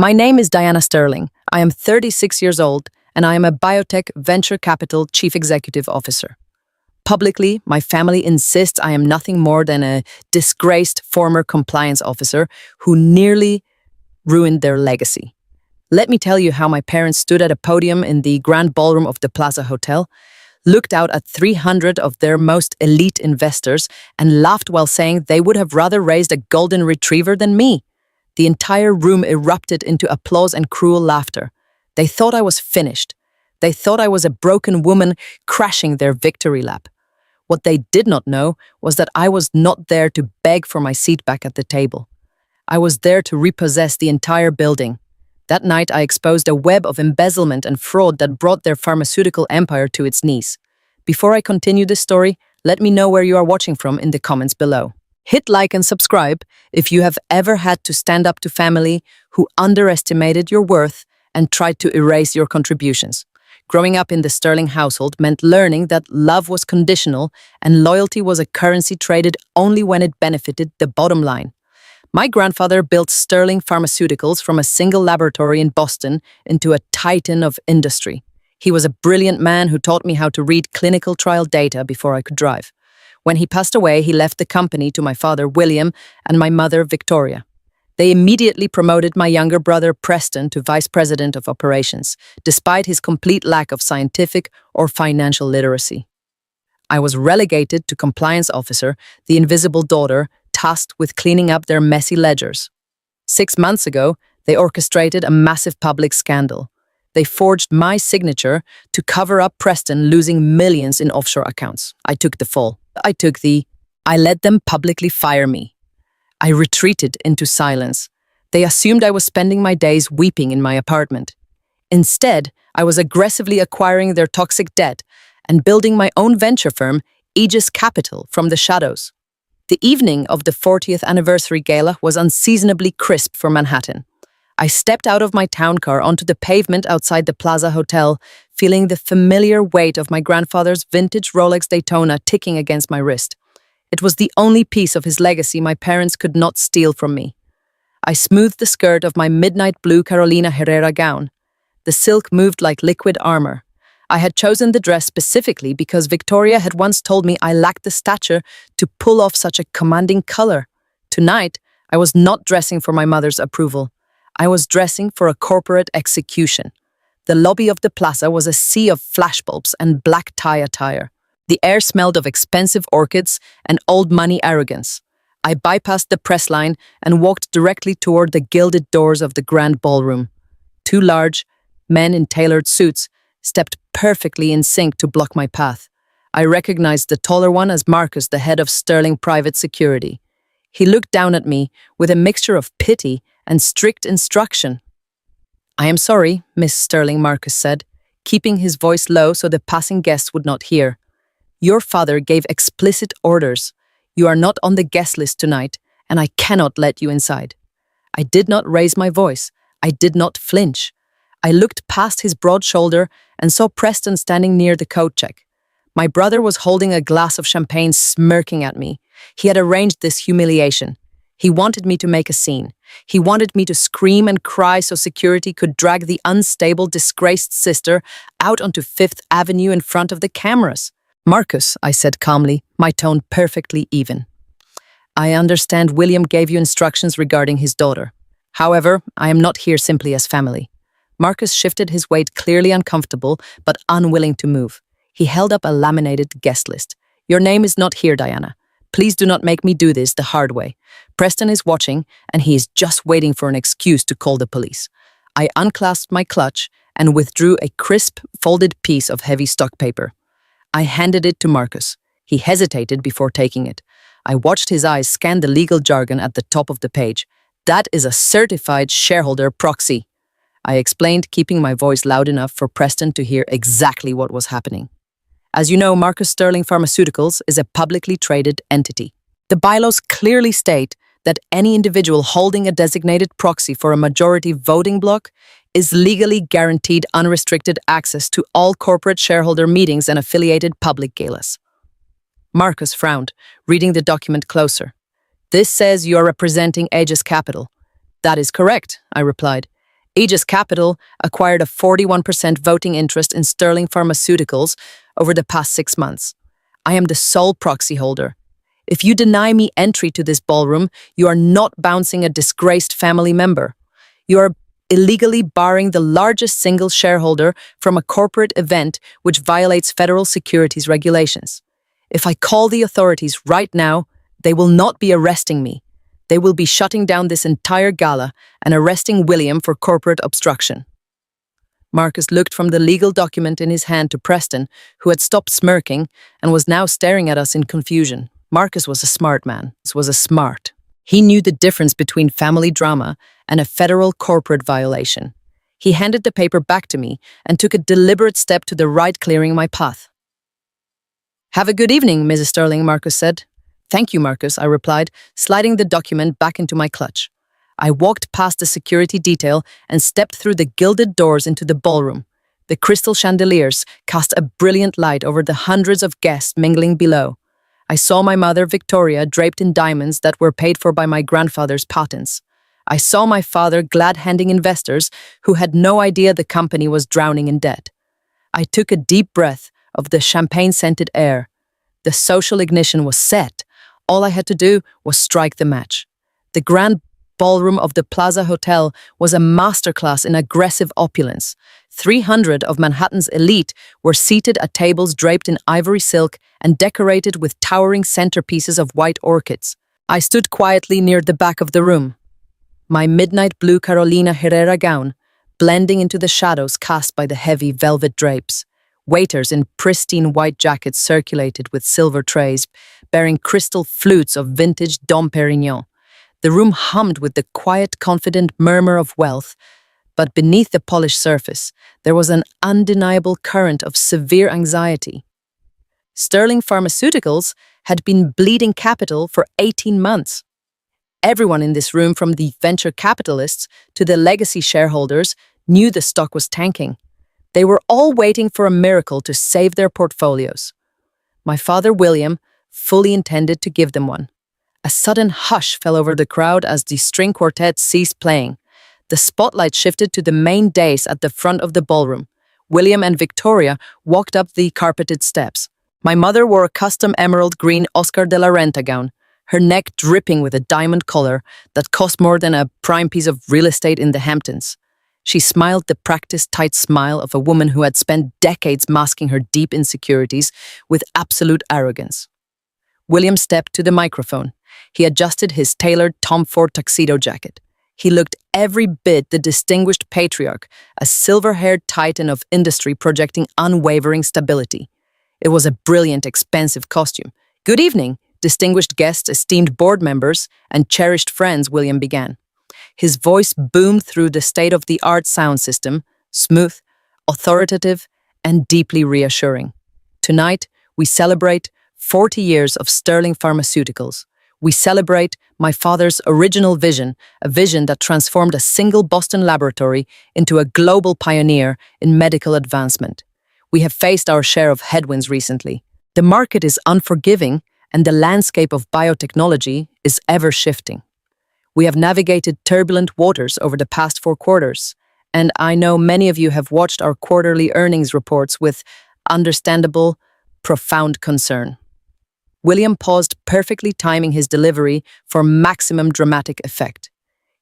My name is Diana Sterling. I am 36 years old, and I am a biotech venture capital chief executive officer. Publicly, my family insists I am nothing more than a disgraced former compliance officer who nearly ruined their legacy. Let me tell you how my parents stood at a podium in the grand ballroom of the Plaza Hotel, looked out at 300 of their most elite investors, and laughed while saying they would have rather raised a golden retriever than me. The entire room erupted into applause and cruel laughter. They thought I was finished. They thought I was a broken woman crashing their victory lap. What they did not know was that I was not there to beg for my seat back at the table. I was there to repossess the entire building. That night, I exposed a web of embezzlement and fraud that brought their pharmaceutical empire to its knees. Before I continue this story, let me know where you are watching from in the comments below. Hit like and subscribe if you have ever had to stand up to family who underestimated your worth and tried to erase your contributions. Growing up in the Sterling household meant learning that love was conditional and loyalty was a currency traded only when it benefited the bottom line. My grandfather built Sterling Pharmaceuticals from a single laboratory in Boston into a titan of industry. He was a brilliant man who taught me how to read clinical trial data before I could drive. When he passed away, he left the company to my father, William, and my mother, Victoria. They immediately promoted my younger brother, Preston, to vice president of operations, despite his complete lack of scientific or financial literacy. I was relegated to compliance officer, the invisible daughter, tasked with cleaning up their messy ledgers. 6 months ago, they orchestrated a massive public scandal. They forged my signature to cover up Preston losing millions in offshore accounts. I took the fall. I let them publicly fire me. I retreated into silence. They assumed I was spending my days weeping in my apartment. Instead, I was aggressively acquiring their toxic debt and building my own venture firm, Aegis Capital, from the shadows. The evening of the 40th anniversary gala was unseasonably crisp for Manhattan. I stepped out of my town car onto the pavement outside the Plaza Hotel, feeling the familiar weight of my grandfather's vintage Rolex Daytona ticking against my wrist. It was the only piece of his legacy my parents could not steal from me. I smoothed the skirt of my midnight blue Carolina Herrera gown. The silk moved like liquid armor. I had chosen the dress specifically because Victoria had once told me I lacked the stature to pull off such a commanding color. Tonight, I was not dressing for my mother's approval. I was dressing for a corporate execution. The lobby of the plaza was a sea of flashbulbs and black tie attire. The air smelled of expensive orchids and old money arrogance. I bypassed the press line and walked directly toward the gilded doors of the grand ballroom. 2 large men in tailored suits stepped perfectly in sync to block my path. I recognized the taller one as Marcus, the head of Sterling Private Security. He looked down at me with a mixture of pity and strict instruction. "I am sorry, Miss Sterling," Marcus said, keeping his voice low so the passing guests would not hear. "Your father gave explicit orders. You are not on the guest list tonight, and I cannot let you inside." I did not raise my voice. I did not flinch. I looked past his broad shoulder and saw Preston standing near the coat check. My brother was holding a glass of champagne, smirking at me. He had arranged this humiliation. He wanted me to make a scene. He wanted me to scream and cry so security could drag the unstable, disgraced sister out onto Fifth Avenue in front of the cameras. "Marcus," I said calmly, my tone perfectly even. "I understand William gave you instructions regarding his daughter. However, I am not here simply as family." Marcus shifted his weight, clearly uncomfortable, but unwilling to move. He held up a laminated guest list. "Your name is not here, Diana. Please do not make me do this the hard way. Preston is watching, and he is just waiting for an excuse to call the police." I unclasped my clutch and withdrew a crisp, folded piece of heavy stock paper. I handed it to Marcus. He hesitated before taking it. I watched his eyes scan the legal jargon at the top of the page. "That is a certified shareholder proxy," I explained, keeping my voice loud enough for Preston to hear exactly what was happening. As you know, Marcus Sterling Pharmaceuticals is a publicly traded entity. The bylaws clearly state that any individual holding a designated proxy for a majority voting bloc is legally guaranteed unrestricted access to all corporate shareholder meetings and affiliated public galas. Marcus frowned, reading the document closer. "This says you are representing Aegis Capital." "That is correct," I replied. Aegis Capital acquired a 41% voting interest in Sterling Pharmaceuticals over the past 6 months. I am the sole proxy holder. If you deny me entry to this ballroom, you are not bouncing a disgraced family member. You are illegally barring the largest single shareholder from a corporate event which violates federal securities regulations. If I call the authorities right now, they will not be arresting me. They will be shutting down this entire gala and arresting William for corporate obstruction. Marcus looked from the legal document in his hand to Preston, who had stopped smirking and was now staring at us in confusion. Marcus was a smart man. He knew the difference between family drama and a federal corporate violation. He handed the paper back to me and took a deliberate step to the right, clearing my path. "Have a good evening, Mrs. Sterling," Marcus said. "Thank you, Marcus," I replied, sliding the document back into my clutch. I walked past the security detail and stepped through the gilded doors into the ballroom. The crystal chandeliers cast a brilliant light over the hundreds of guests mingling below. I saw my mother, Victoria, draped in diamonds that were paid for by my grandfather's patents. I saw my father glad-handing investors who had no idea the company was drowning in debt. I took a deep breath of the champagne-scented air. The social ignition was set. All I had to do was strike the match. The grand ballroom of the Plaza Hotel was a masterclass in aggressive opulence. 300 of Manhattan's elite were seated at tables draped in ivory silk and decorated with towering centerpieces of white orchids. I stood quietly near the back of the room, my midnight blue Carolina Herrera gown blending into the shadows cast by the heavy velvet drapes. Waiters in pristine white jackets circulated with silver trays, bearing crystal flutes of vintage Dom Perignon. The room hummed with the quiet, confident murmur of wealth, but beneath the polished surface, there was an undeniable current of severe anxiety. Sterling Pharmaceuticals had been bleeding capital for 18 months. Everyone in this room, from the venture capitalists to the legacy shareholders, knew the stock was tanking. They were all waiting for a miracle to save their portfolios. My father, William, fully intended to give them one. A sudden hush fell over the crowd as the string quartet ceased playing. The spotlight shifted to the main dais at the front of the ballroom. William and Victoria walked up the carpeted steps. My mother wore a custom emerald green Oscar de la Renta gown, her neck dripping with a diamond collar that cost more than a prime piece of real estate in the Hamptons. She smiled the practiced, tight smile of a woman who had spent decades masking her deep insecurities with absolute arrogance. William stepped to the microphone. He adjusted his tailored Tom Ford tuxedo jacket. He looked every bit the distinguished patriarch, a silver-haired titan of industry projecting unwavering stability. It was a brilliant, expensive costume. "Good evening, distinguished guests, esteemed board members, and cherished friends," William began. His voice boomed through the state-of-the-art sound system, smooth, authoritative, and deeply reassuring. "Tonight, we celebrate 40 years of Sterling Pharmaceuticals. We celebrate my father's original vision, a vision that transformed a single Boston laboratory into a global pioneer in medical advancement. We have faced our share of headwinds recently. The market is unforgiving, and the landscape of biotechnology is ever-shifting. We have navigated turbulent waters over the past 4 quarters, and I know many of you have watched our quarterly earnings reports with understandable, profound concern." William paused, perfectly timing his delivery for maximum dramatic effect.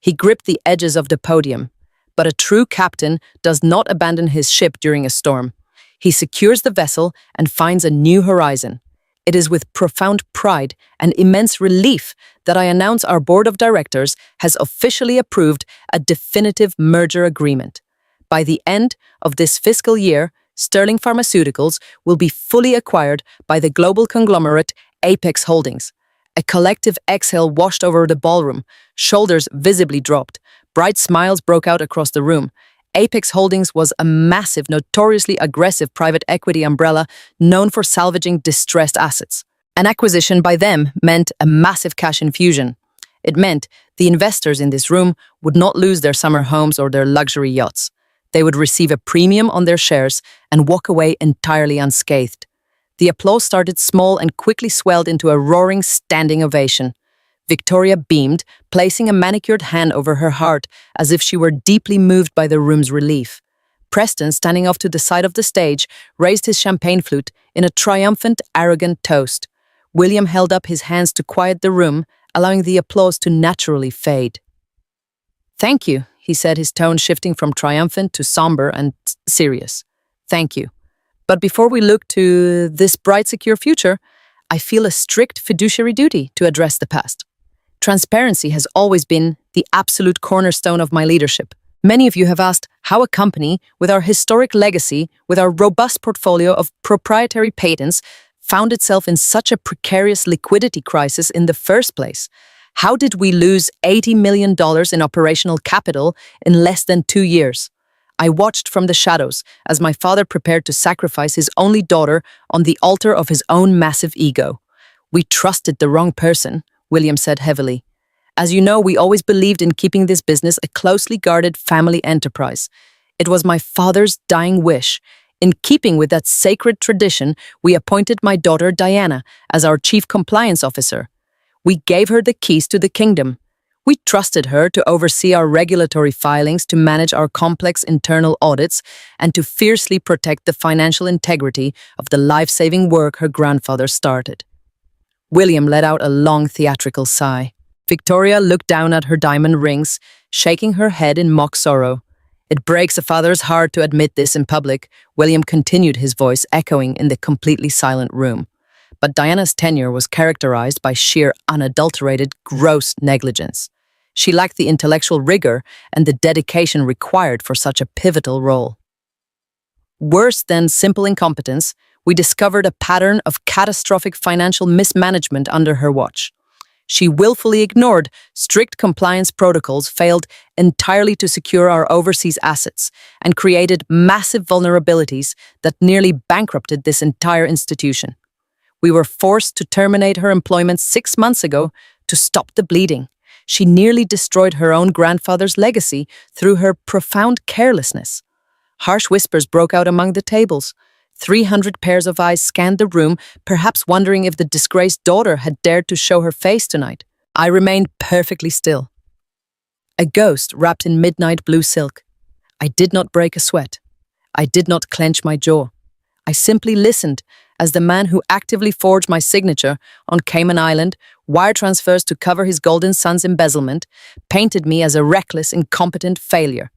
He gripped the edges of the podium, but a true captain does not abandon his ship during a storm. He secures the vessel and finds a new horizon. It is with profound pride and immense relief that I announce our board of directors has officially approved a definitive merger agreement. By the end of this fiscal year, Sterling Pharmaceuticals will be fully acquired by the global conglomerate Apex Holdings. A collective exhale washed over the ballroom, shoulders visibly dropped. Bright smiles broke out across the room. Apex Holdings was a massive, notoriously aggressive private equity umbrella known for salvaging distressed assets. An acquisition by them meant a massive cash infusion. It meant the investors in this room would not lose their summer homes or their luxury yachts. They would receive a premium on their shares and walk away entirely unscathed. The applause started small and quickly swelled into a roaring standing ovation. Victoria beamed, placing a manicured hand over her heart as if she were deeply moved by the room's relief. Preston, standing off to the side of the stage, raised his champagne flute in a triumphant, arrogant toast. William held up his hands to quiet the room, allowing the applause to naturally fade. "Thank you," he said, his tone shifting from triumphant to somber and serious. "Thank you. But before we look to this bright, secure future, I feel a strict fiduciary duty to address the past. Transparency has always been the absolute cornerstone of my leadership. Many of you have asked how a company with our historic legacy, with our robust portfolio of proprietary patents, found itself in such a precarious liquidity crisis in the first place. How did we lose $80 million in operational capital in less than 2 years? I watched from the shadows as my father prepared to sacrifice his only daughter on the altar of his own massive ego. We trusted the wrong person," William said heavily. "As you know, we always believed in keeping this business a closely guarded family enterprise. It was my father's dying wish. In keeping with that sacred tradition, we appointed my daughter Diana as our chief compliance officer. We gave her the keys to the kingdom. We trusted her to oversee our regulatory filings, to manage our complex internal audits, and to fiercely protect the financial integrity of the life-saving work her grandfather started." William let out a long theatrical sigh. Victoria looked down at her diamond rings, shaking her head in mock sorrow. "It breaks a father's heart to admit this in public," William continued, his voice echoing in the completely silent room. But Diana's tenure was characterized by sheer, unadulterated, gross negligence. She lacked the intellectual rigor and the dedication required for such a pivotal role. Worse than simple incompetence, we discovered a pattern of catastrophic financial mismanagement under her watch. She willfully ignored strict compliance protocols, failed entirely to secure our overseas assets, and created massive vulnerabilities that nearly bankrupted this entire institution. We were forced to terminate her employment 6 months ago to stop the bleeding. She nearly destroyed her own grandfather's legacy through her profound carelessness. Harsh whispers broke out among the tables. 300 pairs of eyes scanned the room, perhaps wondering if the disgraced daughter had dared to show her face tonight. I remained perfectly still. A ghost wrapped in midnight blue silk. I did not break a sweat. I did not clench my jaw. I simply listened as the man who actively forged my signature on Cayman Island, wire transfers to cover his golden son's embezzlement, painted me as a reckless, incompetent failure.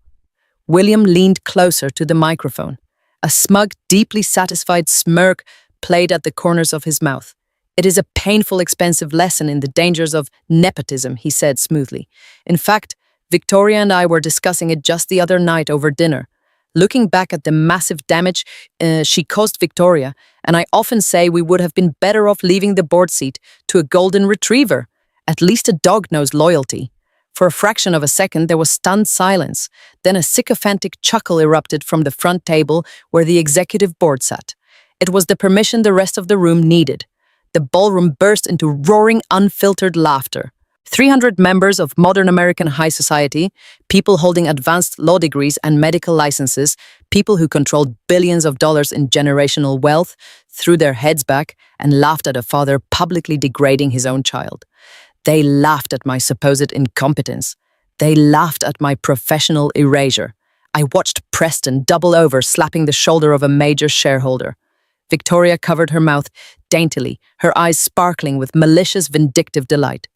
William leaned closer to the microphone. A smug, deeply satisfied smirk played at the corners of his mouth. "It is a painful, expensive lesson in the dangers of nepotism," he said smoothly. "In fact, Victoria and I were discussing it just the other night over dinner. Looking back at the massive damage she caused Victoria, and I often say we would have been better off leaving the board seat to a golden retriever. At least a dog knows loyalty." For a fraction of a second, there was stunned silence. Then a sycophantic chuckle erupted from the front table where the executive board sat. It was the permission the rest of the room needed. The ballroom burst into roaring, unfiltered laughter. 300 members of modern American high society, people holding advanced law degrees and medical licenses, people who controlled billions of dollars in generational wealth, threw their heads back and laughed at a father publicly degrading his own child. They laughed at my supposed incompetence. They laughed at my professional erasure. I watched Preston double over, slapping the shoulder of a major shareholder. Victoria covered her mouth daintily, her eyes sparkling with malicious, vindictive delight.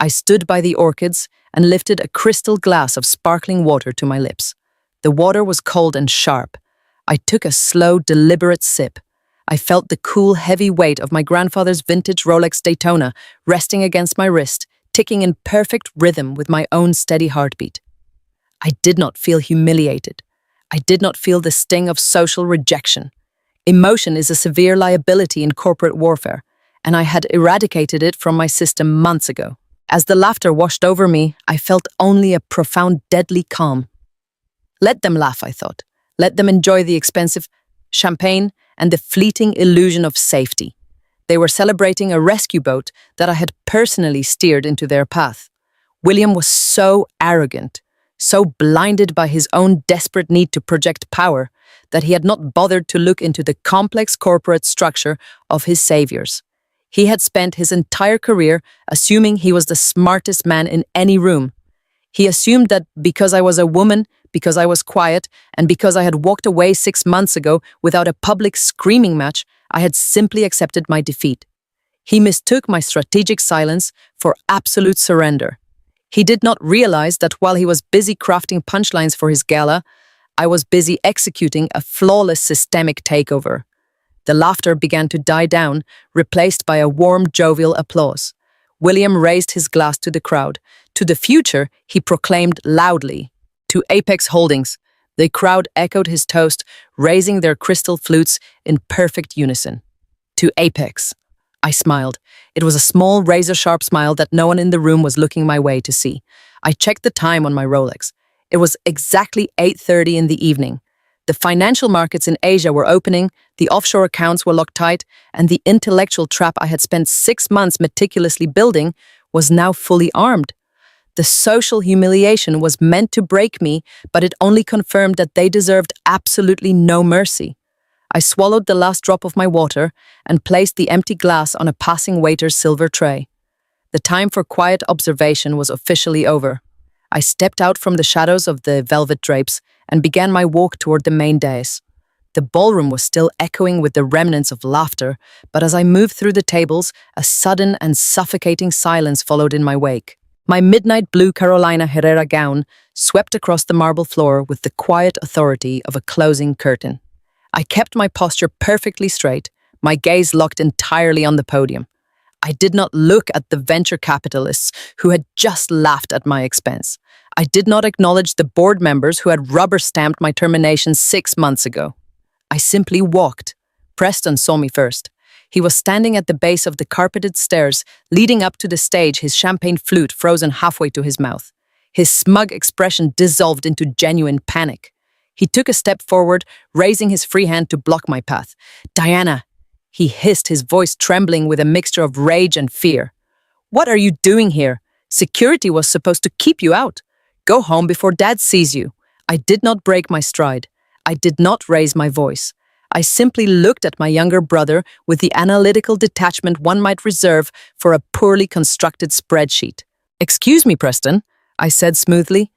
I stood by the orchids and lifted a crystal glass of sparkling water to my lips. The water was cold and sharp. I took a slow, deliberate sip. I felt the cool, heavy weight of my grandfather's vintage Rolex Daytona resting against my wrist, ticking in perfect rhythm with my own steady heartbeat. I did not feel humiliated. I did not feel the sting of social rejection. Emotion is a severe liability in corporate warfare, and I had eradicated it from my system months ago. As the laughter washed over me, I felt only a profound, deadly calm. Let them laugh, I thought. Let them enjoy the expensive champagne and the fleeting illusion of safety. They were celebrating a rescue boat that I had personally steered into their path. William was so arrogant, so blinded by his own desperate need to project power, that he had not bothered to look into the complex corporate structure of his saviors. He had spent his entire career assuming he was the smartest man in any room. He assumed that because I was a woman, because I was quiet, and because I had walked away 6 months ago without a public screaming match, I had simply accepted my defeat. He mistook my strategic silence for absolute surrender. He did not realize that while he was busy crafting punchlines for his gala, I was busy executing a flawless systemic takeover. The laughter began to die down, replaced by a warm, jovial applause. William raised his glass to the crowd. To the future, he proclaimed loudly. To Apex Holdings. The crowd echoed his toast, raising their crystal flutes in perfect unison. To Apex. I smiled. It was a small, razor-sharp smile that no one in the room was looking my way to see. I checked the time on my Rolex. It was exactly 8:30 in the evening. The financial markets in Asia were opening, the offshore accounts were locked tight, and the intellectual trap I had spent 6 months meticulously building was now fully armed. The social humiliation was meant to break me, but it only confirmed that they deserved absolutely no mercy. I swallowed the last drop of my water and placed the empty glass on a passing waiter's silver tray. The time for quiet observation was officially over. I stepped out from the shadows of the velvet drapes and began my walk toward the main dais. The ballroom was still echoing with the remnants of laughter, but as I moved through the tables, a sudden and suffocating silence followed in my wake. My midnight blue Carolina Herrera gown swept across the marble floor with the quiet authority of a closing curtain. I kept my posture perfectly straight, my gaze locked entirely on the podium. I did not look at the venture capitalists who had just laughed at my expense. I did not acknowledge the board members who had rubber-stamped my termination 6 months ago. I simply walked. Preston saw me first. He was standing at the base of the carpeted stairs, leading up to the stage, his champagne flute frozen halfway to his mouth. His smug expression dissolved into genuine panic. He took a step forward, raising his free hand to block my path. "Diana," he hissed, his voice trembling with a mixture of rage and fear. "What are you doing here? Security was supposed to keep you out. Go home before Dad sees you." I did not break my stride. I did not raise my voice. I simply looked at my younger brother with the analytical detachment one might reserve for a poorly constructed spreadsheet. "Excuse me, Preston," I said smoothly.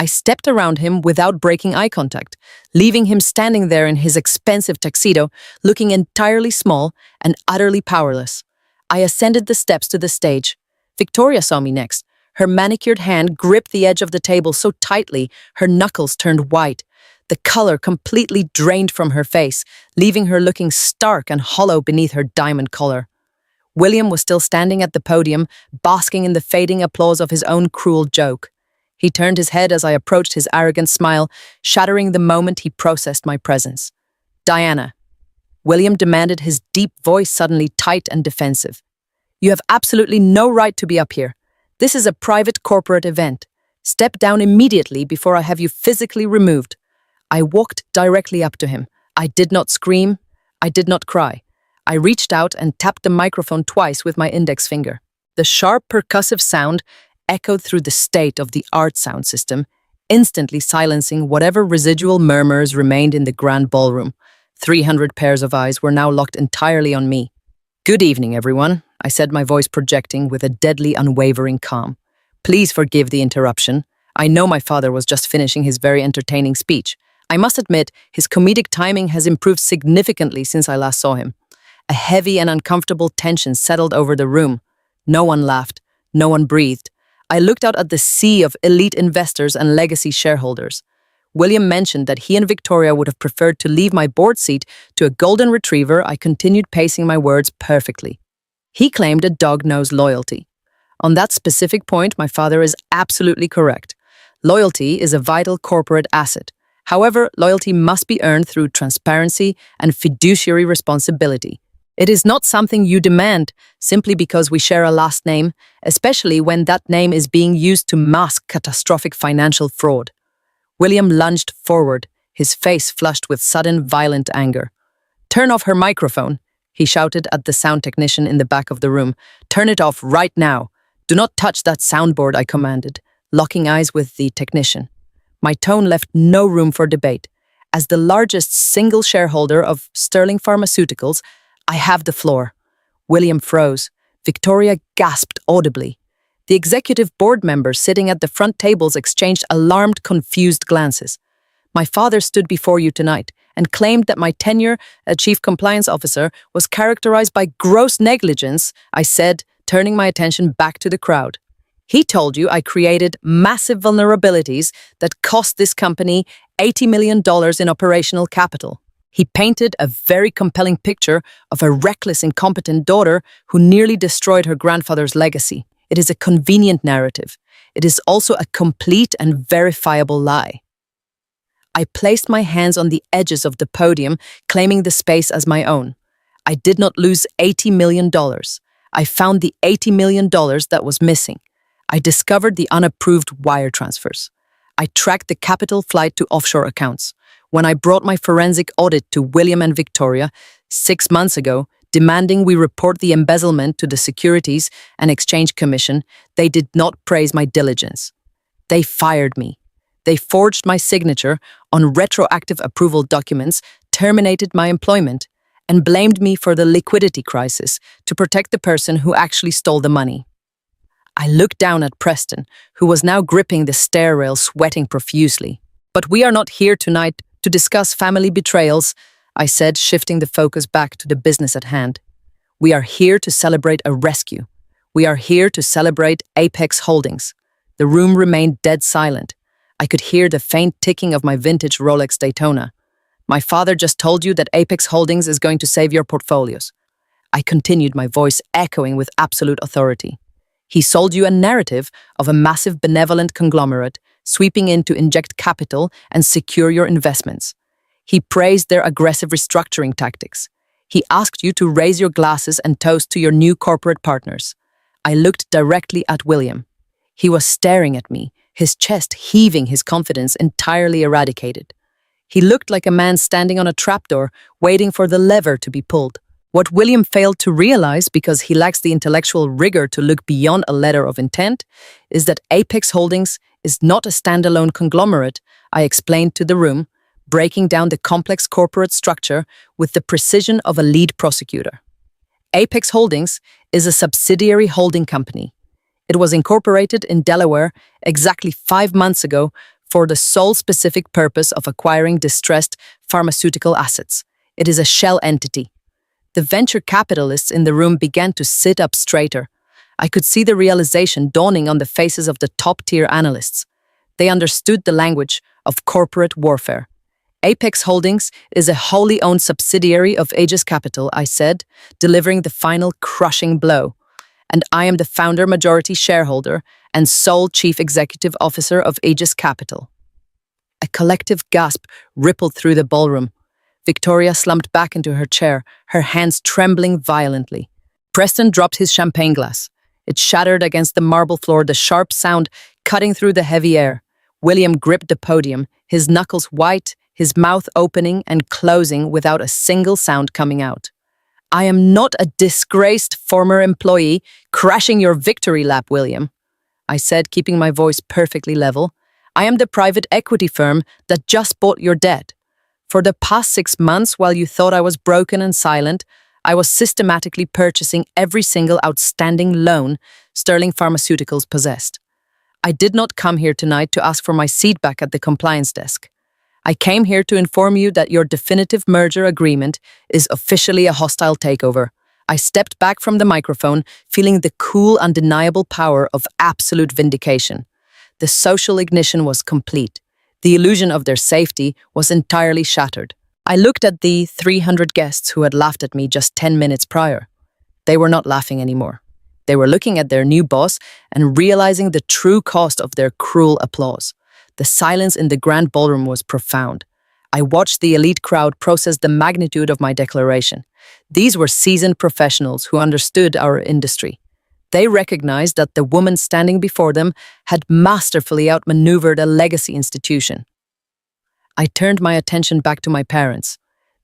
I stepped around him without breaking eye contact, leaving him standing there in his expensive tuxedo, looking entirely small and utterly powerless. I ascended the steps to the stage. Victoria saw me next. Her manicured hand gripped the edge of the table so tightly, her knuckles turned white. The color completely drained from her face, leaving her looking stark and hollow beneath her diamond collar. William was still standing at the podium, basking in the fading applause of his own cruel joke. He turned his head as I approached, his arrogant smile shattering the moment he processed my presence. "Diana," William demanded, his deep voice suddenly tight and defensive. "You have absolutely no right to be up here. This is a private corporate event. Step down immediately before I have you physically removed." I walked directly up to him. I did not scream. I did not cry. I reached out and tapped the microphone twice with my index finger. The sharp percussive sound echoed through the state-of-the-art sound system, instantly silencing whatever residual murmurs remained in the grand ballroom. 300 pairs of eyes were now locked entirely on me. "Good evening, everyone," I said, my voice projecting with a deadly, unwavering calm. "Please forgive the interruption. I know my father was just finishing his very entertaining speech. I must admit, his comedic timing has improved significantly since I last saw him." A heavy and uncomfortable tension settled over the room. No one laughed. No one breathed. I looked out at the sea of elite investors and legacy shareholders. William mentioned that he and Victoria would have preferred to leave my board seat to a golden retriever. I continued pacing my words perfectly. He claimed a dog knows loyalty. On that specific point, my father is absolutely correct. Loyalty is a vital corporate asset. However, loyalty must be earned through transparency and fiduciary responsibility. It is not something you demand simply because we share a last name, especially when that name is being used to mask catastrophic financial fraud. William lunged forward, his face flushed with sudden, violent anger. "Turn off her microphone," he shouted at the sound technician in the back of the room. "Turn it off right now. Do not touch that soundboard," I commanded, locking eyes with the technician. My tone left no room for debate. As the largest single shareholder of Sterling Pharmaceuticals, I have the floor. William froze. Victoria gasped audibly. The executive board members sitting at the front tables exchanged alarmed, confused glances. My father stood before you tonight and claimed that my tenure as Chief Compliance Officer was characterized by gross negligence, I said, turning my attention back to the crowd. He told you I created massive vulnerabilities that cost this company $80 million in operational capital. He painted a very compelling picture of a reckless, incompetent daughter who nearly destroyed her grandfather's legacy. It is a convenient narrative. It is also a complete and verifiable lie. I placed my hands on the edges of the podium, claiming the space as my own. I did not lose $80 million. I found the $80 million that was missing. I discovered the unapproved wire transfers. I tracked the capital flight to offshore accounts. When I brought my forensic audit to William and Victoria 6 months ago, demanding we report the embezzlement to the Securities and Exchange Commission, they did not praise my diligence. They fired me. They forged my signature on retroactive approval documents, terminated my employment, and blamed me for the liquidity crisis to protect the person who actually stole the money. I looked down at Preston, who was now gripping the stair rail, sweating profusely. But we are not here tonight to discuss family betrayals, I said, shifting the focus back to the business at hand. We are here to celebrate a rescue. We are here to celebrate Apex Holdings. The room remained dead silent. I could hear the faint ticking of my vintage Rolex Daytona. My father just told you that Apex Holdings is going to save your portfolios. I continued, my voice echoing with absolute authority. He sold you a narrative of a massive benevolent conglomerate sweeping in to inject capital and secure your investments. He praised their aggressive restructuring tactics. He asked you to raise your glasses and toast to your new corporate partners. I looked directly at William. He was staring at me, his chest heaving, his confidence entirely eradicated. He looked like a man standing on a trapdoor, waiting for the lever to be pulled. What William failed to realize, because he lacks the intellectual rigor to look beyond a letter of intent, is that Apex Holdings is not a standalone conglomerate, I explained to the room, breaking down the complex corporate structure with the precision of a lead prosecutor. Apex Holdings is a subsidiary holding company. It was incorporated in Delaware exactly 5 months ago for the sole specific purpose of acquiring distressed pharmaceutical assets. It is a shell entity. The venture capitalists in the room began to sit up straighter. I could see the realization dawning on the faces of the top-tier analysts. They understood the language of corporate warfare. Apex Holdings is a wholly owned subsidiary of Aegis Capital, I said, delivering the final crushing blow. And I am the founder, majority shareholder, and sole chief executive officer of Aegis Capital. A collective gasp rippled through the ballroom. Victoria slumped back into her chair, her hands trembling violently. Preston dropped his champagne glass. It shattered against the marble floor, the sharp sound cutting through the heavy air. William gripped the podium, his knuckles white, his mouth opening and closing without a single sound coming out. I am not a disgraced former employee crashing your victory lap, William, I said, keeping my voice perfectly level. I am the private equity firm that just bought your debt. For the past 6 months, while you thought I was broken and silent, I was systematically purchasing every single outstanding loan Sterling Pharmaceuticals possessed. I did not come here tonight to ask for my seat back at the compliance desk. I came here to inform you that your definitive merger agreement is officially a hostile takeover. I stepped back from the microphone, feeling the cool, undeniable power of absolute vindication. The social ignition was complete. The illusion of their safety was entirely shattered. I looked at the 300 guests who had laughed at me just 10 minutes prior. They were not laughing anymore. They were looking at their new boss and realizing the true cost of their cruel applause. The silence in the grand ballroom was profound. I watched the elite crowd process the magnitude of my declaration. These were seasoned professionals who understood our industry. They recognized that the woman standing before them had masterfully outmaneuvered a legacy institution. I turned my attention back to my parents.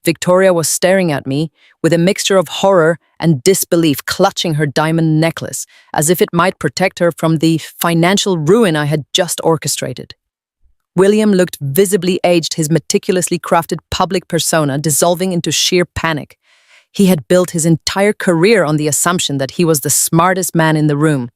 Victoria was staring at me with a mixture of horror and disbelief, clutching her diamond necklace as if it might protect her from the financial ruin I had just orchestrated. William looked visibly aged, his meticulously crafted public persona dissolving into sheer panic. He had built his entire career on the assumption that he was the smartest man in the room.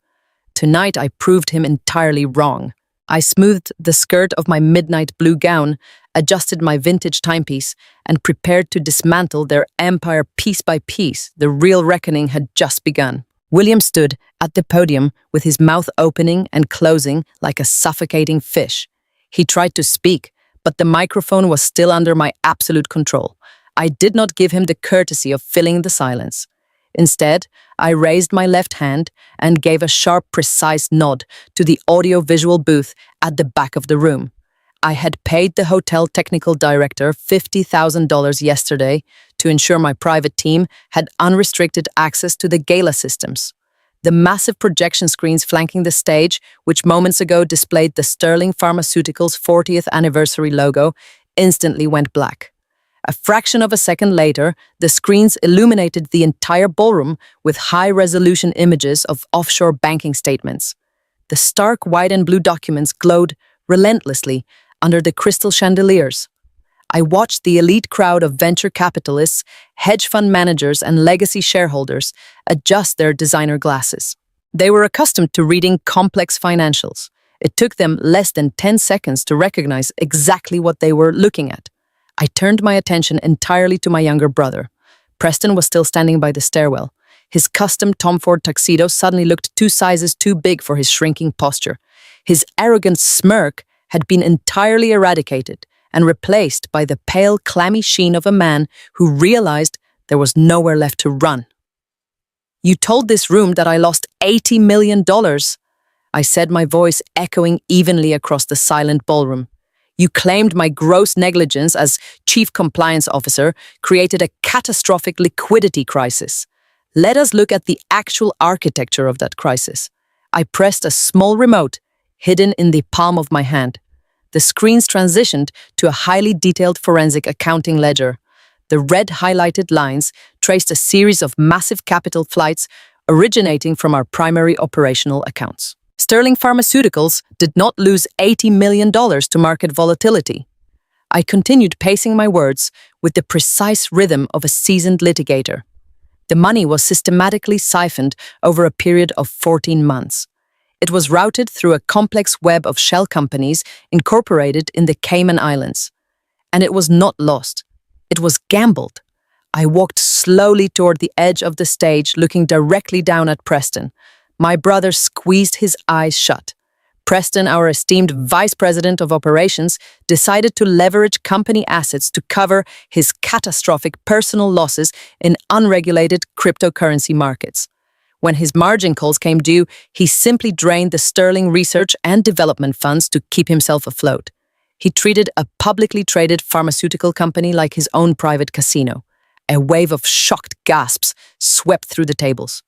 Tonight, I proved him entirely wrong. I smoothed the skirt of my midnight blue gown, adjusted my vintage timepiece, and prepared to dismantle their empire piece by piece. The real reckoning had just begun. William stood at the podium with his mouth opening and closing like a suffocating fish. He tried to speak, but the microphone was still under my absolute control. I did not give him the courtesy of filling the silence. Instead, I raised my left hand and gave a sharp, precise nod to the audio-visual booth at the back of the room. I had paid the hotel technical director $50,000 yesterday to ensure my private team had unrestricted access to the gala systems. The massive projection screens flanking the stage, which moments ago displayed the Sterling Pharmaceuticals' 40th anniversary logo, instantly went black. A fraction of a second later, the screens illuminated the entire ballroom with high-resolution images of offshore banking statements. The stark white and blue documents glowed relentlessly under the crystal chandeliers. I watched the elite crowd of venture capitalists, hedge fund managers, and legacy shareholders adjust their designer glasses. They were accustomed to reading complex financials. It took them less than 10 seconds to recognize exactly what they were looking at. I turned my attention entirely to my younger brother. Preston was still standing by the stairwell. His custom Tom Ford tuxedo suddenly looked 2 sizes too big for his shrinking posture. His arrogant smirk had been entirely eradicated and replaced by the pale, clammy sheen of a man who realized there was nowhere left to run. "You told this room that I lost $80 million, I said, my voice echoing evenly across the silent ballroom. You claimed my gross negligence as chief compliance officer created a catastrophic liquidity crisis. Let us look at the actual architecture of that crisis. I pressed a small remote, hidden in the palm of my hand. The screens transitioned to a highly detailed forensic accounting ledger. The red highlighted lines traced a series of massive capital flights originating from our primary operational accounts. Sterling Pharmaceuticals did not lose $80 million to market volatility. I continued pacing my words with the precise rhythm of a seasoned litigator. The money was systematically siphoned over a period of 14 months. It was routed through a complex web of shell companies incorporated in the Cayman Islands. And it was not lost. It was gambled. I walked slowly toward the edge of the stage, looking directly down at Preston. My brother squeezed his eyes shut. Preston, our esteemed vice president of operations, decided to leverage company assets to cover his catastrophic personal losses in unregulated cryptocurrency markets. When his margin calls came due, he simply drained the Sterling research and development funds to keep himself afloat. He treated a publicly traded pharmaceutical company like his own private casino. A wave of shocked gasps swept through the tables.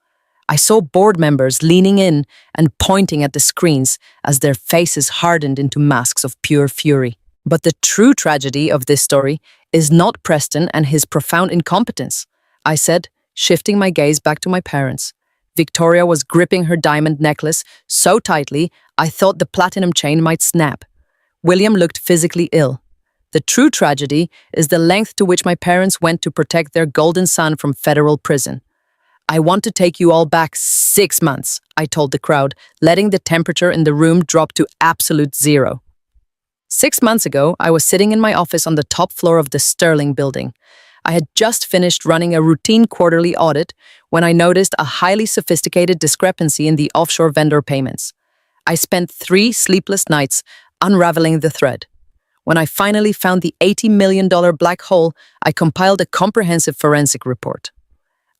I saw board members leaning in and pointing at the screens as their faces hardened into masks of pure fury. But the true tragedy of this story is not Preston and his profound incompetence, I said, shifting my gaze back to my parents. Victoria was gripping her diamond necklace so tightly I thought the platinum chain might snap. William looked physically ill. The true tragedy is the length to which my parents went to protect their golden son from federal prison. I want to take you all back 6 months, I told the crowd, letting the temperature in the room drop to absolute zero. 6 months ago, I was sitting in my office on the top floor of the Sterling building. I had just finished running a routine quarterly audit when I noticed a highly sophisticated discrepancy in the offshore vendor payments. I spent 3 sleepless nights unraveling the thread. When I finally found the $80 million black hole, I compiled a comprehensive forensic report.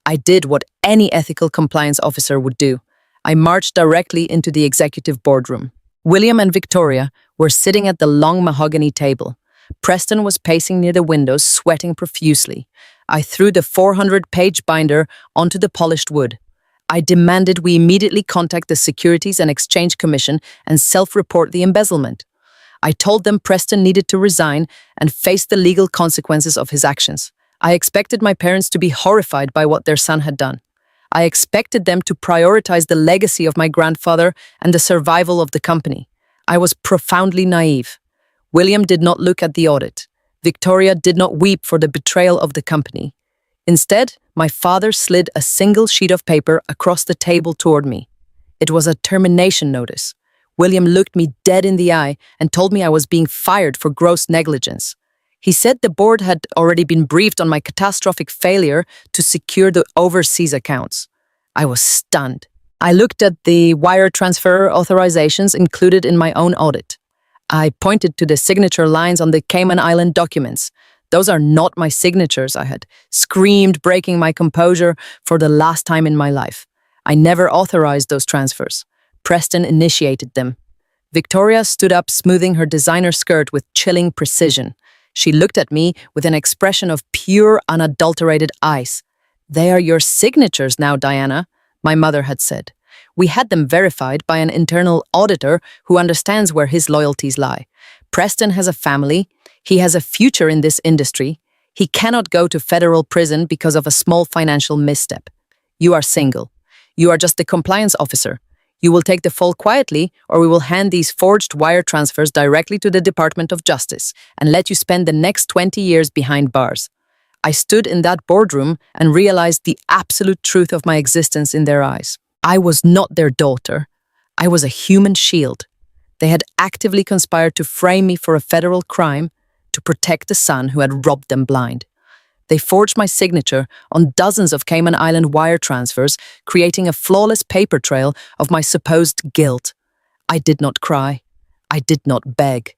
I did what any ethical compliance officer would do. I marched directly into the executive boardroom. William and Victoria were sitting at the long mahogany table. Preston was pacing near the windows, sweating profusely. I threw the 400-page binder onto the polished wood. I demanded we immediately contact the Securities and Exchange Commission and self-report the embezzlement. I told them Preston needed to resign and face the legal consequences of his actions. I expected my parents to be horrified by what their son had done. I expected them to prioritize the legacy of my grandfather and the survival of the company. I was profoundly naive. William did not look at the audit. Victoria did not weep for the betrayal of the company. Instead, my father slid a single sheet of paper across the table toward me. It was a termination notice. William looked me dead in the eye and told me I was being fired for gross negligence. He said the board had already been briefed on my catastrophic failure to secure the overseas accounts. I was stunned. I looked at the wire transfer authorizations included in my own audit. I pointed to the signature lines on the Cayman Island documents. Those are not my signatures, I had screamed, breaking my composure for the last time in my life. I never authorized those transfers. Preston initiated them. Victoria stood up, smoothing her designer skirt with chilling precision. She looked at me with an expression of pure, unadulterated ice. "They are your signatures now, Diana," my mother had said. "We had them verified by an internal auditor who understands where his loyalties lie. Preston has a family. He has a future in this industry. He cannot go to federal prison because of a small financial misstep. You are single. You are just the compliance officer. You will take the fall quietly, or we will hand these forged wire transfers directly to the Department of Justice and let you spend the next 20 years behind bars." I stood in that boardroom and realized the absolute truth of my existence in their eyes. I was not their daughter. I was a human shield. They had actively conspired to frame me for a federal crime to protect the son who had robbed them blind. They forged my signature on dozens of Cayman Island wire transfers, creating a flawless paper trail of my supposed guilt. I did not cry. I did not beg.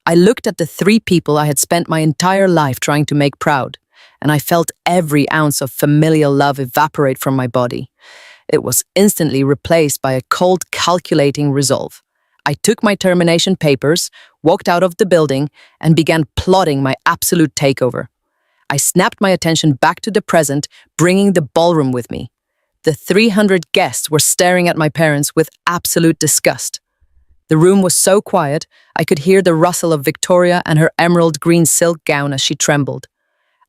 I looked at the three people I had spent my entire life trying to make proud, and I felt every ounce of familial love evaporate from my body. It was instantly replaced by a cold, calculating resolve. I took my termination papers, walked out of the building, and began plotting my absolute takeover. I snapped my attention back to the present, bringing the ballroom with me. The 300 guests were staring at my parents with absolute disgust. The room was so quiet, I could hear the rustle of Victoria and her emerald green silk gown as she trembled.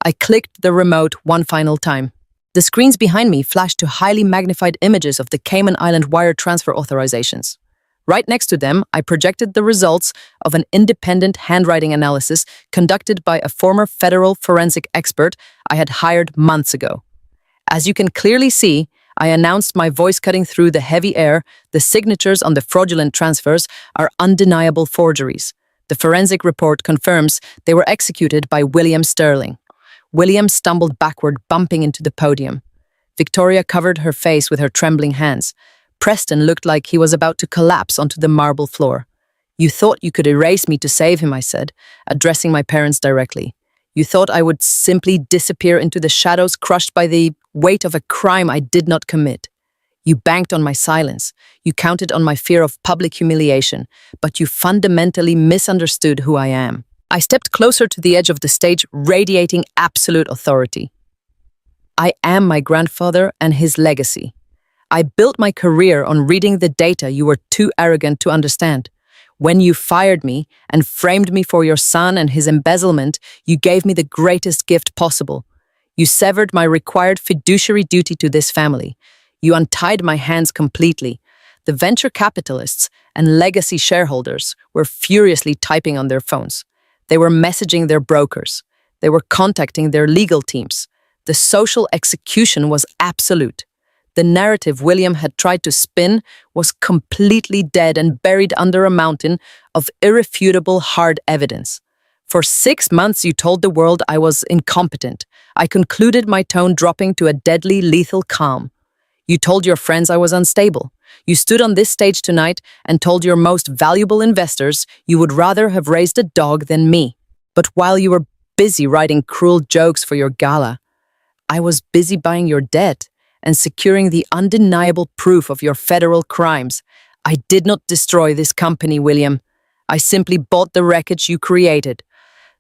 I clicked the remote one final time. The screens behind me flashed to highly magnified images of the Cayman Island wire transfer authorizations. Right next to them, I projected the results of an independent handwriting analysis conducted by a former federal forensic expert I had hired months ago. As you can clearly see, I announced, my voice cutting through the heavy air, the signatures on the fraudulent transfers are undeniable forgeries. The forensic report confirms they were executed by William Sterling. William stumbled backward, bumping into the podium. Victoria covered her face with her trembling hands. Preston looked like he was about to collapse onto the marble floor. "You thought you could erase me to save him," I said, addressing my parents directly. "You thought I would simply disappear into the shadows, crushed by the weight of a crime I did not commit. You banked on my silence. You counted on my fear of public humiliation, but you fundamentally misunderstood who I am." I stepped closer to the edge of the stage, radiating absolute authority. I am my grandfather and his legacy. I built my career on reading the data you were too arrogant to understand. When you fired me and framed me for your son and his embezzlement, you gave me the greatest gift possible. You severed my required fiduciary duty to this family. You untied my hands completely. The venture capitalists and legacy shareholders were furiously typing on their phones. They were messaging their brokers. They were contacting their legal teams. The social execution was absolute. The narrative William had tried to spin was completely dead and buried under a mountain of irrefutable hard evidence. For 6 months, you told the world I was incompetent. I concluded, my tone dropping to a deadly, lethal calm. You told your friends I was unstable. You stood on this stage tonight and told your most valuable investors you would rather have raised a dog than me. But while you were busy writing cruel jokes for your gala, I was busy buying your debt and securing the undeniable proof of your federal crimes. I did not destroy this company, William. I simply bought the wreckage you created.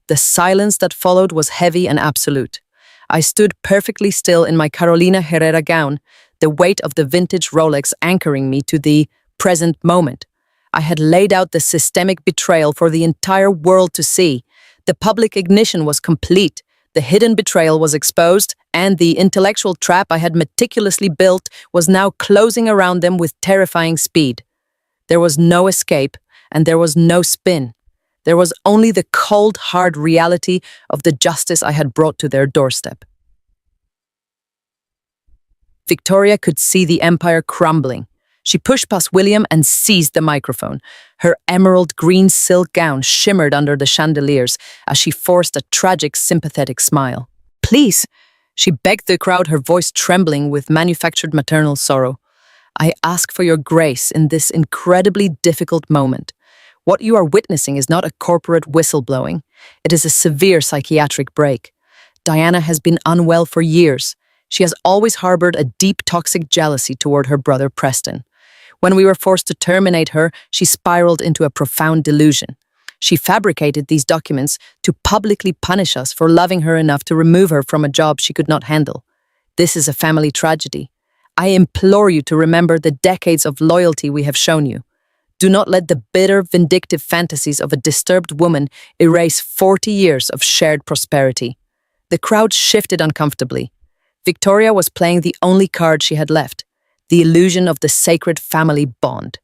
The silence that followed was heavy and absolute. I stood perfectly still in my Carolina Herrera gown, the weight of the vintage Rolex anchoring me to the present moment. I had laid out the systemic betrayal for the entire world to see. The public ignition was complete. The hidden betrayal was exposed, and the intellectual trap I had meticulously built was now closing around them with terrifying speed. There was no escape, and there was no spin. There was only the cold, hard reality of the justice I had brought to their doorstep. Victoria could see the empire crumbling. She pushed past William and seized the microphone. Her emerald green silk gown shimmered under the chandeliers as she forced a tragic, sympathetic smile. "Please," she begged the crowd, her voice trembling with manufactured maternal sorrow. "I ask for your grace in this incredibly difficult moment. What you are witnessing is not a corporate whistleblowing. It is a severe psychiatric break. Diana has been unwell for years. She has always harbored a deep toxic jealousy toward her brother Preston. When we were forced to terminate her, she spiraled into a profound delusion. She fabricated these documents to publicly punish us for loving her enough to remove her from a job she could not handle. This is a family tragedy. I implore you to remember the decades of loyalty we have shown you. Do not let the bitter, vindictive fantasies of a disturbed woman erase 40 years of shared prosperity." The crowd shifted uncomfortably. Victoria was playing the only card she had left, the illusion of the sacred family bond.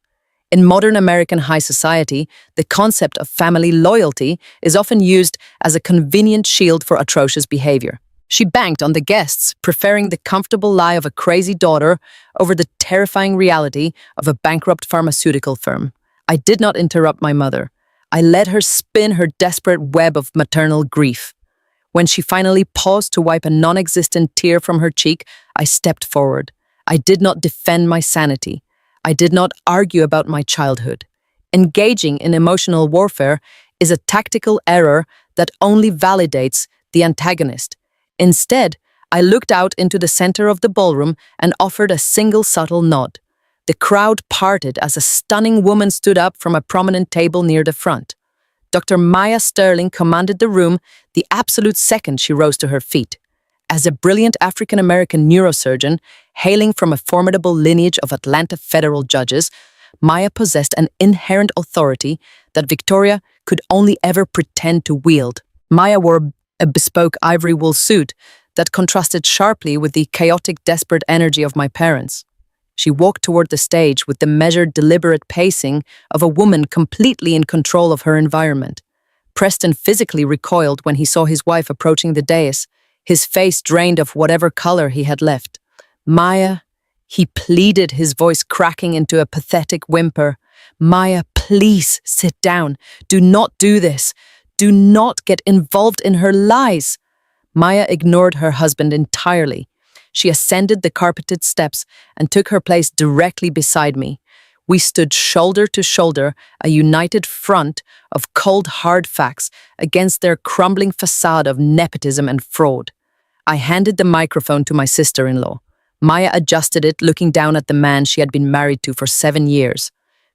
In modern American high society, the concept of family loyalty is often used as a convenient shield for atrocious behavior. She banked on the guests, preferring the comfortable lie of a crazy daughter over the terrifying reality of a bankrupt pharmaceutical firm. I did not interrupt my mother. I let her spin her desperate web of maternal grief. When she finally paused to wipe a non-existent tear from her cheek, I stepped forward. I did not defend my sanity. I did not argue about my childhood. Engaging in emotional warfare is a tactical error that only validates the antagonist. Instead, I looked out into the center of the ballroom and offered a single subtle nod. The crowd parted as a stunning woman stood up from a prominent table near the front. Dr. Maya Sterling commanded the room the absolute second she rose to her feet. As a brilliant African-American neurosurgeon, hailing from a formidable lineage of Atlanta federal judges, Maya possessed an inherent authority that Victoria could only ever pretend to wield. Maya wore a bespoke ivory wool suit that contrasted sharply with the chaotic, desperate energy of my parents. She walked toward the stage with the measured, deliberate pacing of a woman completely in control of her environment. Preston physically recoiled when he saw his wife approaching the dais, his face drained of whatever color he had left. "Maya," he pleaded, his voice cracking into a pathetic whimper. "Maya, please sit down. Do not do this. Do not get involved in her lies." Maya ignored her husband entirely. She ascended the carpeted steps and took her place directly beside me. We stood shoulder to shoulder, a united front of cold, hard facts against their crumbling facade of nepotism and fraud. I handed the microphone to my sister-in-law. Maya adjusted it, looking down at the man she had been married to for 7 years.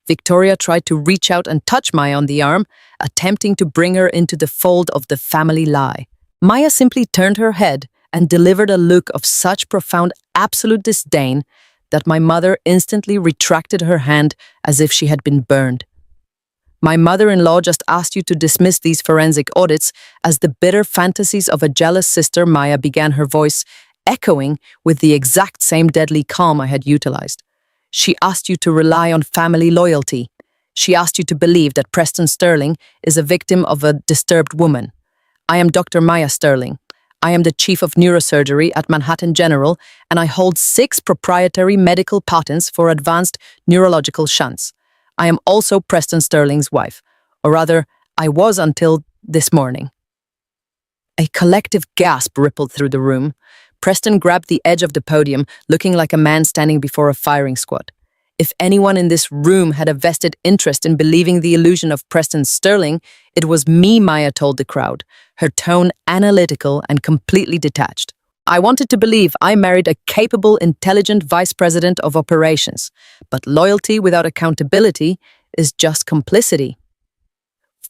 Victoria tried to reach out and touch Maya on the arm, attempting to bring her into the fold of the family lie. Maya simply turned her head and delivered a look of such profound, absolute disdain that my mother instantly retracted her hand as if she had been burned. "My mother-in-law just asked you to dismiss these forensic audits as the bitter fantasies of a jealous sister," Maya began, her voice echoing with the exact same deadly calm I had utilized. "She asked you to rely on family loyalty. She asked you to believe that Preston Sterling is a victim of a disturbed woman. I am Dr. Maya Sterling. I am the chief of neurosurgery at Manhattan General, and I hold 6 proprietary medical patents for advanced neurological shunts. I am also Preston Sterling's wife, or rather, I was until this morning." A collective gasp rippled through the room. Preston grabbed the edge of the podium, looking like a man standing before a firing squad. If anyone in this room had a vested interest in believing the illusion of Preston Sterling, it was me, Maya told the crowd, her tone analytical and completely detached. "I wanted to believe I married a capable, intelligent vice president of operations, but loyalty without accountability is just complicity."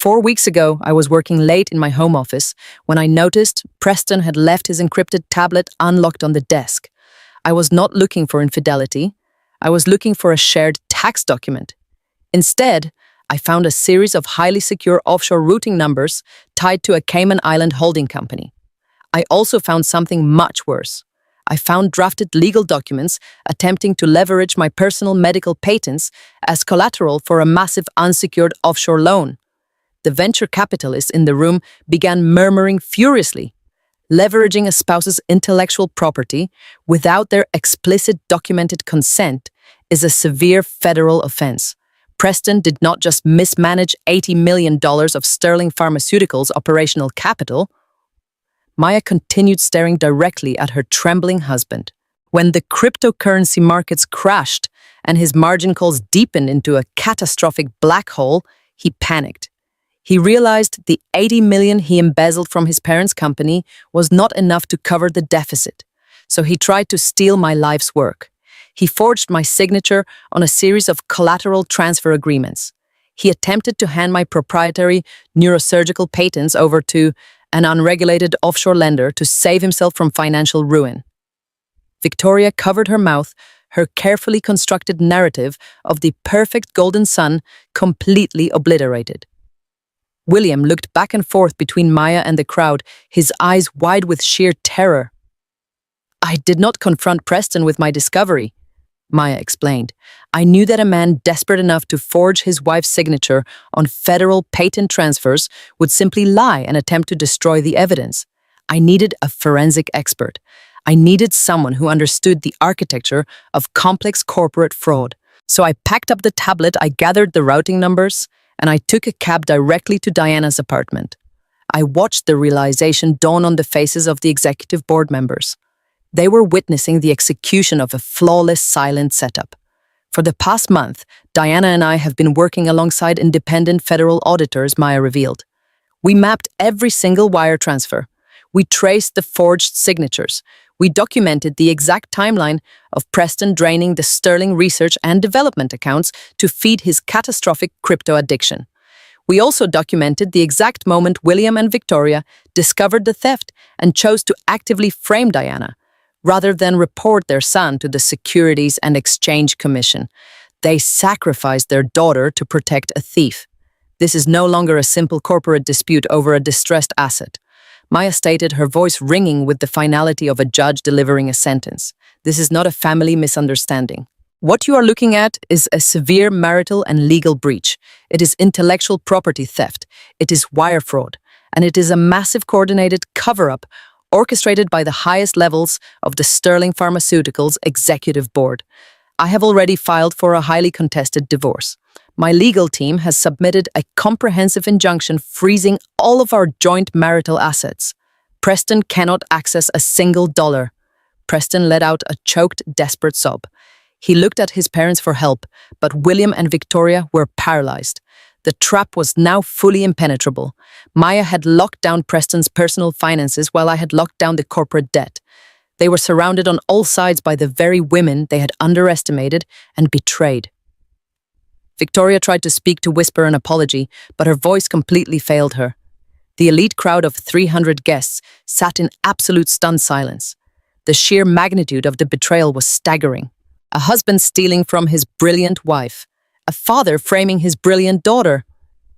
4 weeks ago, I was working late in my home office when I noticed Preston had left his encrypted tablet unlocked on the desk. I was not looking for infidelity. I was looking for a shared tax document. Instead, I found a series of highly secure offshore routing numbers tied to a Cayman Island holding company. I also found something much worse. I found drafted legal documents attempting to leverage my personal medical patents as collateral for a massive unsecured offshore loan. The venture capitalists in the room began murmuring furiously. Leveraging a spouse's intellectual property without their explicit documented consent is a severe federal offense. Preston did not just mismanage $80 million of Sterling Pharmaceuticals' operational capital. Maya continued staring directly at her trembling husband. When the cryptocurrency markets crashed and his margin calls deepened into a catastrophic black hole, he panicked. He realized the $80 million he embezzled from his parents' company was not enough to cover the deficit, so he tried to steal my life's work. He forged my signature on a series of collateral transfer agreements. He attempted to hand my proprietary neurosurgical patents over to an unregulated offshore lender to save himself from financial ruin. Victoria covered her mouth, her carefully constructed narrative of the perfect golden son completely obliterated. William looked back and forth between Maya and the crowd, his eyes wide with sheer terror. "I did not confront Preston with my discovery," Maya explained. "I knew that a man desperate enough to forge his wife's signature on federal patent transfers would simply lie and attempt to destroy the evidence. I needed a forensic expert. I needed someone who understood the architecture of complex corporate fraud. So I packed up the tablet, I gathered the routing numbers, and I took a cab directly to Diana's apartment. I watched the realization dawn on the faces of the executive board members. They were witnessing the execution of a flawless silent setup. For the past month, Diana and I have been working alongside independent federal auditors, Maya revealed. We mapped every single wire transfer. We traced the forged signatures. We documented the exact timeline of Preston draining the Sterling research and development accounts to feed his catastrophic crypto addiction. We also documented the exact moment William and Victoria discovered the theft and chose to actively frame Diana, rather than report their son to the Securities and Exchange Commission. They sacrificed their daughter to protect a thief. This is no longer a simple corporate dispute over a distressed asset. Maya stated, her voice ringing with the finality of a judge delivering a sentence. This is not a family misunderstanding. What you are looking at is a severe marital and legal breach. It is intellectual property theft. It is wire fraud. And it is a massive coordinated cover-up orchestrated by the highest levels of the Sterling Pharmaceuticals executive board. I have already filed for a highly contested divorce. My legal team has submitted a comprehensive injunction freezing all of our joint marital assets. Preston cannot access a single dollar. Preston let out a choked, desperate sob. He looked at his parents for help, but William and Victoria were paralyzed. The trap was now fully impenetrable. Maya had locked down Preston's personal finances while I had locked down the corporate debt. They were surrounded on all sides by the very women they had underestimated and betrayed. Victoria tried to speak to whisper an apology, but her voice completely failed her. The elite crowd of 300 guests sat in absolute stunned silence. The sheer magnitude of the betrayal was staggering. A husband stealing from his brilliant wife. A father framing his brilliant daughter.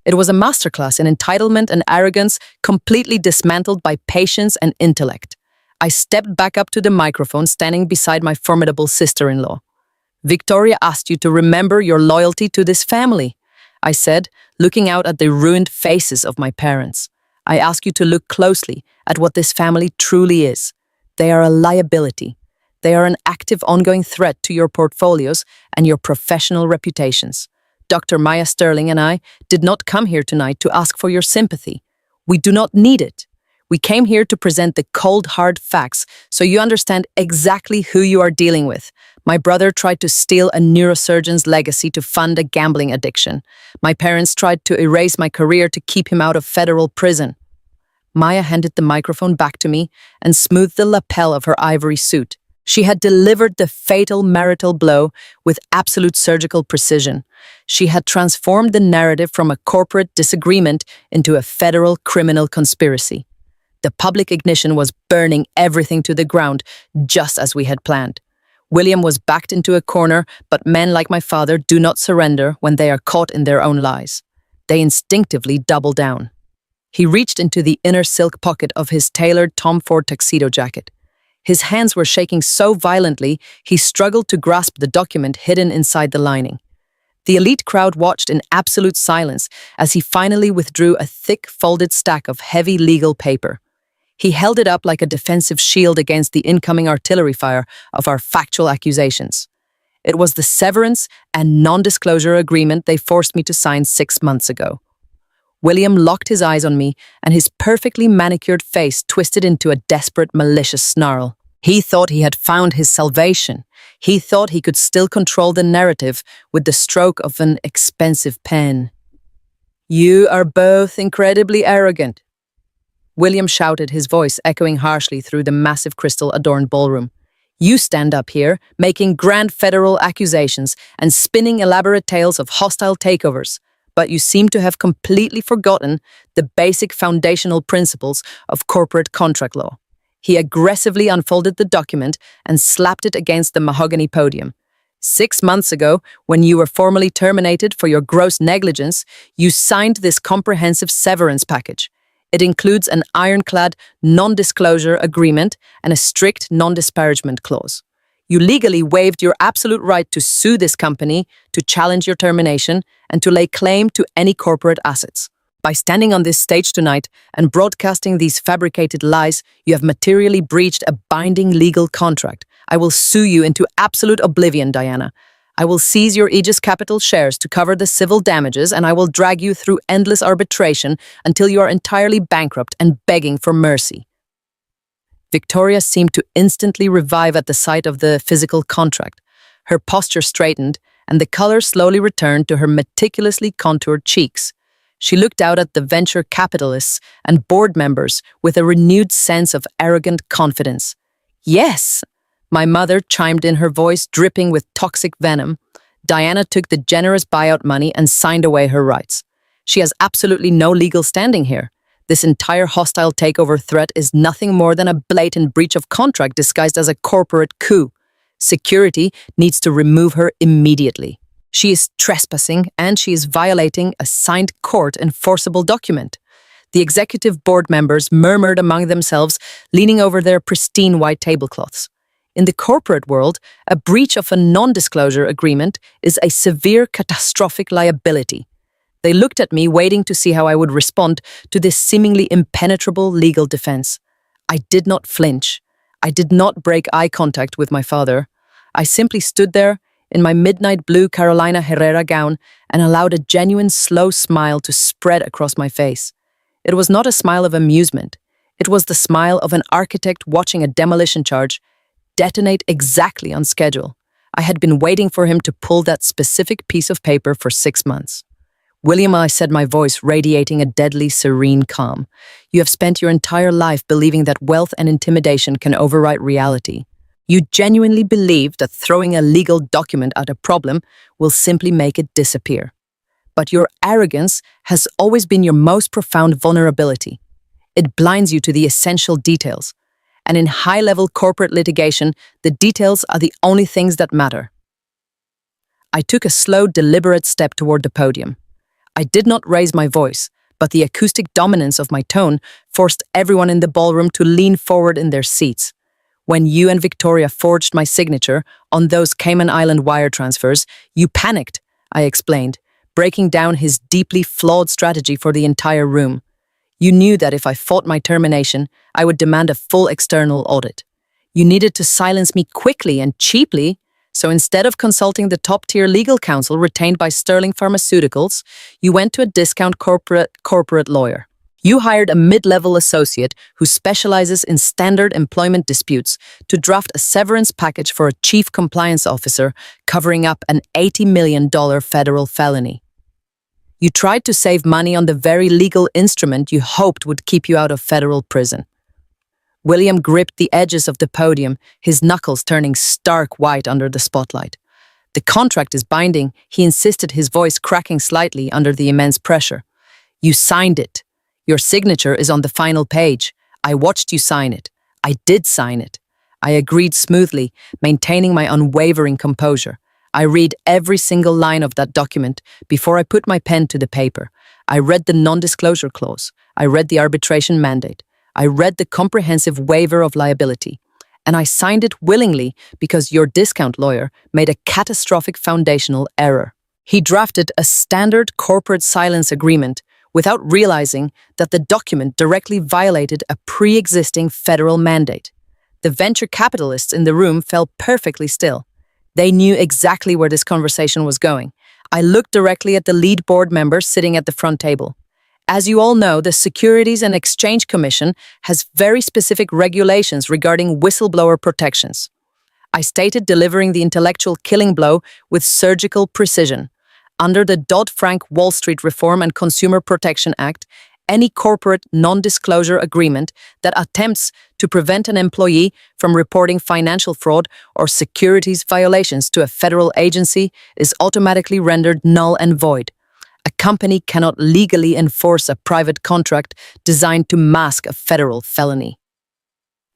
It was a masterclass in entitlement and arrogance, completely dismantled by patience and intellect. I stepped back up to the microphone, standing beside my formidable sister-in-law. "Victoria asked you to remember your loyalty to this family," I said, looking out at the ruined faces of my parents. "I ask you to look closely at what this family truly is. They are a liability. They are an active, ongoing threat to your portfolios and your professional reputations. Dr. Maya Sterling and I did not come here tonight to ask for your sympathy. We do not need it. We came here to present the cold, hard facts so you understand exactly who you are dealing with. My brother tried to steal a neurosurgeon's legacy to fund a gambling addiction. My parents tried to erase my career to keep him out of federal prison." Maya handed the microphone back to me and smoothed the lapel of her ivory suit. She had delivered the fatal marital blow with absolute surgical precision. She had transformed the narrative from a corporate disagreement into a federal criminal conspiracy. The public ignition was burning everything to the ground, just as we had planned. William was backed into a corner, but men like my father do not surrender when they are caught in their own lies. They instinctively double down. He reached into the inner silk pocket of his tailored Tom Ford tuxedo jacket. His hands were shaking so violently, he struggled to grasp the document hidden inside the lining. The elite crowd watched in absolute silence as he finally withdrew a thick, folded stack of heavy legal paper. He held it up like a defensive shield against the incoming artillery fire of our factual accusations. It was the severance and non-disclosure agreement they forced me to sign 6 months ago. William locked his eyes on me, and his perfectly manicured face twisted into a desperate, malicious snarl. He thought he had found his salvation. He thought he could still control the narrative with the stroke of an expensive pen. "You are both incredibly arrogant," William shouted, his voice echoing harshly through the massive crystal-adorned ballroom. "You stand up here, making grand federal accusations and spinning elaborate tales of hostile takeovers, but you seem to have completely forgotten the basic foundational principles of corporate contract law." He aggressively unfolded the document and slapped it against the mahogany podium. 6 months ago, when you were formally terminated for your gross negligence, you signed this comprehensive severance package. It includes an ironclad non-disclosure agreement and a strict non-disparagement clause. You legally waived your absolute right to sue this company, to challenge your termination, and to lay claim to any corporate assets. By standing on this stage tonight and broadcasting these fabricated lies, you have materially breached a binding legal contract. I will sue you into absolute oblivion, Diana. I will seize your Aegis Capital shares to cover the civil damages, and I will drag you through endless arbitration until you are entirely bankrupt and begging for mercy. Victoria seemed to instantly revive at the sight of the physical contract. Her posture straightened, and the color slowly returned to her meticulously contoured cheeks. She looked out at the venture capitalists and board members with a renewed sense of arrogant confidence. "Yes," my mother chimed in, her voice dripping with toxic venom. "Diana took the generous buyout money and signed away her rights. She has absolutely no legal standing here. This entire hostile takeover threat is nothing more than a blatant breach of contract disguised as a corporate coup. Security needs to remove her immediately. She is trespassing, and she is violating a signed court-enforceable document." The executive board members murmured among themselves, leaning over their pristine white tablecloths. In the corporate world, a breach of a non-disclosure agreement is a severe catastrophic liability. They looked at me, waiting to see how I would respond to this seemingly impenetrable legal defense. I did not flinch. I did not break eye contact with my father. I simply stood there, in my midnight blue Carolina Herrera gown, and allowed a genuine slow smile to spread across my face. It was not a smile of amusement. It was the smile of an architect watching a demolition charge detonate exactly on schedule. I had been waiting for him to pull that specific piece of paper for 6 months. "William," I said, my voice radiating a deadly, serene calm, "you have spent your entire life believing that wealth and intimidation can overwrite reality. You genuinely believe that throwing a legal document at a problem will simply make it disappear. But your arrogance has always been your most profound vulnerability. It blinds you to the essential details. And in high-level corporate litigation, the details are the only things that matter." I took a slow, deliberate step toward the podium. I did not raise my voice, but the acoustic dominance of my tone forced everyone in the ballroom to lean forward in their seats. "When you and Victoria forged my signature on those Cayman Island wire transfers, you panicked," I explained, breaking down his deeply flawed strategy for the entire room. "You knew that if I fought my termination, I would demand a full external audit. You needed to silence me quickly and cheaply, so instead of consulting the top-tier legal counsel retained by Sterling Pharmaceuticals, you went to a discount corporate lawyer. You hired a mid-level associate who specializes in standard employment disputes to draft a severance package for a chief compliance officer covering up an $80 million federal felony. You tried to save money on the very legal instrument you hoped would keep you out of federal prison." William gripped the edges of the podium, his knuckles turning stark white under the spotlight. "The contract is binding," he insisted, his voice cracking slightly under the immense pressure. "You signed it. Your signature is on the final page. I watched you sign it. I did sign it." I agreed smoothly, maintaining my unwavering composure. I read every single line of that document before I put my pen to the paper. I read the non-disclosure clause. I read the arbitration mandate. I read the comprehensive waiver of liability. And I signed it willingly because your discount lawyer made a catastrophic foundational error. He drafted a standard corporate silence agreement without realizing that the document directly violated a pre-existing federal mandate. The venture capitalists in the room fell perfectly still. They knew exactly where this conversation was going. I looked directly at the lead board member sitting at the front table. As you all know, the Securities and Exchange Commission has very specific regulations regarding whistleblower protections. I stated delivering the intellectual killing blow with surgical precision. Under the Dodd-Frank Wall Street Reform and Consumer Protection Act, any corporate non-disclosure agreement that attempts to prevent an employee from reporting financial fraud or securities violations to a federal agency is automatically rendered null and void. A company cannot legally enforce a private contract designed to mask a federal felony.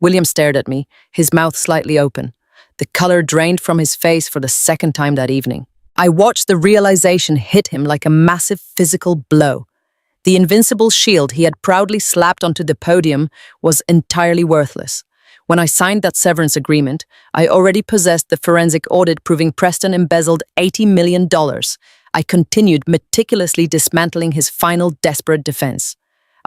William stared at me, his mouth slightly open. The color drained from his face for the second time that evening. I watched the realization hit him like a massive physical blow. The invincible shield he had proudly slapped onto the podium was entirely worthless. When I signed that severance agreement, I already possessed the forensic audit proving Preston embezzled $80 million. I continued meticulously dismantling his final desperate defense.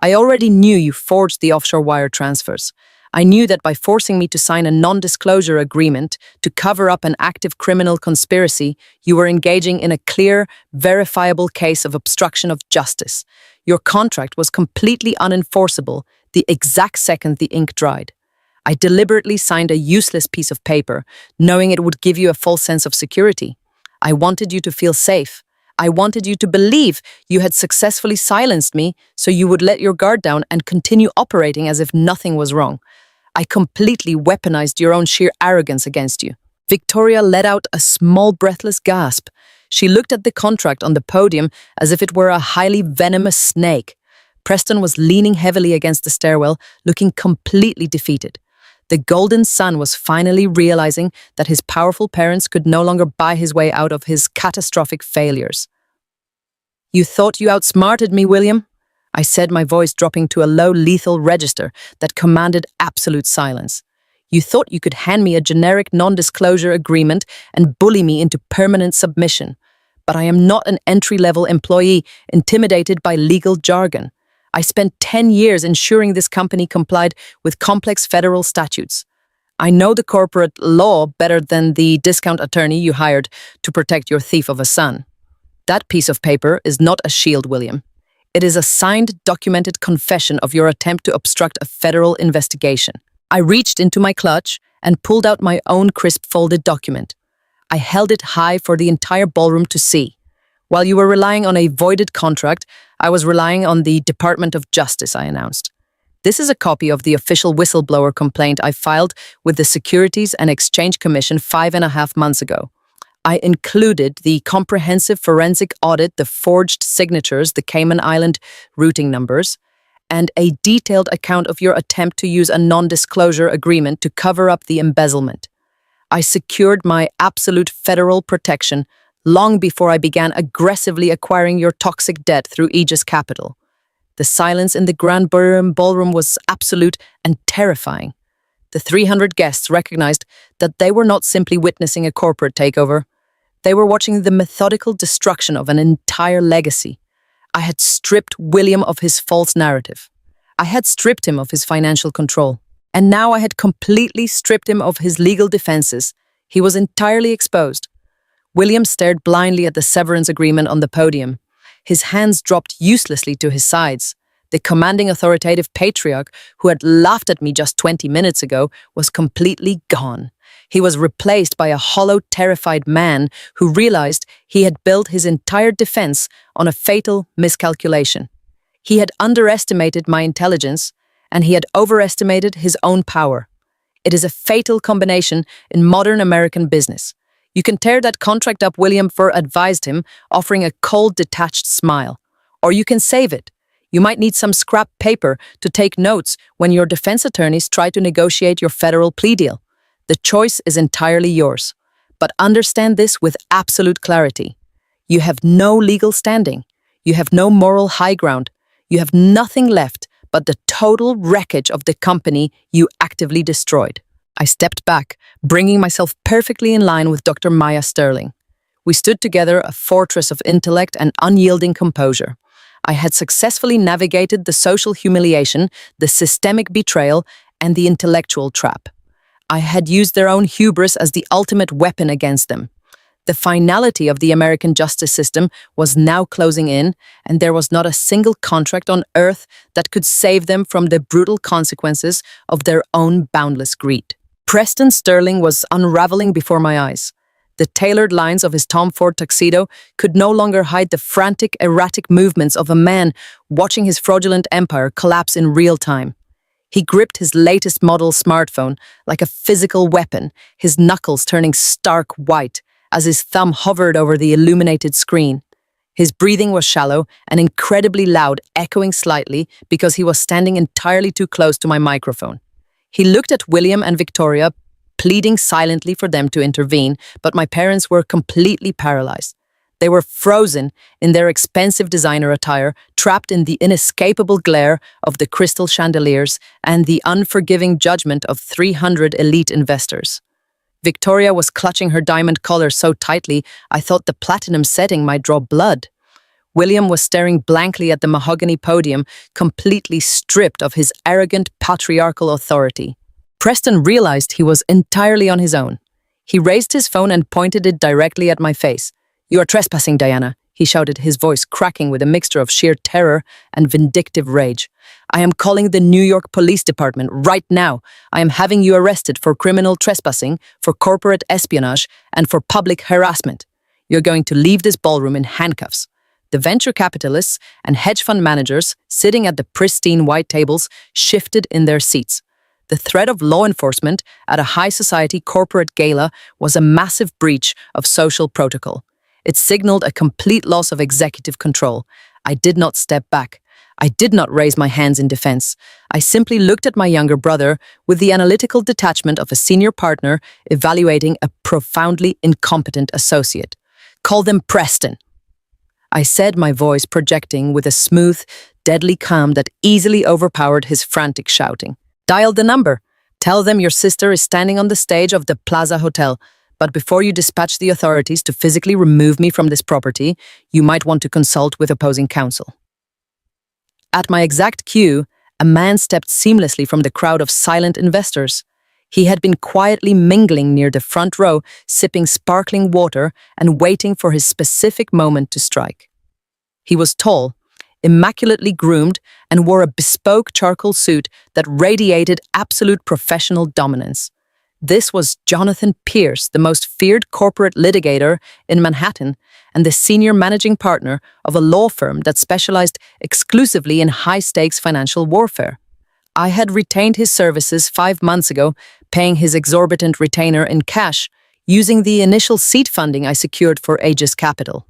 I already knew you forged the offshore wire transfers. I knew that by forcing me to sign a non-disclosure agreement to cover up an active criminal conspiracy, you were engaging in a clear, verifiable case of obstruction of justice. Your contract was completely unenforceable the exact second the ink dried. I deliberately signed a useless piece of paper, knowing it would give you a false sense of security. I wanted you to feel safe. I wanted you to believe you had successfully silenced me so you would let your guard down and continue operating as if nothing was wrong. I completely weaponized your own sheer arrogance against you. Victoria let out a small breathless gasp. She looked at the contract on the podium as if it were a highly venomous snake. Preston was leaning heavily against the stairwell, looking completely defeated. The golden son was finally realizing that his powerful parents could no longer buy his way out of his catastrophic failures. "You thought you outsmarted me, William?" I said, my voice dropping to a low, lethal register that commanded absolute silence. "You thought you could hand me a generic non-disclosure agreement and bully me into permanent submission. But I am not an entry-level employee intimidated by legal jargon. I spent 10 years ensuring this company complied with complex federal statutes. I know the corporate law better than the discount attorney you hired to protect your thief of a son. That piece of paper is not a shield, William. It is a signed, documented confession of your attempt to obstruct a federal investigation." I reached into my clutch and pulled out my own crisp-folded document. I held it high for the entire ballroom to see. "While you were relying on a voided contract, I was relying on the Department of Justice," I announced. "This is a copy of the official whistleblower complaint I filed with the Securities and Exchange Commission 5.5 months ago. I included the comprehensive forensic audit, the forged signatures, the Cayman Island routing numbers, and a detailed account of your attempt to use a non-disclosure agreement to cover up the embezzlement. I secured my absolute federal protection long before I began aggressively acquiring your toxic debt through Aegis Capital." The silence in the Grand Ballroom was absolute and terrifying. The 300 guests recognized that they were not simply witnessing a corporate takeover. They were watching the methodical destruction of an entire legacy. I had stripped William of his false narrative. I had stripped him of his financial control. And now I had completely stripped him of his legal defenses. He was entirely exposed. William stared blindly at the severance agreement on the podium. His hands dropped uselessly to his sides. The commanding authoritative patriarch who had laughed at me just 20 minutes ago was completely gone. He was replaced by a hollow, terrified man who realized he had built his entire defense on a fatal miscalculation. He had underestimated my intelligence, and he had overestimated his own power. It is a fatal combination in modern American business. "You can tear that contract up," William Furr advised him, offering a cold, detached smile. "Or you can save it. You might need some scrap paper to take notes when your defense attorneys try to negotiate your federal plea deal. The choice is entirely yours. But understand this with absolute clarity. You have no legal standing. You have no moral high ground. You have nothing left but the total wreckage of the company you actively destroyed." I stepped back, bringing myself perfectly in line with Dr. Maya Sterling. We stood together, a fortress of intellect and unyielding composure. I had successfully navigated the social humiliation, the systemic betrayal, and the intellectual trap. I had used their own hubris as the ultimate weapon against them. The finality of the American justice system was now closing in, and there was not a single contract on earth that could save them from the brutal consequences of their own boundless greed. Preston Sterling was unraveling before my eyes. The tailored lines of his Tom Ford tuxedo could no longer hide the frantic, erratic movements of a man watching his fraudulent empire collapse in real time. He gripped his latest model smartphone like a physical weapon, his knuckles turning stark white as his thumb hovered over the illuminated screen. His breathing was shallow and incredibly loud, echoing slightly because he was standing entirely too close to my microphone. He looked at William and Victoria, pleading silently for them to intervene, but my parents were completely paralyzed. They were frozen in their expensive designer attire, trapped in the inescapable glare of the crystal chandeliers and the unforgiving judgment of 300 elite investors. Victoria was clutching her diamond collar so tightly I thought the platinum setting might draw blood. William was staring blankly at the mahogany podium, completely stripped of his arrogant patriarchal authority. Preston realized he was entirely on his own. He raised his phone and pointed it directly at my face. "You are trespassing, Diana," he shouted, his voice cracking with a mixture of sheer terror and vindictive rage. "I am calling the New York Police Department right now. I am having you arrested for criminal trespassing, for corporate espionage, and for public harassment. You're going to leave this ballroom in handcuffs." The venture capitalists and hedge fund managers sitting at the pristine white tables shifted in their seats. The threat of law enforcement at a high society corporate gala was a massive breach of social protocol. It signaled a complete loss of executive control. I did not step back. I did not raise my hands in defense. I simply looked at my younger brother with the analytical detachment of a senior partner evaluating a profoundly incompetent associate. "Call them Preston," I said, my voice projecting with a smooth, deadly calm that easily overpowered his frantic shouting. "Dial the number. Tell them your sister is standing on the stage of the Plaza Hotel. But before you dispatch the authorities to physically remove me from this property, you might want to consult with opposing counsel." At my exact cue, a man stepped seamlessly from the crowd of silent investors. He had been quietly mingling near the front row, sipping sparkling water and waiting for his specific moment to strike. He was tall, immaculately groomed, and wore a bespoke charcoal suit that radiated absolute professional dominance. This was Jonathan Pierce, the most feared corporate litigator in Manhattan and the senior managing partner of a law firm that specialized exclusively in high-stakes financial warfare. I had retained his services 5 months ago, paying his exorbitant retainer in cash, using the initial seed funding I secured for Aegis Capital.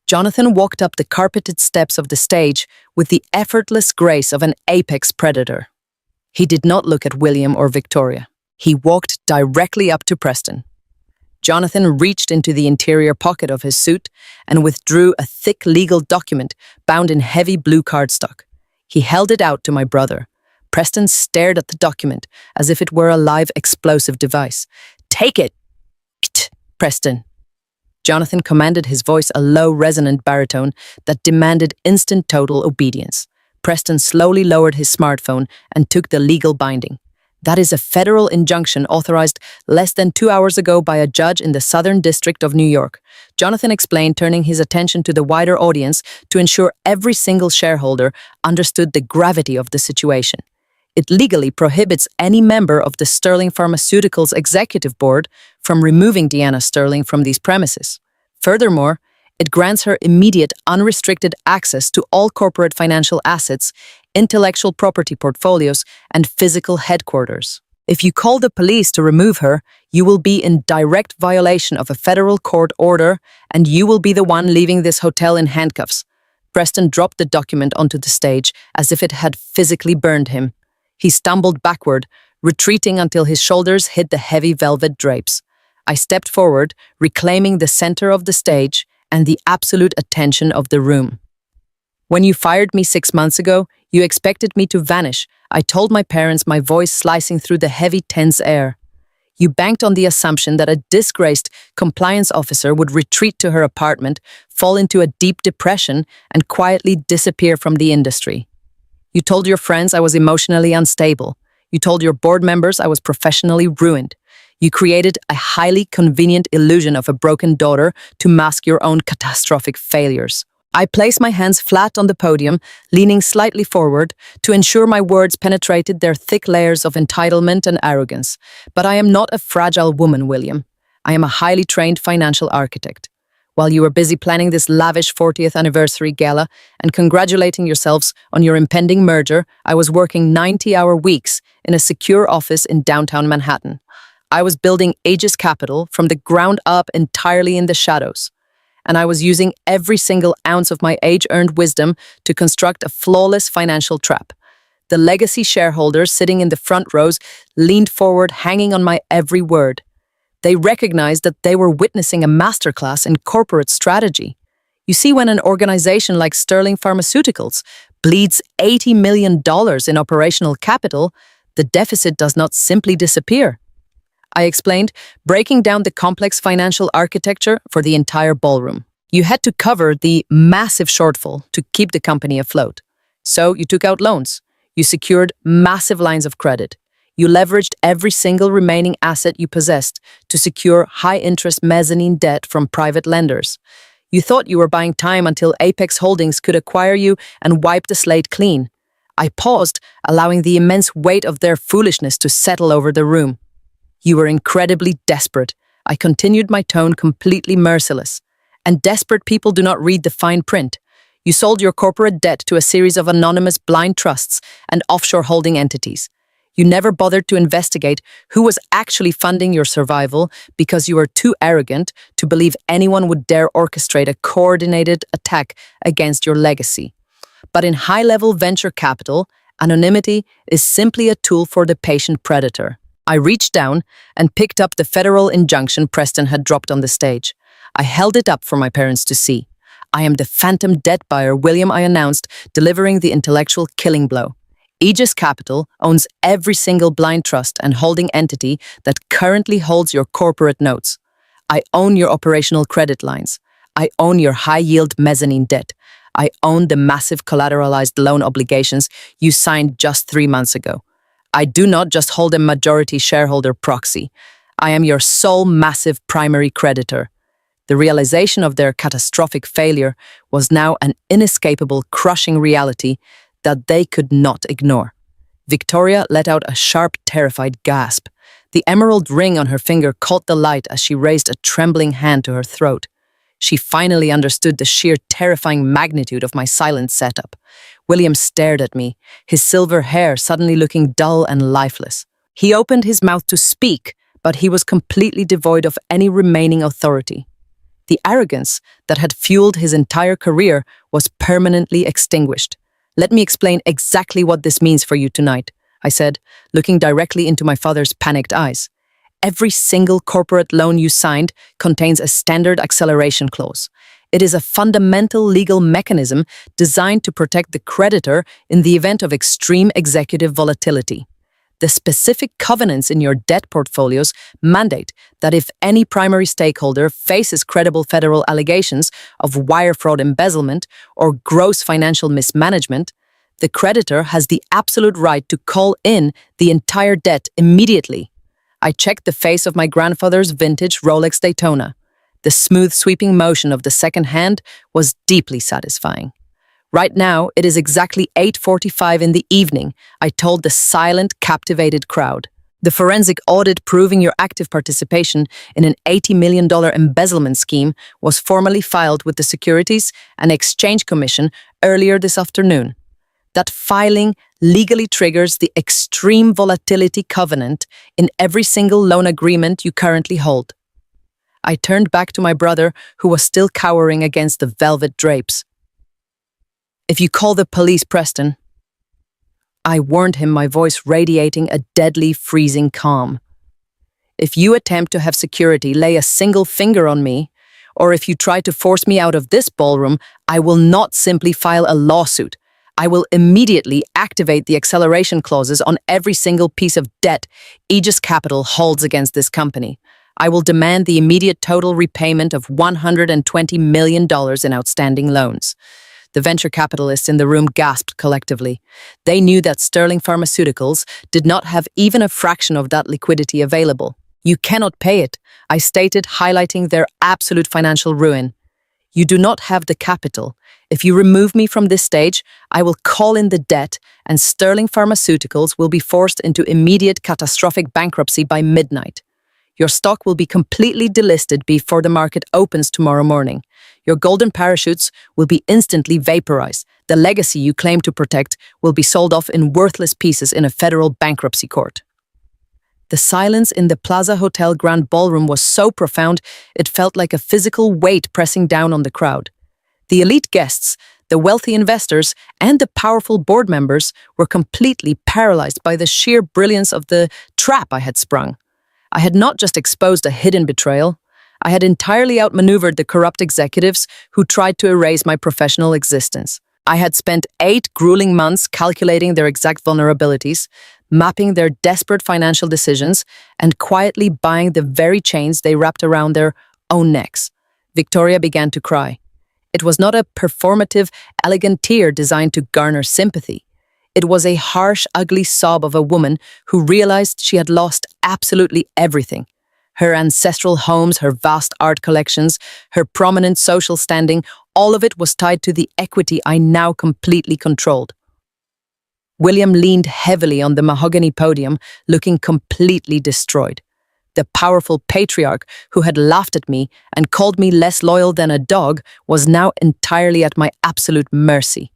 Jonathan walked up the carpeted steps of the stage with the effortless grace of an apex predator. He did not look at William or Victoria. He walked directly up to Preston. Jonathan reached into the interior pocket of his suit and withdrew a thick legal document bound in heavy blue cardstock. He held it out to my brother. Preston stared at the document as if it were a live explosive device. "Take it, Preston." Jonathan commanded, his voice a low, resonant baritone that demanded instant total obedience. Preston slowly lowered his smartphone and took the legal binding. "That is a federal injunction authorized less than 2 hours ago by a judge in the Southern District of New York," Jonathan explained, turning his attention to the wider audience to ensure every single shareholder understood the gravity of the situation. "It legally prohibits any member of the Sterling Pharmaceuticals Executive Board from removing Diana Sterling from these premises. Furthermore, it grants her immediate, unrestricted access to all corporate financial assets, intellectual property portfolios, and physical headquarters. If you call the police to remove her, you will be in direct violation of a federal court order, and you will be the one leaving this hotel in handcuffs." Preston dropped the document onto the stage as if it had physically burned him. He stumbled backward, retreating until his shoulders hit the heavy velvet drapes. I stepped forward, reclaiming the center of the stage and the absolute attention of the room. "When you fired me 6 months ago, you expected me to vanish," I told my parents, my voice slicing through the heavy, tense air. You banked on the assumption that a disgraced compliance officer would retreat to her apartment, fall into a deep depression, and quietly disappear from the industry. You told your friends I was emotionally unstable. You told your board members I was professionally ruined. You created a highly convenient illusion of a broken daughter to mask your own catastrophic failures. I placed my hands flat on the podium, leaning slightly forward to ensure my words penetrated their thick layers of entitlement and arrogance. But I am not a fragile woman, William. I am a highly trained financial architect. While you were busy planning this lavish 40th anniversary gala and congratulating yourselves on your impending merger, I was working 90-hour weeks in a secure office in downtown Manhattan. I was building Aegis Capital from the ground up entirely in the shadows. And I was using every single ounce of my age-earned wisdom to construct a flawless financial trap. The legacy shareholders sitting in the front rows leaned forward, hanging on my every word. They recognized that they were witnessing a masterclass in corporate strategy. You see, when an organization like Sterling Pharmaceuticals bleeds $80 million in operational capital, the deficit does not simply disappear. I explained, breaking down the complex financial architecture for the entire ballroom. You had to cover the massive shortfall to keep the company afloat. So you took out loans. You secured massive lines of credit. You leveraged every single remaining asset you possessed to secure high-interest mezzanine debt from private lenders. You thought you were buying time until Apex Holdings could acquire you and wipe the slate clean. I paused, allowing the immense weight of their foolishness to settle over the room. You were incredibly desperate. I continued, my tone completely merciless. And desperate people do not read the fine print. You sold your corporate debt to a series of anonymous blind trusts and offshore holding entities. You never bothered to investigate who was actually funding your survival because you were too arrogant to believe anyone would dare orchestrate a coordinated attack against your legacy. But in high-level venture capital, anonymity is simply a tool for the patient predator. I reached down and picked up the federal injunction Preston had dropped on the stage. I held it up for my parents to see. I am the phantom debt buyer, William, I announced, delivering the intellectual killing blow. Aegis Capital owns every single blind trust and holding entity that currently holds your corporate notes. I own your operational credit lines. I own your high-yield mezzanine debt. I own the massive collateralized loan obligations you signed just 3 months ago. I do not just hold a majority shareholder proxy. I am your sole massive primary creditor. The realization of their catastrophic failure was now an inescapable, crushing reality that they could not ignore. Victoria let out a sharp, terrified gasp. The emerald ring on her finger caught the light as she raised a trembling hand to her throat. She finally understood the sheer terrifying magnitude of my silent setup. William stared at me, his silver hair suddenly looking dull and lifeless. He opened his mouth to speak, but he was completely devoid of any remaining authority. The arrogance that had fueled his entire career was permanently extinguished. Let me explain exactly what this means for you tonight, I said, looking directly into my father's panicked eyes. Every single corporate loan you signed contains a standard acceleration clause. It is a fundamental legal mechanism designed to protect the creditor in the event of extreme executive volatility. The specific covenants in your debt portfolios mandate that if any primary stakeholder faces credible federal allegations of wire fraud, embezzlement, or gross financial mismanagement, the creditor has the absolute right to call in the entire debt immediately. I checked the face of my grandfather's vintage Rolex Daytona. The smooth, sweeping motion of the second hand was deeply satisfying. Right now, it is exactly 8:45 in the evening, I told the silent, captivated crowd. The forensic audit proving your active participation in an $80 million embezzlement scheme was formally filed with the Securities and Exchange Commission earlier this afternoon. That filing legally triggers the extreme volatility covenant in every single loan agreement you currently hold. I turned back to my brother, who was still cowering against the velvet drapes. If you call the police, Preston, I warned him, my voice radiating a deadly, freezing calm. If you attempt to have security lay a single finger on me, or if you try to force me out of this ballroom, I will not simply file a lawsuit. I will immediately activate the acceleration clauses on every single piece of debt Aegis Capital holds against this company. I will demand the immediate total repayment of $120 million in outstanding loans. The venture capitalists in the room gasped collectively. They knew that Sterling Pharmaceuticals did not have even a fraction of that liquidity available. You cannot pay it, I stated, highlighting their absolute financial ruin. You do not have the capital. If you remove me from this stage, I will call in the debt, and Sterling Pharmaceuticals will be forced into immediate catastrophic bankruptcy by midnight. Your stock will be completely delisted before the market opens tomorrow morning. Your golden parachutes will be instantly vaporized. The legacy you claim to protect will be sold off in worthless pieces in a federal bankruptcy court. The silence in the Plaza Hotel Grand Ballroom was so profound, it felt like a physical weight pressing down on the crowd. The elite guests, the wealthy investors, and the powerful board members were completely paralyzed by the sheer brilliance of the trap I had sprung. I had not just exposed a hidden betrayal, I had entirely outmaneuvered the corrupt executives who tried to erase my professional existence. I had spent 8 grueling months calculating their exact vulnerabilities, mapping their desperate financial decisions, and quietly buying the very chains they wrapped around their own necks. Victoria began to cry. It was not a performative, elegant tear designed to garner sympathy. It was a harsh, ugly sob of a woman who realized she had lost absolutely everything. Her ancestral homes, her vast art collections, her prominent social standing, all of it was tied to the equity I now completely controlled. William leaned heavily on the mahogany podium, looking completely destroyed. The powerful patriarch who had laughed at me and called me less loyal than a dog was now entirely at my absolute mercy.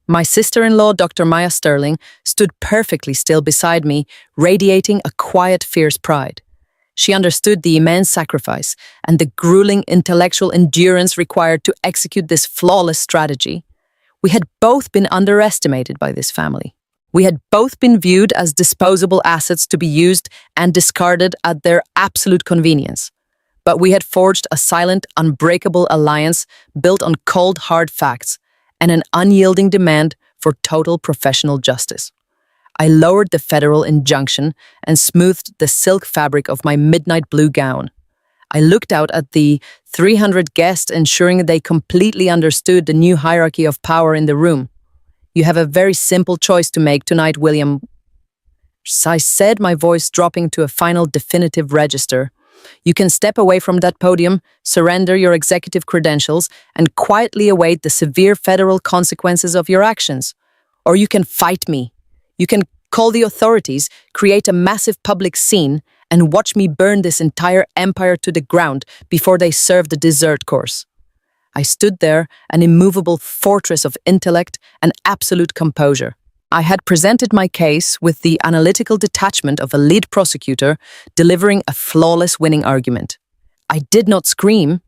My sister-in-law, Dr. Maya Sterling, stood perfectly still beside me, radiating a quiet, fierce pride. She understood the immense sacrifice and the grueling intellectual endurance required to execute this flawless strategy. We had both been underestimated by this family. We had both been viewed as disposable assets to be used and discarded at their absolute convenience. But we had forged a silent, unbreakable alliance built on cold, hard facts and an unyielding demand for total professional justice. I lowered the federal injunction and smoothed the silk fabric of my midnight blue gown. I looked out at the 300 guests, ensuring they completely understood the new hierarchy of power in the room. You have a very simple choice to make tonight, William, I said, my voice dropping to a final definitive register. You can step away from that podium, surrender your executive credentials, and quietly await the severe federal consequences of your actions. Or you can fight me. You can call the authorities, create a massive public scene, and watch me burn this entire empire to the ground before they serve the dessert course. I stood there, an immovable fortress of intellect and absolute composure. I had presented my case with the analytical detachment of a lead prosecutor, delivering a flawless winning argument. I did not scream.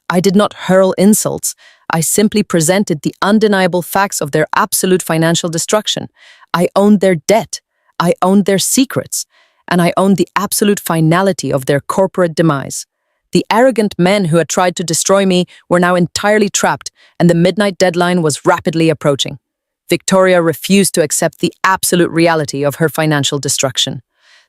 I did not hurl insults. I simply presented the undeniable facts of their absolute financial destruction. I owned their debt. I owned their secrets. And I owned the absolute finality of their corporate demise. The arrogant men who had tried to destroy me were now entirely trapped, and the midnight deadline was rapidly approaching. Victoria refused to accept the absolute reality of her financial destruction.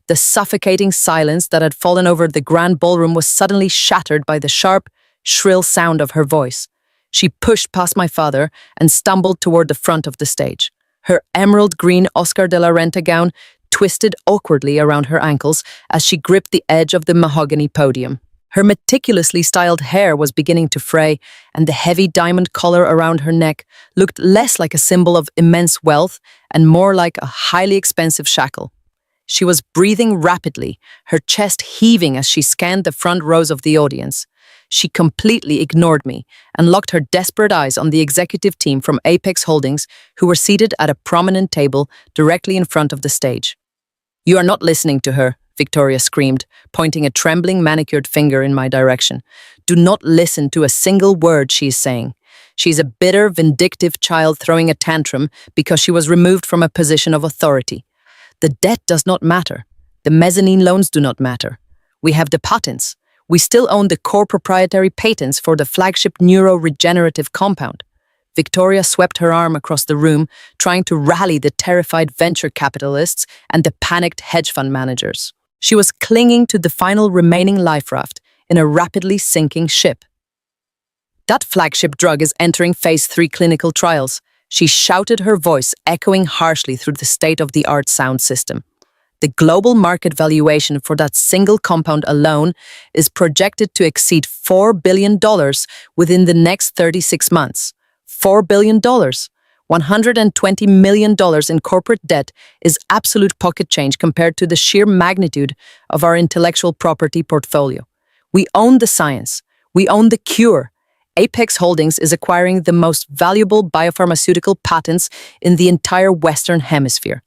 The suffocating silence that had fallen over the grand ballroom was suddenly shattered by the sharp, shrill sound of her voice. She pushed past my father and stumbled toward the front of the stage. Her emerald green Oscar de la Renta gown twisted awkwardly around her ankles as she gripped the edge of the mahogany podium. Her meticulously styled hair was beginning to fray, and the heavy diamond collar around her neck looked less like a symbol of immense wealth and more like a highly expensive shackle. She was breathing rapidly, her chest heaving as she scanned the front rows of the audience. She completely ignored me and locked her desperate eyes on the executive team from Apex Holdings, who were seated at a prominent table directly in front of the stage. "You are not listening to her," Victoria screamed, pointing a trembling manicured finger in my direction. "Do not listen to a single word she is saying. She is a bitter, vindictive child throwing a tantrum because she was removed from a position of authority. The debt does not matter. The mezzanine loans do not matter. We have the patents. We still own the core proprietary patents for the flagship neuroregenerative compound. Victoria swept her arm across the room, trying to rally the terrified venture capitalists and the panicked hedge fund managers. She was clinging to the final remaining life raft in a rapidly sinking ship. That flagship drug is entering phase 3 clinical trials. She shouted, her voice echoing harshly through the state-of-the-art sound system. The global market valuation for that single compound alone is projected to exceed $4 billion within the next 36 months. $4 billion. $120 million in corporate debt is absolute pocket change compared to the sheer magnitude of our intellectual property portfolio. We own the science. We own the cure. Apex Holdings is acquiring the most valuable biopharmaceutical patents in the entire Western Hemisphere.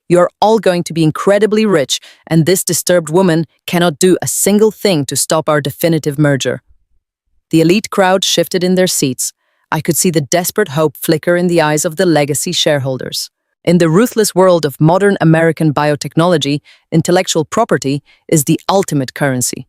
You're all going to be incredibly rich, and this disturbed woman cannot do a single thing to stop our definitive merger. The elite crowd shifted in their seats. I could see the desperate hope flicker in the eyes of the legacy shareholders. In the ruthless world of modern American biotechnology, intellectual property is the ultimate currency.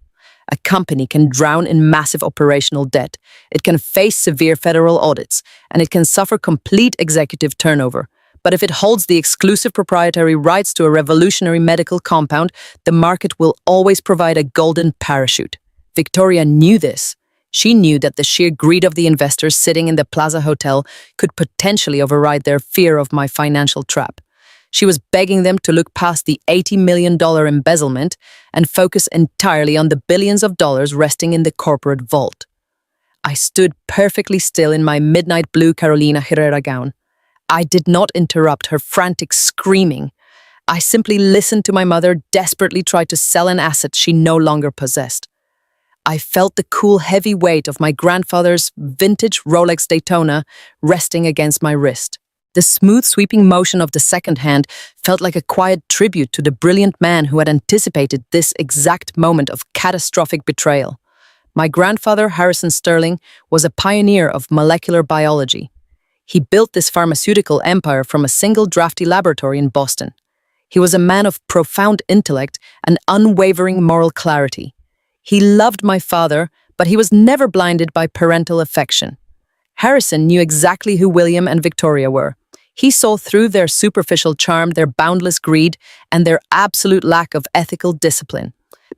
A company can drown in massive operational debt, it can face severe federal audits, and it can suffer complete executive turnover. But if it holds the exclusive proprietary rights to a revolutionary medical compound, the market will always provide a golden parachute. Victoria knew this. She knew that the sheer greed of the investors sitting in the Plaza Hotel could potentially override their fear of my financial trap. She was begging them to look past the $80 million embezzlement and focus entirely on the billions of dollars resting in the corporate vault. I stood perfectly still in my midnight blue Carolina Herrera gown. I did not interrupt her frantic screaming. I simply listened to my mother desperately try to sell an asset she no longer possessed. I felt the cool, heavy weight of my grandfather's vintage Rolex Daytona resting against my wrist. The smooth, sweeping motion of the second hand felt like a quiet tribute to the brilliant man who had anticipated this exact moment of catastrophic betrayal. My grandfather, Harrison Sterling, was a pioneer of molecular biology. He built this pharmaceutical empire from a single drafty laboratory in Boston. He was a man of profound intellect and unwavering moral clarity. He loved my father, but he was never blinded by parental affection. Harrison knew exactly who William and Victoria were. He saw through their superficial charm, their boundless greed, and their absolute lack of ethical discipline.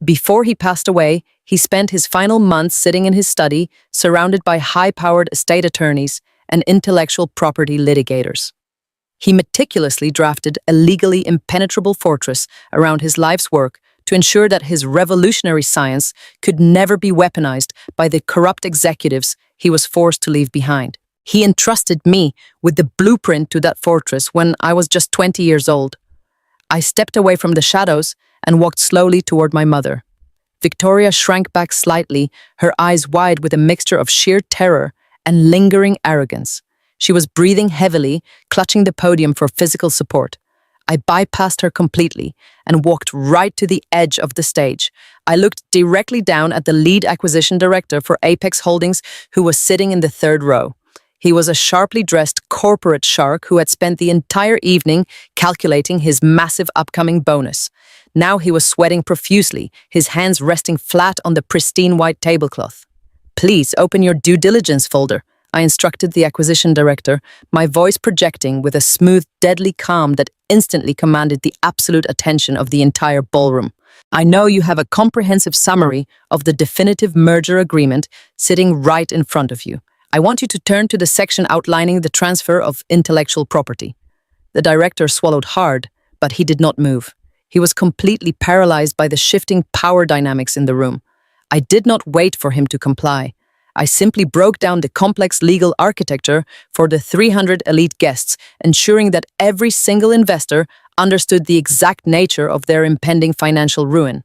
Before he passed away, he spent his final months sitting in his study, surrounded by high-powered estate attorneys and intellectual property litigators. He meticulously drafted a legally impenetrable fortress around his life's work to ensure that his revolutionary science could never be weaponized by the corrupt executives he was forced to leave behind. He entrusted me with the blueprint to that fortress when I was just 20 years old. I stepped away from the shadows and walked slowly toward my mother. Victoria shrank back slightly, her eyes wide with a mixture of sheer terror and lingering arrogance. She was breathing heavily, clutching the podium for physical support. I bypassed her completely and walked right to the edge of the stage. I looked directly down at the lead acquisition director for Apex Holdings, who was sitting in the third row. He was a sharply dressed corporate shark who had spent the entire evening calculating his massive upcoming bonus. Now he was sweating profusely, his hands resting flat on the pristine white tablecloth. "Please open your due diligence folder," I instructed the acquisition director, my voice projecting with a smooth, deadly calm that instantly commanded the absolute attention of the entire ballroom. "I know you have a comprehensive summary of the definitive merger agreement sitting right in front of you. I want you to turn to the section outlining the transfer of intellectual property." The director swallowed hard, but he did not move. He was completely paralyzed by the shifting power dynamics in the room. I did not wait for him to comply. I simply broke down the complex legal architecture for the 300 elite guests, ensuring that every single investor understood the exact nature of their impending financial ruin.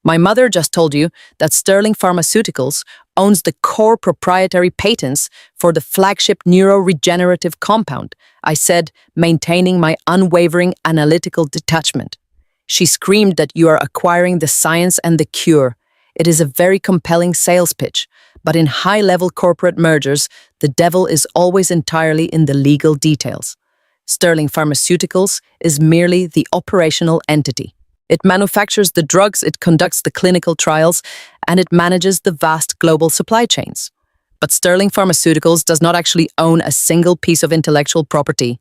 "My mother just told you that Sterling Pharmaceuticals owns the core proprietary patents for the flagship neuroregenerative compound," I said, maintaining my unwavering analytical detachment. She screamed that you are acquiring the science and the cure. It is a very compelling sales pitch, but in high-level corporate mergers, the devil is always entirely in the legal details. Sterling Pharmaceuticals is merely the operational entity. It manufactures the drugs, it conducts the clinical trials, and it manages the vast global supply chains. But Sterling Pharmaceuticals does not actually own a single piece of intellectual property.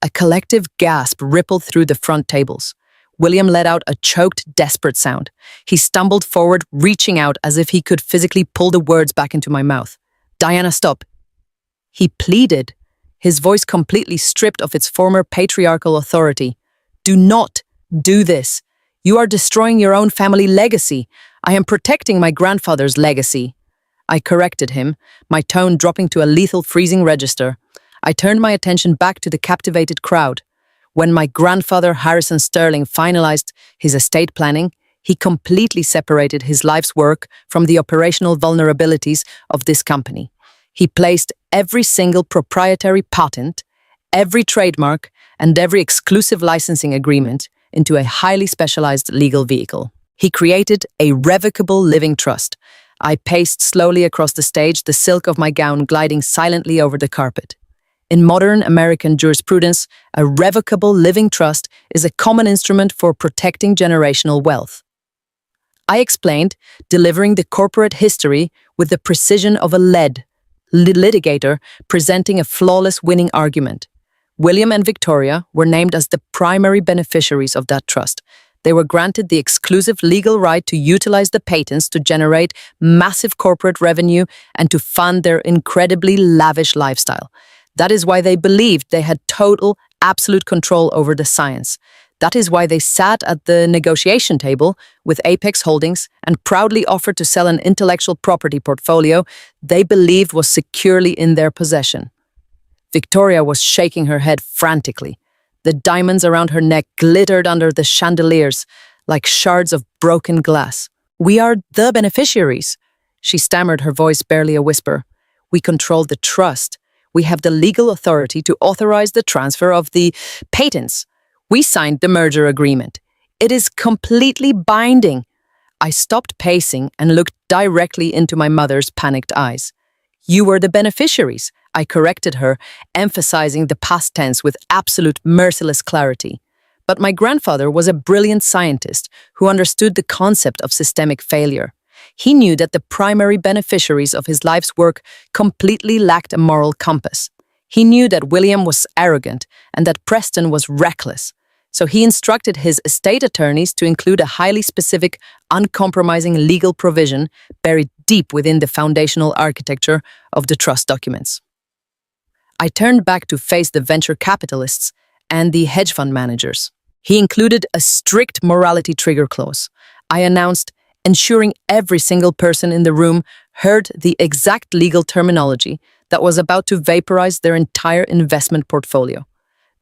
A collective gasp rippled through the front tables. William let out a choked, desperate sound. He stumbled forward, reaching out as if he could physically pull the words back into my mouth. "Diana, stop." He pleaded, his voice completely stripped of its former patriarchal authority. "Do not do this. You are destroying your own family legacy. I am protecting my grandfather's legacy." I corrected him, my tone dropping to a lethal freezing register. I turned my attention back to the captivated crowd. When my grandfather Harrison Sterling finalized his estate planning, he completely separated his life's work from the operational vulnerabilities of this company. He placed every single proprietary patent, every trademark, and every exclusive licensing agreement into a highly specialized legal vehicle. He created a revocable living trust. I paced slowly across the stage, the silk of my gown gliding silently over the carpet. In modern American jurisprudence, a revocable living trust is a common instrument for protecting generational wealth. I explained, delivering the corporate history with the precision of a litigator presenting a flawless winning argument. William and Victoria were named as the primary beneficiaries of that trust. They were granted the exclusive legal right to utilize the patents to generate massive corporate revenue and to fund their incredibly lavish lifestyle. That is why they believed they had total, absolute control over the science. That is why they sat at the negotiation table with Apex Holdings and proudly offered to sell an intellectual property portfolio they believed was securely in their possession. Victoria was shaking her head frantically. The diamonds around her neck glittered under the chandeliers like shards of broken glass. "We are the beneficiaries," she stammered, her voice barely a whisper. "We control the trust. We have the legal authority to authorize the transfer of the patents. We signed the merger agreement. It is completely binding." I stopped pacing and looked directly into my mother's panicked eyes. "You were the beneficiaries," I corrected her, emphasizing the past tense with absolute merciless clarity. But my grandfather was a brilliant scientist who understood the concept of systemic failure. He knew that the primary beneficiaries of his life's work completely lacked a moral compass. He knew that William was arrogant and that Preston was reckless. So he instructed his estate attorneys to include a highly specific, uncompromising legal provision buried deep within the foundational architecture of the trust documents. I turned back to face the venture capitalists and the hedge fund managers. He included a strict morality trigger clause. I announced, ensuring every single person in the room heard the exact legal terminology that was about to vaporize their entire investment portfolio.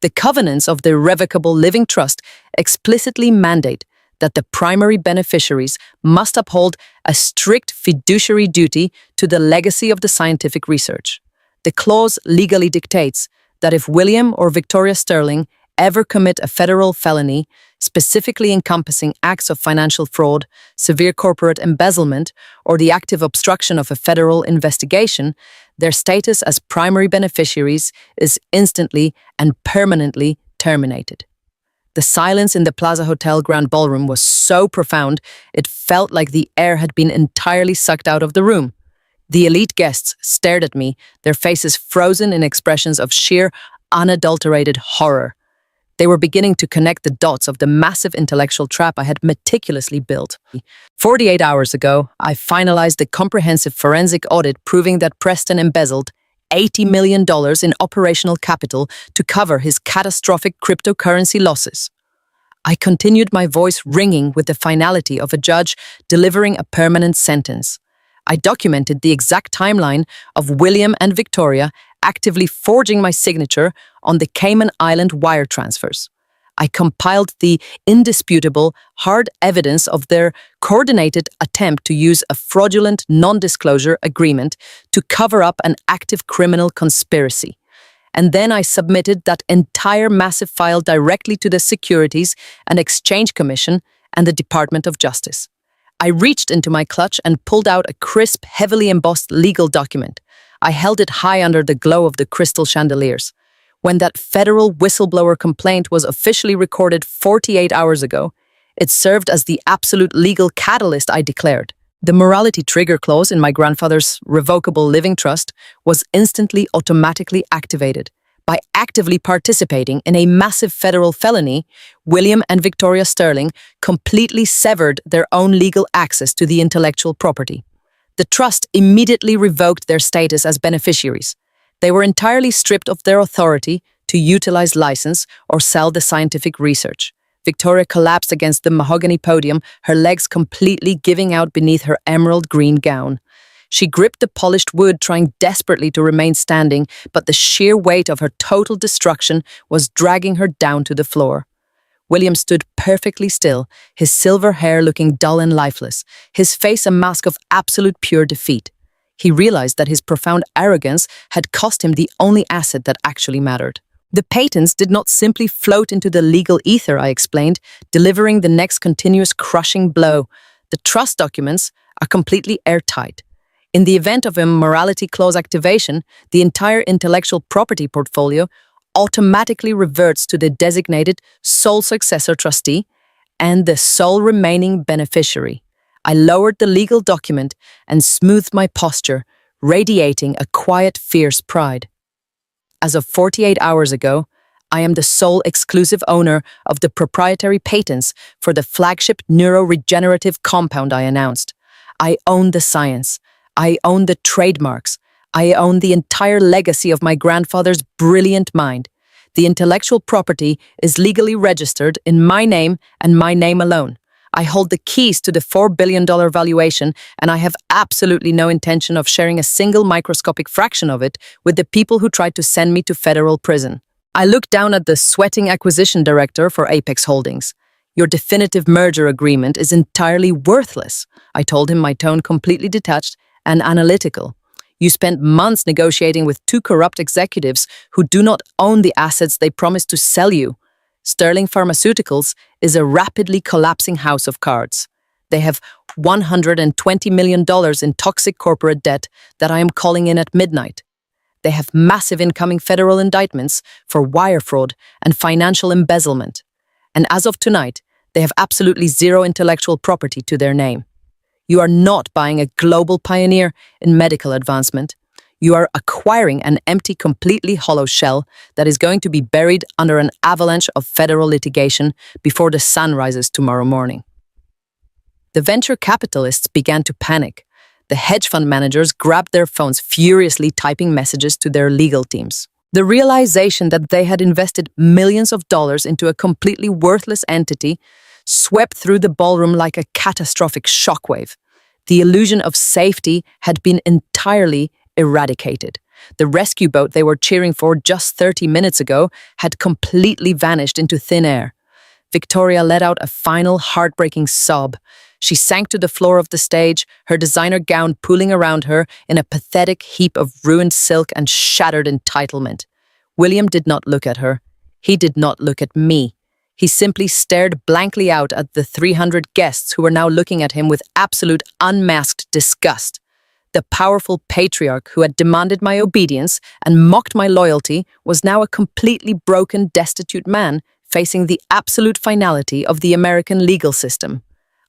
The covenants of the Irrevocable Living Trust explicitly mandate that the primary beneficiaries must uphold a strict fiduciary duty to the legacy of the scientific research. The clause legally dictates that if William or Victoria Sterling ever commit a federal felony, specifically encompassing acts of financial fraud, severe corporate embezzlement, or the active obstruction of a federal investigation, their status as primary beneficiaries is instantly and permanently terminated. The silence in the Plaza Hotel Grand Ballroom was so profound, it felt like the air had been entirely sucked out of the room. The elite guests stared at me, their faces frozen in expressions of sheer, unadulterated horror. They were beginning to connect the dots of the massive intellectual trap I had meticulously built. 48 hours ago, I finalized the comprehensive forensic audit proving that Preston embezzled $80 million in operational capital to cover his catastrophic cryptocurrency losses. I continued, my voice ringing with the finality of a judge delivering a permanent sentence. I documented the exact timeline of William and Victoria actively forging my signature on the Cayman Island wire transfers. I compiled the indisputable, hard evidence of their coordinated attempt to use a fraudulent non-disclosure agreement to cover up an active criminal conspiracy. And then I submitted that entire massive file directly to the Securities and Exchange Commission and the Department of Justice. I reached into my clutch and pulled out a crisp, heavily embossed legal document. I held it high under the glow of the crystal chandeliers. When that federal whistleblower complaint was officially recorded 48 hours ago, it served as the absolute legal catalyst I declared. The morality trigger clause in my grandfather's revocable living trust was instantly automatically activated. By actively participating in a massive federal felony, William and Victoria Sterling completely severed their own legal access to the intellectual property. The trust immediately revoked their status as beneficiaries. They were entirely stripped of their authority to utilize license or sell the scientific research. Victoria collapsed against the mahogany podium, her legs completely giving out beneath her emerald green gown. She gripped the polished wood, trying desperately to remain standing, but the sheer weight of her total destruction was dragging her down to the floor. William stood perfectly still, his silver hair looking dull and lifeless, his face a mask of absolute pure defeat. He realized that his profound arrogance had cost him the only asset that actually mattered. The patents did not simply float into the legal ether, I explained, delivering the next continuous crushing blow. The trust documents are completely airtight. In the event of a morality clause activation, the entire intellectual property portfolio automatically reverts to the designated sole successor trustee and the sole remaining beneficiary. I lowered the legal document and smoothed my posture, radiating a quiet, fierce pride. As of 48 hours ago, I am the sole exclusive owner of the proprietary patents for the flagship neuroregenerative compound I announced. I own the science. I own the trademarks. I own the entire legacy of my grandfather's brilliant mind. The intellectual property is legally registered in my name and my name alone. I hold the keys to the $4 billion valuation, and I have absolutely no intention of sharing a single microscopic fraction of it with the people who tried to send me to federal prison. I looked down at the sweating acquisition director for Apex Holdings. Your definitive merger agreement is entirely worthless, I told him, my tone completely detached and analytical. You spent months negotiating with two corrupt executives who do not own the assets they promised to sell you. Sterling Pharmaceuticals is a rapidly collapsing house of cards. They have $120 million in toxic corporate debt that I am calling in at midnight. They have massive incoming federal indictments for wire fraud and financial embezzlement. And as of tonight, they have absolutely zero intellectual property to their name. You are not buying a global pioneer in medical advancement. You are acquiring an empty, completely hollow shell that is going to be buried under an avalanche of federal litigation before the sun rises tomorrow morning. The venture capitalists began to panic. The hedge fund managers grabbed their phones, furiously typing messages to their legal teams. The realization that they had invested millions of dollars into a completely worthless entity swept through the ballroom like a catastrophic shockwave. The illusion of safety had been entirely eradicated. The rescue boat they were cheering for just 30 minutes ago had completely vanished into thin air. Victoria let out a final heartbreaking sob. She sank to the floor of the stage, her designer gown pooling around her in a pathetic heap of ruined silk and shattered entitlement. William did not look at her. He did not look at me. He simply stared blankly out at the 300 guests who were now looking at him with absolute unmasked disgust. The powerful patriarch who had demanded my obedience and mocked my loyalty was now a completely broken, destitute man facing the absolute finality of the American legal system.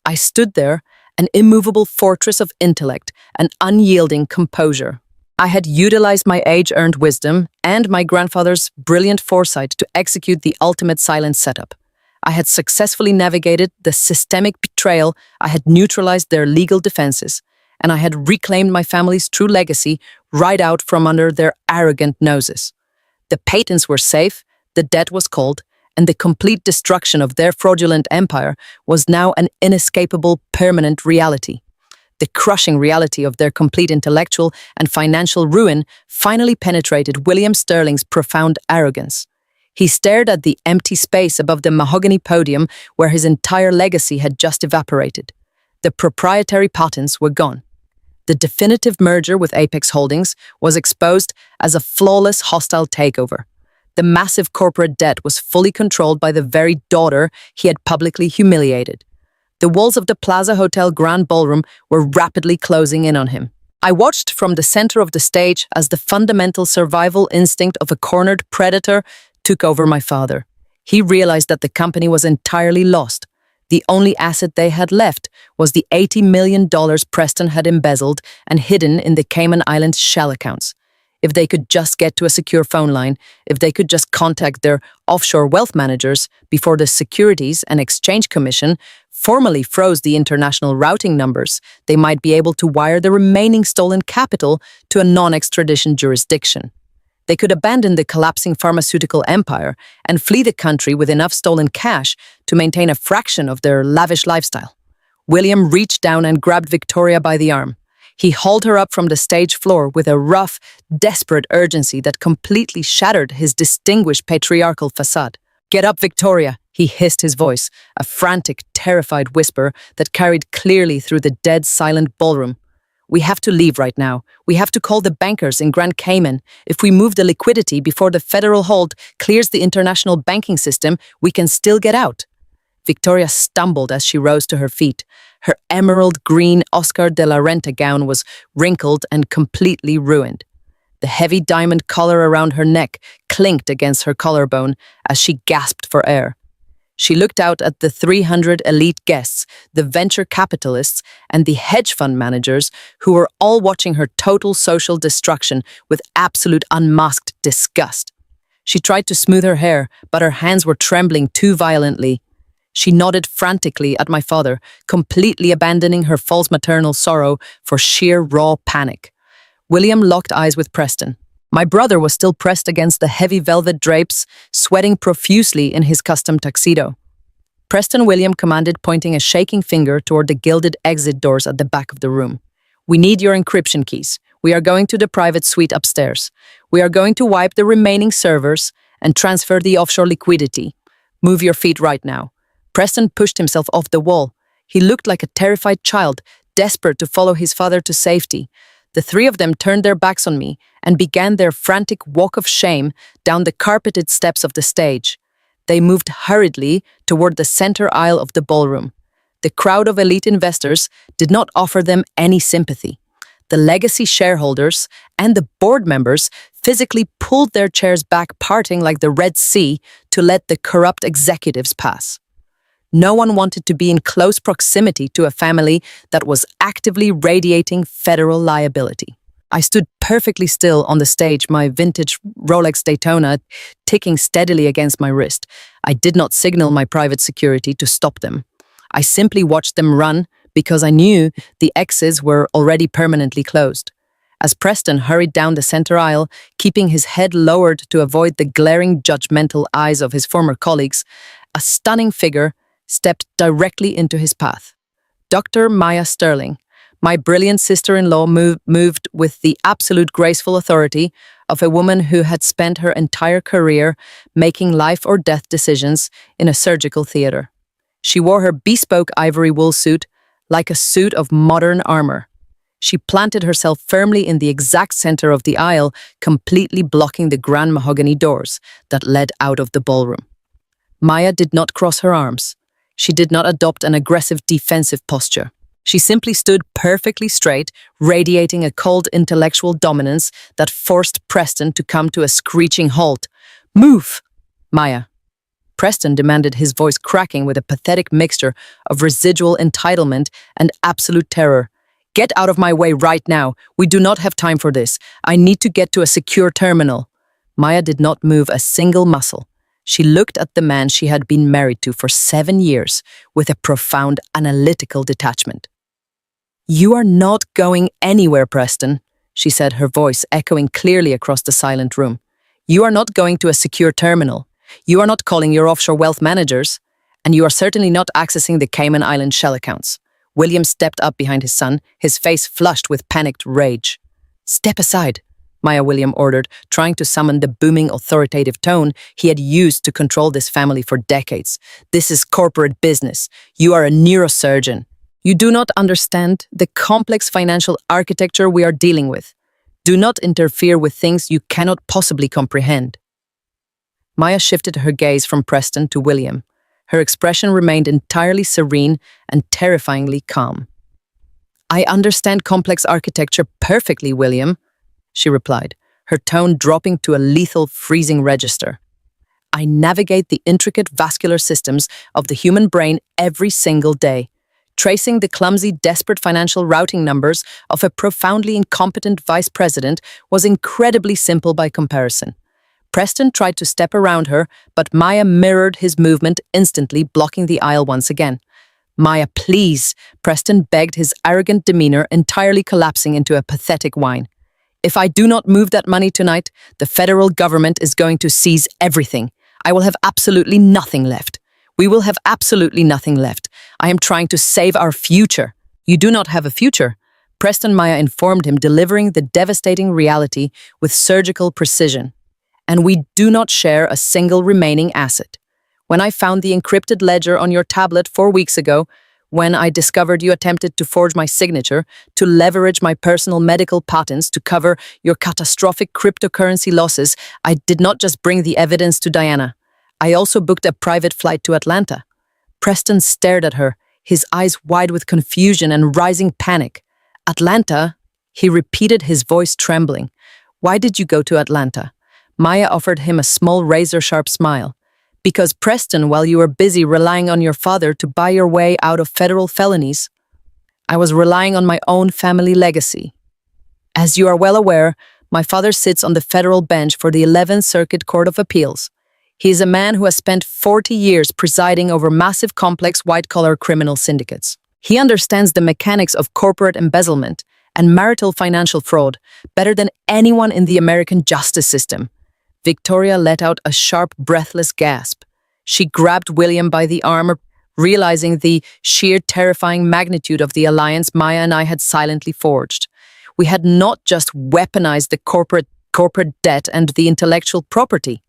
I stood there, an immovable fortress of intellect and unyielding composure. I had utilized my age-earned wisdom and my grandfather's brilliant foresight to execute the ultimate silence setup. I had successfully navigated the systemic betrayal, I had neutralized their legal defenses, and I had reclaimed my family's true legacy right out from under their arrogant noses. The patents were safe, the debt was cold, and the complete destruction of their fraudulent empire was now an inescapable, permanent reality. The crushing reality of their complete intellectual and financial ruin finally penetrated William Sterling's profound arrogance. He stared at the empty space above the mahogany podium where his entire legacy had just evaporated. The proprietary patents were gone. The definitive merger with Apex Holdings was exposed as a flawless, hostile takeover. The massive corporate debt was fully controlled by the very daughter he had publicly humiliated. The walls of the Plaza Hotel Grand Ballroom were rapidly closing in on him. I watched from the center of the stage as the fundamental survival instinct of a cornered predator took over my father. He realized that the company was entirely lost. The only asset they had left was the $80 million Preston had embezzled and hidden in the Cayman Islands shell accounts. If they could just get to a secure phone line, if they could just contact their offshore wealth managers before the Securities and Exchange Commission formally froze the international routing numbers, they might be able to wire the remaining stolen capital to a non-extradition jurisdiction. They could abandon the collapsing pharmaceutical empire and flee the country with enough stolen cash to maintain a fraction of their lavish lifestyle. William reached down and grabbed Victoria by the arm. He hauled her up from the stage floor with a rough, desperate urgency that completely shattered his distinguished patriarchal facade. "Get up, Victoria," he hissed his voice, a frantic, terrified whisper that carried clearly through the dead, silent ballroom. "We have to leave right now. We have to call the bankers in Grand Cayman. If we move the liquidity before the federal hold clears the international banking system, we can still get out." Victoria stumbled as she rose to her feet. Her emerald green Oscar de la Renta gown was wrinkled and completely ruined. The heavy diamond collar around her neck clinked against her collarbone as she gasped for air. She looked out at the 300 elite guests, the venture capitalists, and the hedge fund managers who were all watching her total social destruction with absolute unmasked disgust. She tried to smooth her hair, but her hands were trembling too violently. She nodded frantically at my father, completely abandoning her false maternal sorrow for sheer raw panic. William locked eyes with Preston. My brother was still pressed against the heavy velvet drapes, sweating profusely in his custom tuxedo. Preston William commanded, pointing a shaking finger toward the gilded exit doors at the back of the room. "We need your encryption keys. We are going to the private suite upstairs. We are going to wipe the remaining servers and transfer the offshore liquidity. Move your feet right now." Preston pushed himself off the wall. He looked like a terrified child, desperate to follow his father to safety. The three of them turned their backs on me and began their frantic walk of shame down the carpeted steps of the stage. They moved hurriedly toward the center aisle of the ballroom. The crowd of elite investors did not offer them any sympathy. The legacy shareholders and the board members physically pulled their chairs back, parting like the Red Sea to let the corrupt executives pass. No one wanted to be in close proximity to a family that was actively radiating federal liability. I stood perfectly still on the stage, my vintage Rolex Daytona ticking steadily against my wrist. I did not signal my private security to stop them. I simply watched them run because I knew the exits were already permanently closed. As Preston hurried down the center aisle, keeping his head lowered to avoid the glaring, judgmental eyes of his former colleagues, a stunning figure stepped directly into his path. Dr. Maya Sterling, my brilliant sister-in-law, moved with the absolute graceful authority of a woman who had spent her entire career making life or death decisions in a surgical theater. She wore her bespoke ivory wool suit like a suit of modern armor. She planted herself firmly in the exact center of the aisle, completely blocking the grand mahogany doors that led out of the ballroom. Maya did not cross her arms. She did not adopt an aggressive defensive posture. She simply stood perfectly straight, radiating a cold intellectual dominance that forced Preston to come to a screeching halt. "Move, Maya." Preston demanded, his voice cracking with a pathetic mixture of residual entitlement and absolute terror. "Get out of my way right now. We do not have time for this. I need to get to a secure terminal." Maya did not move a single muscle. She looked at the man she had been married to for 7 years with a profound analytical detachment. "You are not going anywhere, Preston," she said, her voice echoing clearly across the silent room. "You are not going to a secure terminal. You are not calling your offshore wealth managers, and you are certainly not accessing the Cayman Island shell accounts." William stepped up behind his son, his face flushed with panicked rage. "Step aside," Maya William ordered, trying to summon the booming authoritative tone he had used to control this family for decades. "This is corporate business. You are a neurosurgeon. You do not understand the complex financial architecture we are dealing with. Do not interfere with things you cannot possibly comprehend." Maya shifted her gaze from Preston to William. Her expression remained entirely serene and terrifyingly calm. "I understand complex architecture perfectly, William," she replied, her tone dropping to a lethal freezing register. I navigate the intricate vascular systems of the human brain every single day. Tracing the clumsy, desperate financial routing numbers of a profoundly incompetent vice president was incredibly simple by comparison. Preston tried to step around her, but Maya mirrored his movement instantly, blocking the aisle once again. "Maya, please," Preston begged, his arrogant demeanor entirely collapsing into a pathetic whine. "If I do not move that money tonight, the federal government is going to seize everything. I will have absolutely nothing left. We will have absolutely nothing left. I am trying to save our future." "You do not have a future," Preston Maya informed him, delivering the devastating reality with surgical precision. "And we do not share a single remaining asset. When I found the encrypted ledger on your tablet 4 weeks ago, when I discovered you attempted to forge my signature, to leverage my personal medical patents to cover your catastrophic cryptocurrency losses, I did not just bring the evidence to Diana. I also booked a private flight to Atlanta." Preston stared at her, his eyes wide with confusion and rising panic. "Atlanta?" He repeated, his voice trembling. "Why did you go to Atlanta?" Maya offered him a small razor-sharp smile. "Because, Preston, while you were busy relying on your father to buy your way out of federal felonies, I was relying on my own family legacy. As you are well aware, my father sits on the federal bench for the 11th Circuit Court of Appeals. He is a man who has spent 40 years presiding over massive, complex, white-collar criminal syndicates. He understands the mechanics of corporate embezzlement and marital financial fraud better than anyone in the American justice system." Victoria let out a sharp, breathless gasp. She grabbed William by the arm, realizing the sheer terrifying magnitude of the alliance Maya and I had silently forged. We had not just weaponized the corporate debt and the intellectual property.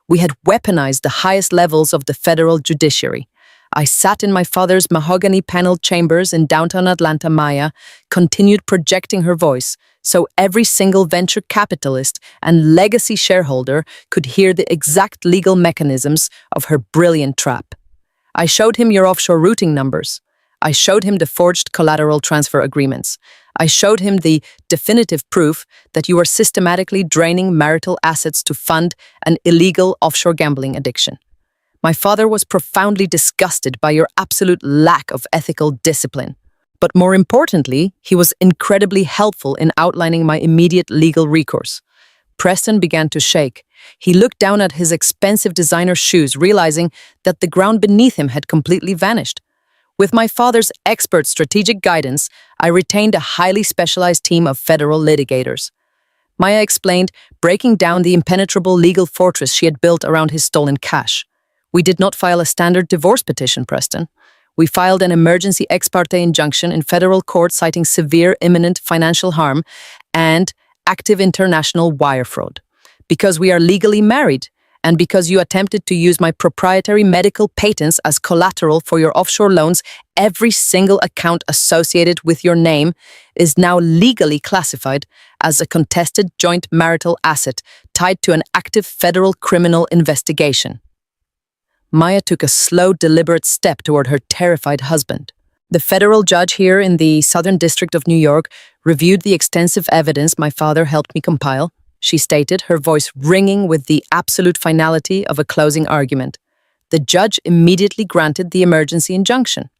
We had weaponized the highest levels of the federal judiciary. I sat in my father's mahogany-paneled chambers in downtown Atlanta. Maya continued projecting her voice, so every single venture capitalist and legacy shareholder could hear the exact legal mechanisms of her brilliant trap. "I showed him your offshore routing numbers. I showed him the forged collateral transfer agreements. I showed him the definitive proof that you were systematically draining marital assets to fund an illegal offshore gambling addiction. My father was profoundly disgusted by your absolute lack of ethical discipline. But more importantly, he was incredibly helpful in outlining my immediate legal recourse." Preston began to shake. He looked down at his expensive designer shoes, realizing that the ground beneath him had completely vanished. "With my father's expert strategic guidance, I retained a highly specialized team of federal litigators." Maya explained, breaking down the impenetrable legal fortress she had built around his stolen cash. "We did not file a standard divorce petition, Preston. We filed an emergency ex parte injunction in federal court citing severe imminent financial harm and active international wire fraud. Because we are legally married, and because you attempted to use my proprietary medical patents as collateral for your offshore loans, every single account associated with your name is now legally classified as a contested joint marital asset tied to an active federal criminal investigation." Maya took a slow, deliberate step toward her terrified husband. "The federal judge here in the Southern District of New York reviewed the extensive evidence my father helped me compile," she stated, her voice ringing with the absolute finality of a closing argument. "The judge immediately granted the emergency injunction.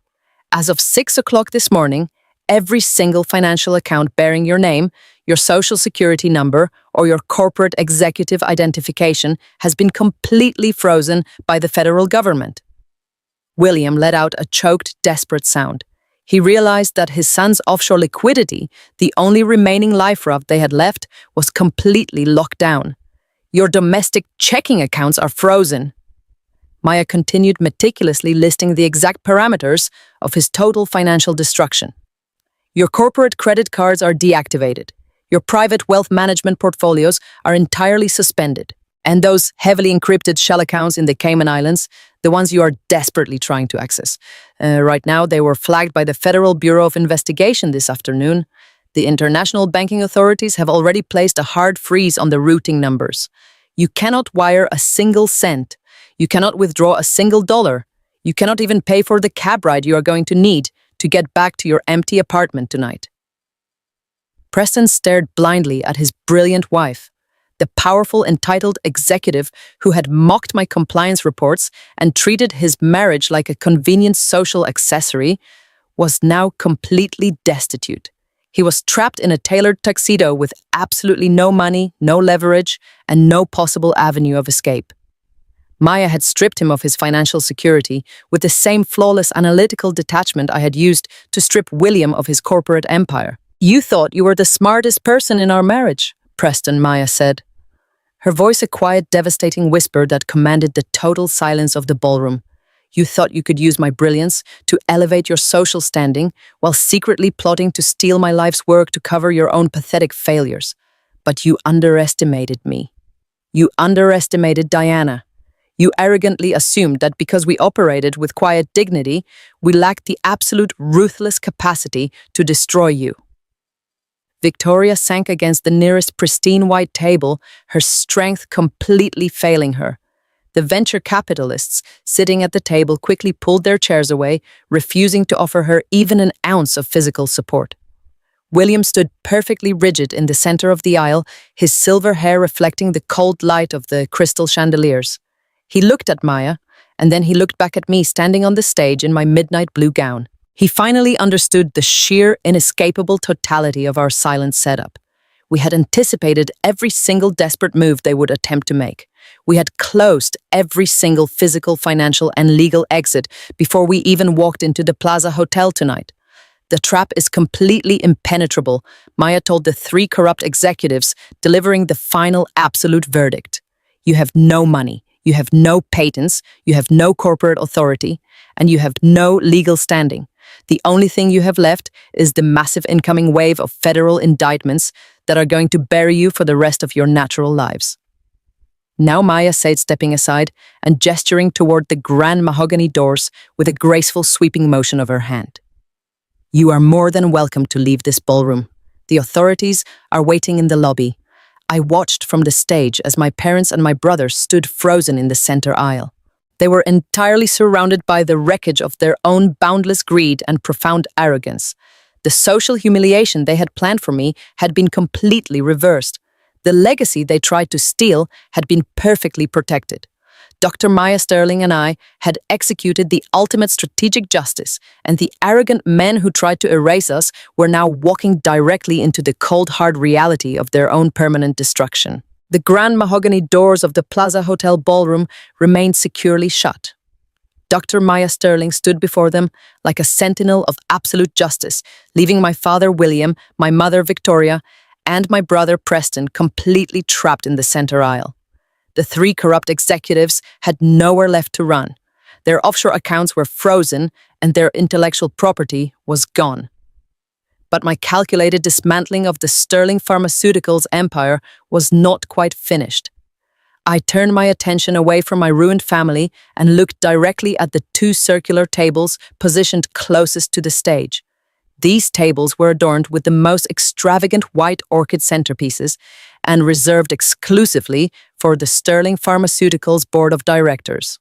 As of 6 o'clock this morning, every single financial account bearing your name, your social security number, or your corporate executive identification has been completely frozen by the federal government." William let out a choked, desperate sound. He realized that his son's offshore liquidity, the only remaining life raft they had left, was completely locked down. "Your domestic checking accounts are frozen." Maya continued meticulously listing the exact parameters of his total financial destruction. "Your corporate credit cards are deactivated. Your private wealth management portfolios are entirely suspended. And those heavily encrypted shell accounts in the Cayman Islands, the ones you are desperately trying to access. Right now, they were flagged by the Federal Bureau of Investigation this afternoon. The international banking authorities have already placed a hard freeze on the routing numbers. You cannot wire a single cent. You cannot withdraw a single dollar. You cannot even pay for the cab ride you are going to need to get back to your empty apartment tonight." Preston stared blindly at his brilliant wife. The powerful, entitled executive who had mocked my compliance reports and treated his marriage like a convenient social accessory was now completely destitute. He was trapped in a tailored tuxedo with absolutely no money, no leverage, and no possible avenue of escape. Maya had stripped him of his financial security with the same flawless analytical detachment I had used to strip William of his corporate empire. "You thought you were the smartest person in our marriage," Preston, Maya said. Her voice a quiet, devastating whisper that commanded the total silence of the ballroom. "You thought you could use my brilliance to elevate your social standing while secretly plotting to steal my life's work to cover your own pathetic failures. But you underestimated me. You underestimated Diana. You arrogantly assumed that because we operated with quiet dignity, we lacked the absolute ruthless capacity to destroy you." Victoria sank against the nearest pristine white table, her strength completely failing her. The venture capitalists sitting at the table quickly pulled their chairs away, refusing to offer her even an ounce of physical support. William stood perfectly rigid in the center of the aisle, his silver hair reflecting the cold light of the crystal chandeliers. He looked at Maya, and then he looked back at me standing on the stage in my midnight blue gown. He finally understood the sheer, inescapable totality of our silent setup. We had anticipated every single desperate move they would attempt to make. We had closed every single physical, financial, and legal exit before we even walked into the Plaza Hotel tonight. "The trap is completely impenetrable," Maya told the three corrupt executives, delivering the final absolute verdict. "You have no money. You have no patents, you have no corporate authority, and you have no legal standing. The only thing you have left is the massive incoming wave of federal indictments that are going to bury you for the rest of your natural lives." Now Maya said, stepping aside and gesturing toward the grand mahogany doors with a graceful sweeping motion of her hand. "You are more than welcome to leave this ballroom. The authorities are waiting in the lobby." I watched from the stage as my parents and my brother stood frozen in the center aisle. They were entirely surrounded by the wreckage of their own boundless greed and profound arrogance. The social humiliation they had planned for me had been completely reversed. The legacy they tried to steal had been perfectly protected. Dr. Maya Sterling and I had executed the ultimate strategic justice, and the arrogant men who tried to erase us were now walking directly into the cold, hard reality of their own permanent destruction. The grand mahogany doors of the Plaza Hotel ballroom remained securely shut. Dr. Maya Sterling stood before them like a sentinel of absolute justice, leaving my father William, my mother Victoria, and my brother Preston completely trapped in the center aisle. The three corrupt executives had nowhere left to run. Their offshore accounts were frozen and their intellectual property was gone. But my calculated dismantling of the Sterling Pharmaceuticals empire was not quite finished. I turned my attention away from my ruined family and looked directly at the two circular tables positioned closest to the stage. These tables were adorned with the most extravagant white orchid centerpieces and reserved exclusively for the Sterling Pharmaceuticals Board of Directors.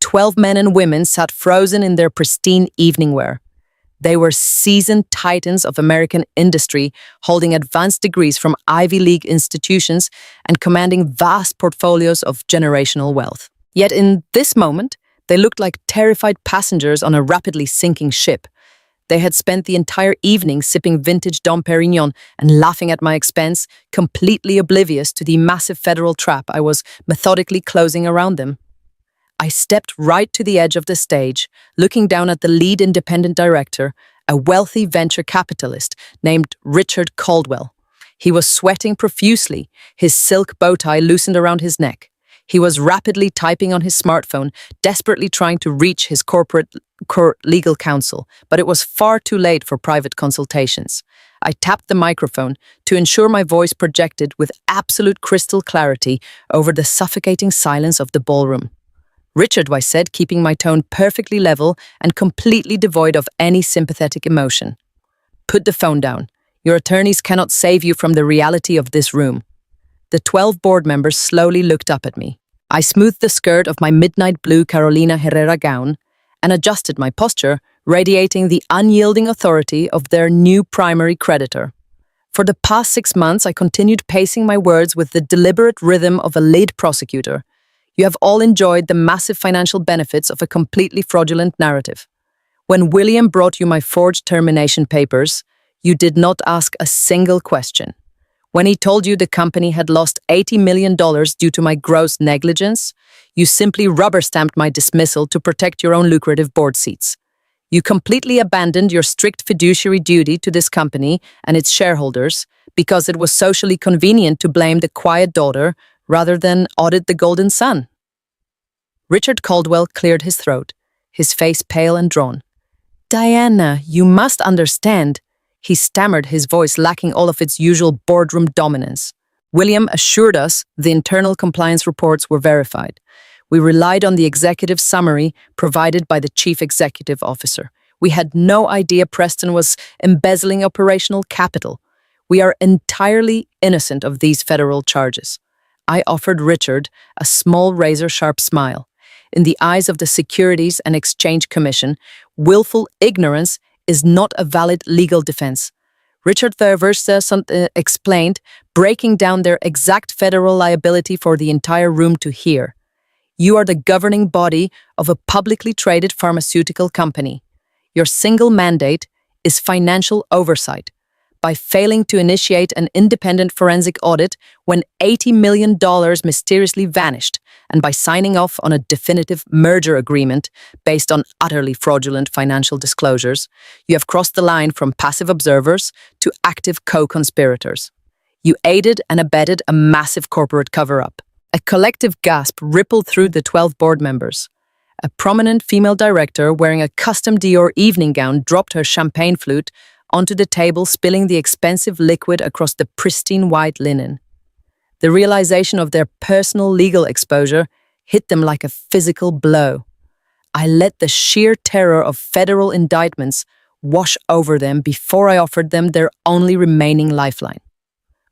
12 men and women sat frozen in their pristine evening wear. They were seasoned titans of American industry, holding advanced degrees from Ivy League institutions and commanding vast portfolios of generational wealth. Yet in this moment, they looked like terrified passengers on a rapidly sinking ship. They had spent the entire evening sipping vintage Dom Perignon and laughing at my expense, completely oblivious to the massive federal trap I was methodically closing around them. I stepped right to the edge of the stage, looking down at the lead independent director, a wealthy venture capitalist named Richard Caldwell. He was sweating profusely, his silk bow tie loosened around his neck. He was rapidly typing on his smartphone, desperately trying to reach his corporate legal counsel, but it was far too late for private consultations. I tapped the microphone to ensure my voice projected with absolute crystal clarity over the suffocating silence of the ballroom. "Richard," I said, keeping my tone perfectly level and completely devoid of any sympathetic emotion. "Put the phone down. Your attorneys cannot save you from the reality of this room." The 12 board members slowly looked up at me. I smoothed the skirt of my midnight blue Carolina Herrera gown and adjusted my posture, radiating the unyielding authority of their new primary creditor. For the past 6 months, I continued pacing my words with the deliberate rhythm of a lead prosecutor. You have all enjoyed the massive financial benefits of a completely fraudulent narrative. When William brought you my forged termination papers, you did not ask a single question. When he told you the company had lost $80 million due to my gross negligence, you simply rubber-stamped my dismissal to protect your own lucrative board seats. You completely abandoned your strict fiduciary duty to this company and its shareholders because it was socially convenient to blame the quiet daughter rather than audit the golden son. Richard Caldwell cleared his throat, his face pale and drawn. "Diana, you must understand," he stammered, his voice lacking all of its usual boardroom dominance. William assured us the internal compliance reports were verified. We relied on the executive summary provided by the chief executive officer. We had no idea Preston was embezzling operational capital. We are entirely innocent of these federal charges. I offered Richard a small razor-sharp smile. In the eyes of the Securities and Exchange Commission, willful ignorance is not a valid legal defense. Richard Verversa explained, breaking down their exact federal liability for the entire room to hear. You are the governing body of a publicly traded pharmaceutical company. Your single mandate is financial oversight. By failing to initiate an independent forensic audit when $80 million mysteriously vanished, and by signing off on a definitive merger agreement based on utterly fraudulent financial disclosures, you have crossed the line from passive observers to active co-conspirators. You aided and abetted a massive corporate cover-up. A collective gasp rippled through the 12 board members. A prominent female director wearing a custom Dior evening gown dropped her champagne flute onto the table, spilling the expensive liquid across the pristine white linen. The realization of their personal legal exposure hit them like a physical blow. I let the sheer terror of federal indictments wash over them before I offered them their only remaining lifeline.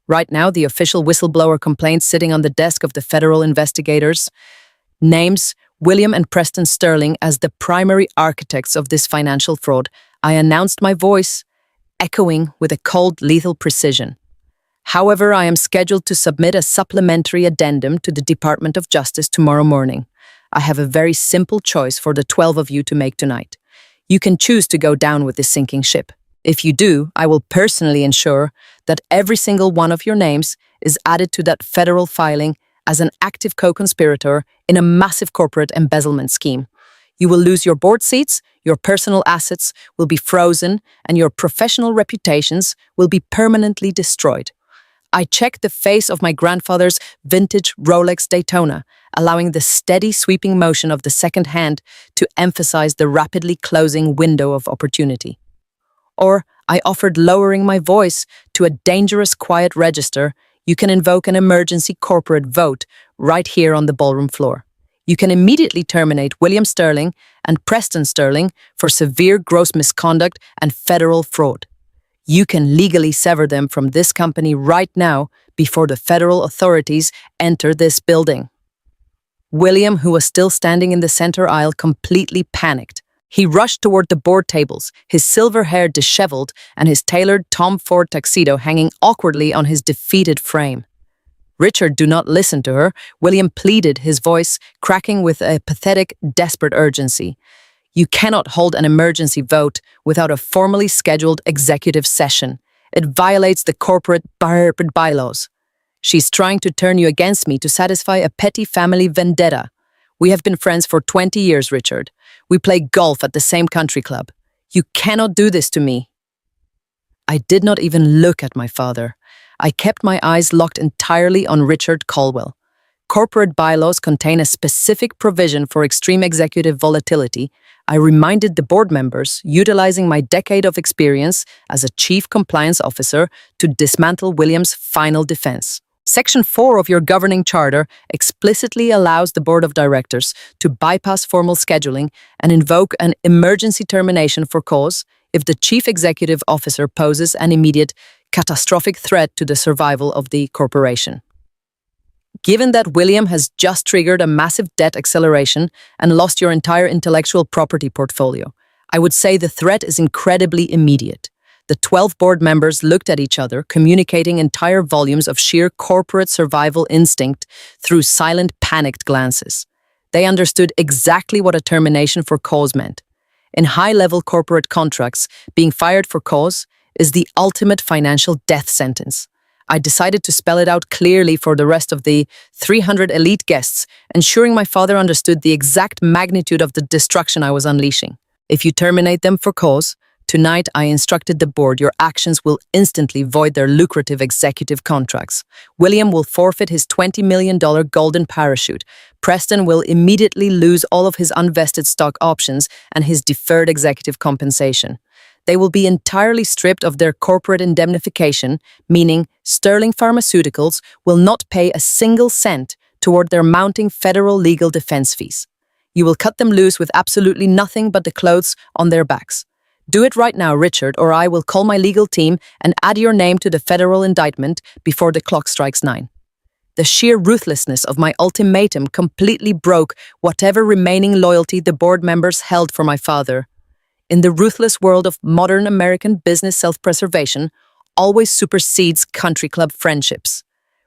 Right now, the official whistleblower complaint sitting on the desk of the federal investigators names William and Preston Sterling as the primary architects of this financial fraud. I announced my voice, echoing with a cold, lethal precision. However, I am scheduled to submit a supplementary addendum to the Department of Justice tomorrow morning. I have a very simple choice for the 12 of you to make tonight. You can choose to go down with this sinking ship. If you do, I will personally ensure that every single one of your names is added to that federal filing as an active co-conspirator in a massive corporate embezzlement scheme. You will lose your board seats, your personal assets will be frozen, and your professional reputations will be permanently destroyed. I checked the face of my grandfather's vintage Rolex Daytona, allowing the steady sweeping motion of the second hand to emphasize the rapidly closing window of opportunity. Or I offered lowering my voice to a dangerous quiet register. You can invoke an emergency corporate vote right here on the ballroom floor. You can immediately terminate William Sterling and Preston Sterling for severe gross misconduct and federal fraud. You can legally sever them from this company right now before the federal authorities enter this building. William, who was still standing in the center aisle, completely panicked. He rushed toward the board tables, his silver hair disheveled and his tailored Tom Ford tuxedo hanging awkwardly on his defeated frame. "Richard, do not listen to her," William pleaded, his voice cracking with a pathetic, desperate urgency. "You cannot hold an emergency vote without a formally scheduled executive session. It violates the corporate bylaws. She's trying to turn you against me to satisfy a petty family vendetta. We have been friends for 20 years, Richard. We play golf at the same country club. You cannot do this to me." I did not even look at my father. I kept my eyes locked entirely on Richard Caldwell. Corporate bylaws contain a specific provision for extreme executive volatility. I reminded the board members, utilizing my decade of experience as a chief compliance officer, to dismantle William's final defense. Section 4 of your governing charter explicitly allows the board of directors to bypass formal scheduling and invoke an emergency termination for cause if the chief executive officer poses an immediate, catastrophic threat to the survival of the corporation. Given that William has just triggered a massive debt acceleration and lost your entire intellectual property portfolio, I would say the threat is incredibly immediate. The 12 board members looked at each other, communicating entire volumes of sheer corporate survival instinct through silent, panicked glances. They understood exactly what a termination for cause meant. In high-level corporate contracts, being fired for cause is the ultimate financial death sentence. I decided to spell it out clearly for the rest of the 300 elite guests, ensuring my father understood the exact magnitude of the destruction I was unleashing. If you terminate them for cause, tonight I instructed the board your actions will instantly void their lucrative executive contracts. William will forfeit his $20 million golden parachute. Preston will immediately lose all of his unvested stock options and his deferred executive compensation. They will be entirely stripped of their corporate indemnification, meaning Sterling Pharmaceuticals will not pay a single cent toward their mounting federal legal defense fees. You will cut them loose with absolutely nothing but the clothes on their backs. Do it right now, Richard, or I will call my legal team and add your name to the federal indictment before the clock strikes 9. The sheer ruthlessness of my ultimatum completely broke whatever remaining loyalty the board members held for my father. In the ruthless world of modern American business self-preservation, always supersedes country club friendships.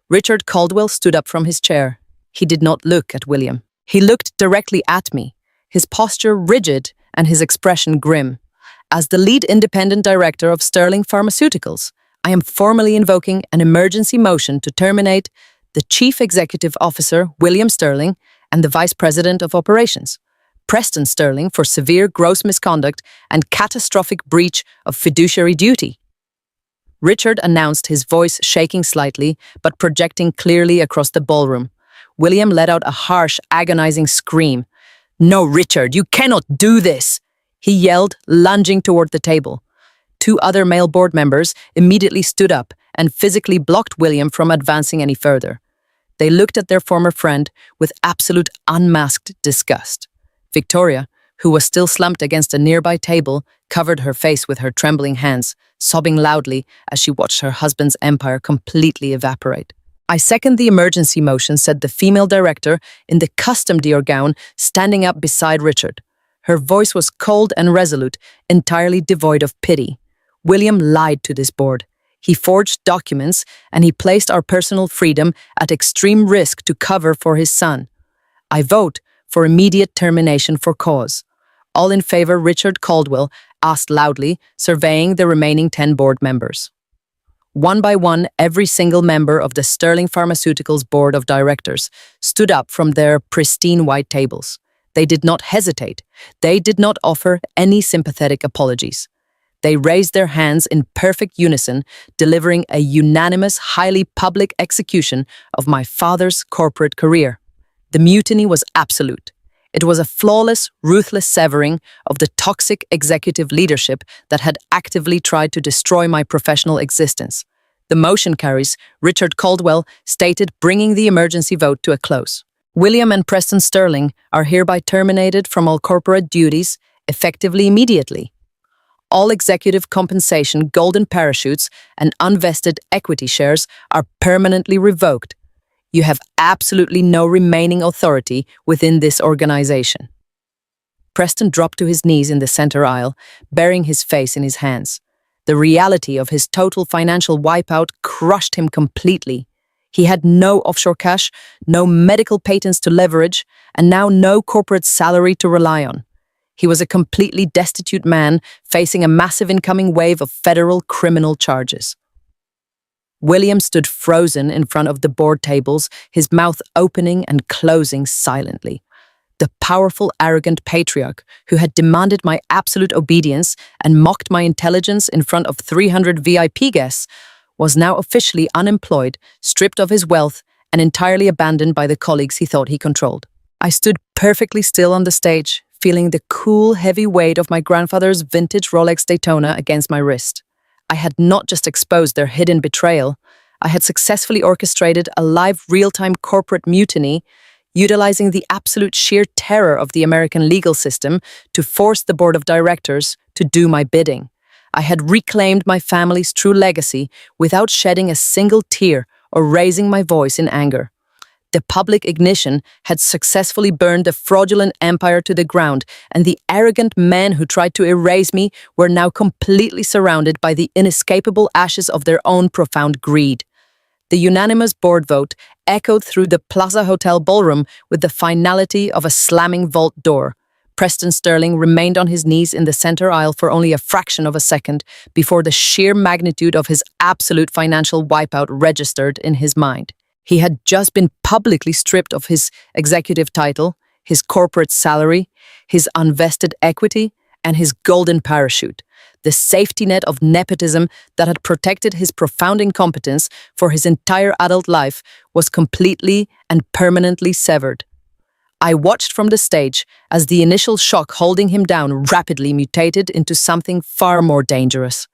Richard Caldwell stood up from his chair. He did not look at William. He looked directly at me, his posture rigid and his expression grim. As the lead independent director of Sterling Pharmaceuticals, I am formally invoking an emergency motion to terminate the Chief Executive Officer, William Sterling, and the Vice President of Operations, Preston Sterling, for severe gross misconduct and catastrophic breach of fiduciary duty. Richard announced, his voice shaking slightly but projecting clearly across the ballroom. William let out a harsh, agonizing scream. "No, Richard, you cannot do this!" he yelled, lunging toward the table. 2 other male board members immediately stood up and physically blocked William from advancing any further. They looked at their former friend with absolute unmasked disgust. Victoria, who was still slumped against a nearby table, covered her face with her trembling hands, sobbing loudly as she watched her husband's empire completely evaporate. "I second the emergency motion," said the female director in the custom Dior gown, standing up beside Richard. Her voice was cold and resolute, entirely devoid of pity. William lied to this board. He forged documents, and he placed our personal freedom at extreme risk to cover for his son. I vote for immediate termination for cause. All in favor, Richard Caldwell asked loudly, surveying the remaining 10 board members. One by one, every single member of the Sterling Pharmaceuticals Board of Directors stood up from their pristine white tables. They did not hesitate. They did not offer any sympathetic apologies. They raised their hands in perfect unison, delivering a unanimous, highly public execution of my father's corporate career. The mutiny was absolute. It was a flawless, ruthless severing of the toxic executive leadership that had actively tried to destroy my professional existence. The motion carries, Richard Caldwell stated, bringing the emergency vote to a close. William and Preston Sterling are hereby terminated from all corporate duties, effectively immediately. All executive compensation, golden parachutes, and unvested equity shares are permanently revoked. You have absolutely no remaining authority within this organization. Preston dropped to his knees in the center aisle, burying his face in his hands. The reality of his total financial wipeout crushed him completely. He had no offshore cash, no medical patents to leverage, and now no corporate salary to rely on. He was a completely destitute man facing a massive incoming wave of federal criminal charges. William stood frozen in front of the board tables, his mouth opening and closing silently. The powerful, arrogant patriarch who had demanded my absolute obedience and mocked my intelligence in front of 300 VIP guests was now officially unemployed, stripped of his wealth, and entirely abandoned by the colleagues he thought he controlled. I stood perfectly still on the stage, feeling the cool, heavy weight of my grandfather's vintage Rolex Daytona against my wrist. I had not just exposed their hidden betrayal, I had successfully orchestrated a live, real-time corporate mutiny, utilizing the absolute sheer terror of the American legal system to force the board of directors to do my bidding. I had reclaimed my family's true legacy without shedding a single tear or raising my voice in anger. The public ignition had successfully burned the fraudulent empire to the ground, and the arrogant men who tried to erase me were now completely surrounded by the inescapable ashes of their own profound greed. The unanimous board vote echoed through the Plaza Hotel ballroom with the finality of a slamming vault door. Preston Sterling remained on his knees in the center aisle for only a fraction of a second before the sheer magnitude of his absolute financial wipeout registered in his mind. He had just been publicly stripped of his executive title, his corporate salary, his unvested equity, and his golden parachute. The safety net of nepotism that had protected his profound incompetence for his entire adult life was completely and permanently severed. I watched from the stage as the initial shock holding him down rapidly mutated into something far more dangerous.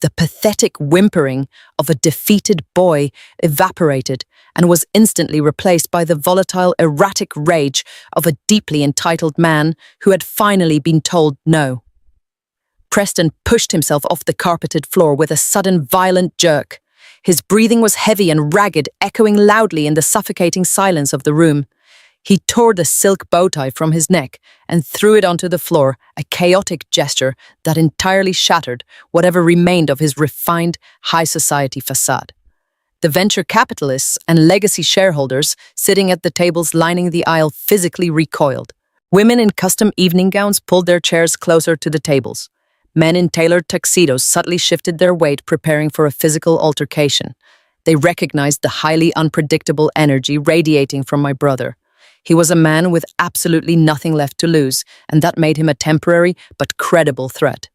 The pathetic whimpering of a defeated boy evaporated and was instantly replaced by the volatile, erratic rage of a deeply entitled man who had finally been told no. Preston pushed himself off the carpeted floor with a sudden violent jerk. His breathing was heavy and ragged, echoing loudly in the suffocating silence of the room. He tore the silk bow tie from his neck and threw it onto the floor, a chaotic gesture that entirely shattered whatever remained of his refined, high society facade. The venture capitalists and legacy shareholders sitting at the tables lining the aisle physically recoiled. Women in custom evening gowns pulled their chairs closer to the tables. Men in tailored tuxedos subtly shifted their weight, preparing for a physical altercation. They recognized the highly unpredictable energy radiating from my brother. He was a man with absolutely nothing left to lose, and that made him a temporary but credible threat.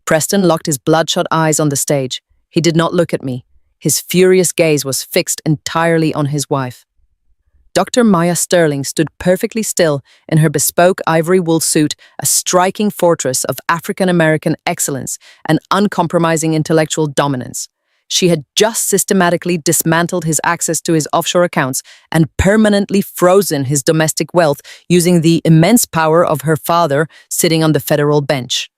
Preston locked his bloodshot eyes on the stage. He did not look at me. His furious gaze was fixed entirely on his wife. Dr. Maya Sterling stood perfectly still in her bespoke ivory wool suit, a striking fortress of African-American excellence and uncompromising intellectual dominance. She had just systematically dismantled his access to his offshore accounts and permanently frozen his domestic wealth using the immense power of her father sitting on the federal bench.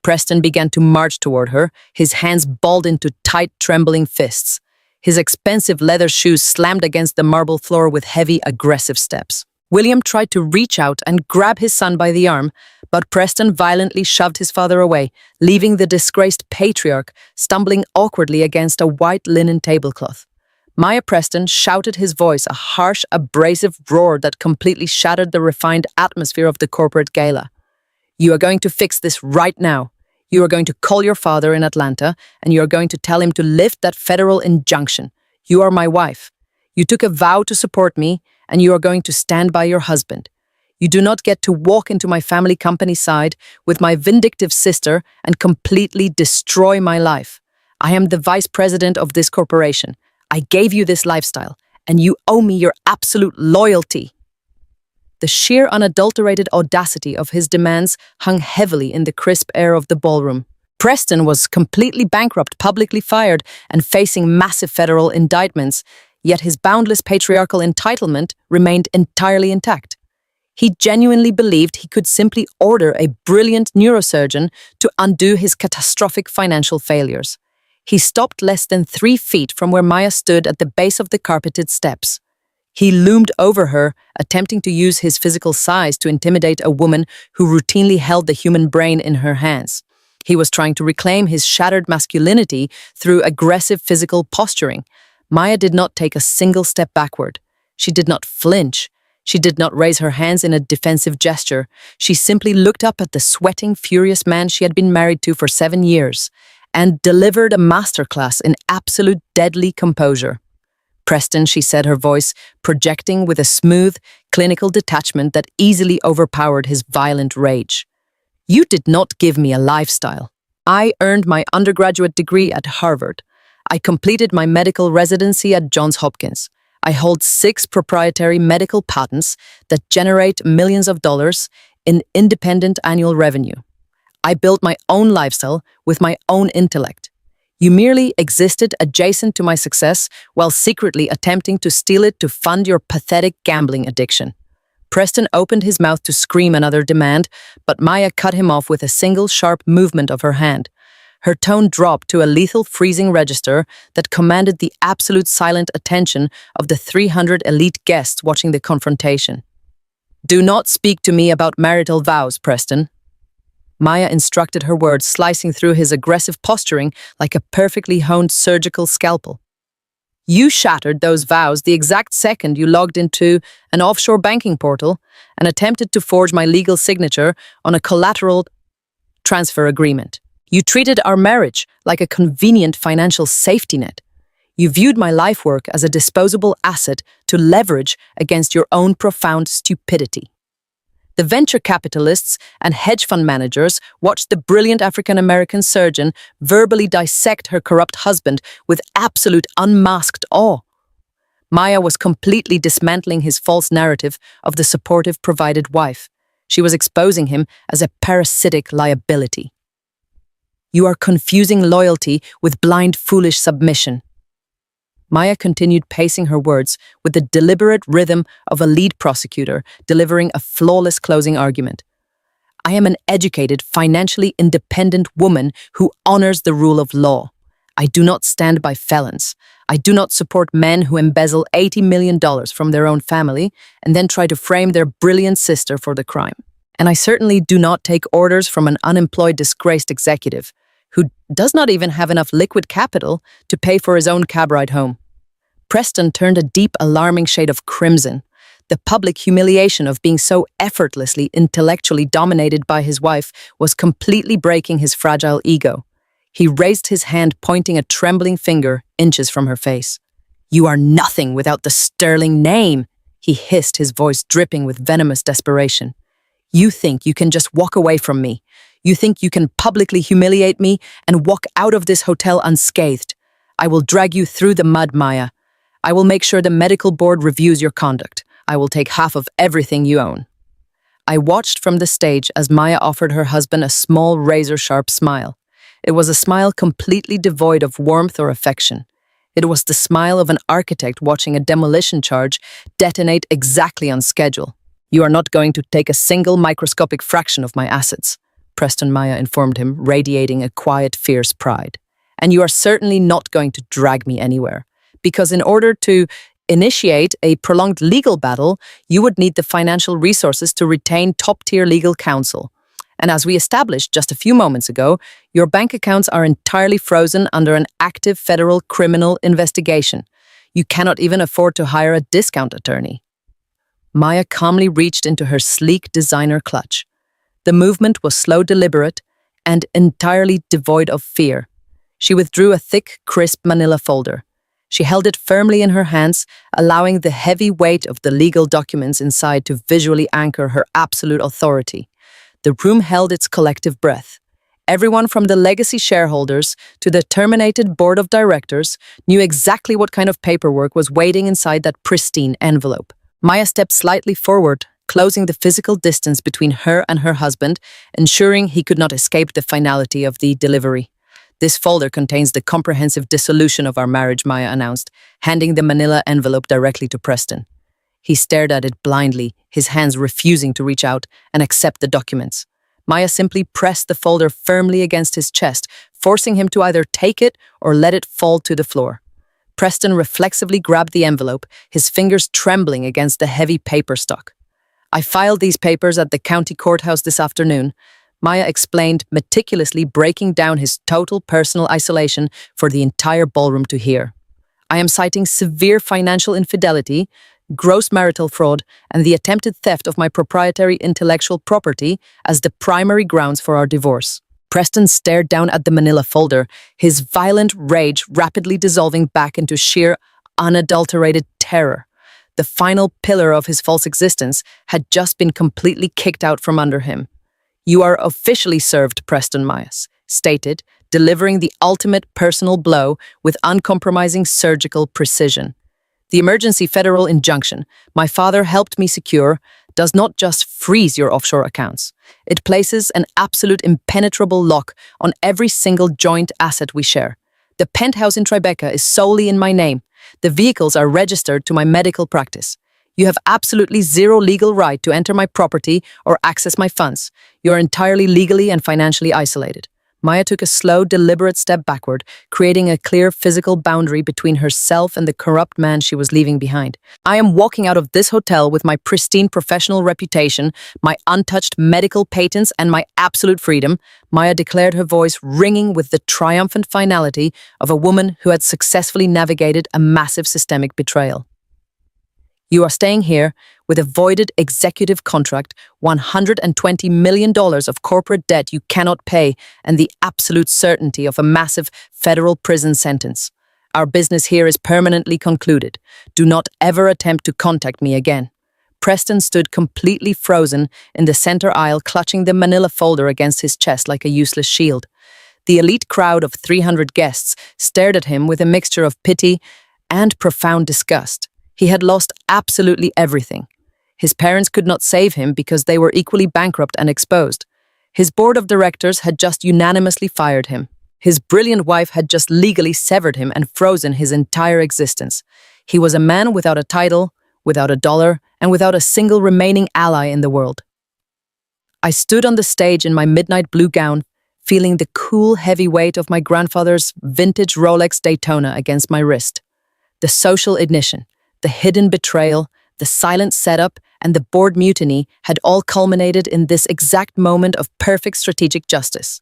Preston began to march toward her, his hands balled into tight, trembling fists. His expensive leather shoes slammed against the marble floor with heavy, aggressive steps. William tried to reach out and grab his son by the arm, but Preston violently shoved his father away, leaving the disgraced patriarch stumbling awkwardly against a white linen tablecloth. Maya Preston shouted his voice, a harsh, abrasive roar that completely shattered the refined atmosphere of the corporate gala. "You are going to fix this right now. You are going to call your father in Atlanta, and you are going to tell him to lift that federal injunction. You are my wife. You took a vow to support me, and you are going to stand by your husband. You do not get to walk into my family company side with my vindictive sister and completely destroy my life. I am the vice president of this corporation. I gave you this lifestyle, and you owe me your absolute loyalty." The sheer unadulterated audacity of his demands hung heavily in the crisp air of the ballroom. Preston was completely bankrupt, publicly fired, and facing massive federal indictments, yet his boundless patriarchal entitlement remained entirely intact. He genuinely believed he could simply order a brilliant neurosurgeon to undo his catastrophic financial failures. He stopped less than 3 feet from where Maya stood at the base of the carpeted steps. He loomed over her, attempting to use his physical size to intimidate a woman who routinely held the human brain in her hands. He was trying to reclaim his shattered masculinity through aggressive physical posturing. Maya did not take a single step backward. She did not flinch. She did not raise her hands in a defensive gesture. She simply looked up at the sweating, furious man she had been married to for 7 years and delivered a masterclass in absolute deadly composure. "Preston," she said, her voice projecting with a smooth, clinical detachment that easily overpowered his violent rage. "You did not give me a lifestyle. I earned my undergraduate degree at Harvard. I completed my medical residency at Johns Hopkins. I hold 6 proprietary medical patents that generate millions of dollars in independent annual revenue. I built my own lifestyle with my own intellect. You merely existed adjacent to my success while secretly attempting to steal it to fund your pathetic gambling addiction." Preston opened his mouth to scream another demand, but Maya cut him off with a single sharp movement of her hand. Her tone dropped to a lethal freezing register that commanded the absolute silent attention of the 300 elite guests watching the confrontation. "Do not speak to me about marital vows, Preston." Maya instructed her words, slicing through his aggressive posturing like a perfectly honed surgical scalpel. "You shattered those vows the exact second you logged into an offshore banking portal and attempted to forge my legal signature on a collateral transfer agreement. You treated our marriage like a convenient financial safety net. You viewed my life work as a disposable asset to leverage against your own profound stupidity." The venture capitalists and hedge fund managers watched the brilliant African-American surgeon verbally dissect her corrupt husband with absolute unmasked awe. Maya was completely dismantling his false narrative of the supportive provided wife. She was exposing him as a parasitic liability. "You are confusing loyalty with blind, foolish submission." Maya continued pacing her words with the deliberate rhythm of a lead prosecutor delivering a flawless closing argument. "I am an educated, financially independent woman who honors the rule of law. I do not stand by felons. I do not support men who embezzle $80 million from their own family and then try to frame their brilliant sister for the crime. And I certainly do not take orders from an unemployed, disgraced executive who does not even have enough liquid capital to pay for his own cab ride home." Preston turned a deep, alarming shade of crimson. The public humiliation of being so effortlessly intellectually dominated by his wife was completely breaking his fragile ego. He raised his hand, pointing a trembling finger inches from her face. "You are nothing without the sterling name," he hissed, his voice dripping with venomous desperation. "You think you can just walk away from me. You think you can publicly humiliate me and walk out of this hotel unscathed. I will drag you through the mud, Maya. I will make sure the medical board reviews your conduct. I will take half of everything you own." I watched from the stage as Maya offered her husband a small, razor-sharp smile. It was a smile completely devoid of warmth or affection. It was the smile of an architect watching a demolition charge detonate exactly on schedule. "You are not going to take a single microscopic fraction of my assets," Preston Maya informed him, radiating a quiet, fierce pride. "And you are certainly not going to drag me anywhere. Because in order to initiate a prolonged legal battle, you would need the financial resources to retain top-tier legal counsel. And as we established just a few moments ago, your bank accounts are entirely frozen under an active federal criminal investigation. You cannot even afford to hire a discount attorney." Maya calmly reached into her sleek designer clutch. The movement was slow, deliberate, and entirely devoid of fear. She withdrew a thick, crisp manila folder. She held it firmly in her hands, allowing the heavy weight of the legal documents inside to visually anchor her absolute authority. The room held its collective breath. Everyone from the legacy shareholders to the terminated board of directors knew exactly what kind of paperwork was waiting inside that pristine envelope. Maya stepped slightly forward, closing the physical distance between her and her husband, ensuring he could not escape the finality of the delivery. "This folder contains the comprehensive dissolution of our marriage," Maya announced, handing the manila envelope directly to Preston. He stared at it blindly, his hands refusing to reach out and accept the documents. Maya simply pressed the folder firmly against his chest, forcing him to either take it or let it fall to the floor. Preston reflexively grabbed the envelope, his fingers trembling against the heavy paper stock. "I filed these papers at the county courthouse this afternoon," Maya explained, meticulously breaking down his total personal isolation for the entire ballroom to hear. "I am citing severe financial infidelity, gross marital fraud, and the attempted theft of my proprietary intellectual property as the primary grounds for our divorce." Preston stared down at the manila folder, his violent rage rapidly dissolving back into sheer, unadulterated terror. The final pillar of his false existence had just been completely kicked out from under him. "You are officially served," Preston Myers stated, delivering the ultimate personal blow with uncompromising surgical precision. "The emergency federal injunction my father helped me secure does not just freeze your offshore accounts. It places an absolute impenetrable lock on every single joint asset we share. The penthouse in Tribeca is solely in my name. The vehicles are registered to my medical practice. You have absolutely zero legal right to enter my property or access my funds. You are entirely legally and financially isolated. Maya took a slow, deliberate step backward, creating a clear physical boundary between herself and the corrupt man she was leaving behind. I am walking out of this hotel with my pristine professional reputation, my untouched medical patents, and my absolute freedom, Maya declared, her voice ringing with the triumphant finality of a woman who had successfully navigated a massive systemic betrayal. You are staying here with a voided executive contract, $120 million of corporate debt you cannot pay, and the absolute certainty of a massive federal prison sentence. Our business here is permanently concluded. Do not ever attempt to contact me again. Preston stood completely frozen in the center aisle, clutching the manila folder against his chest like a useless shield. The elite crowd of 300 guests stared at him with a mixture of pity and profound disgust. He had lost absolutely everything. His parents could not save him because they were equally bankrupt and exposed. His board of directors had just unanimously fired him. His brilliant wife had just legally severed him and frozen his entire existence. He was a man without a title, without a dollar, and without a single remaining ally in the world. I stood on the stage in my midnight blue gown, feeling the cool, heavy weight of my grandfather's vintage Rolex Daytona against my wrist. The social ignition, the hidden betrayal, the silent setup, and the board mutiny had all culminated in this exact moment of perfect strategic justice.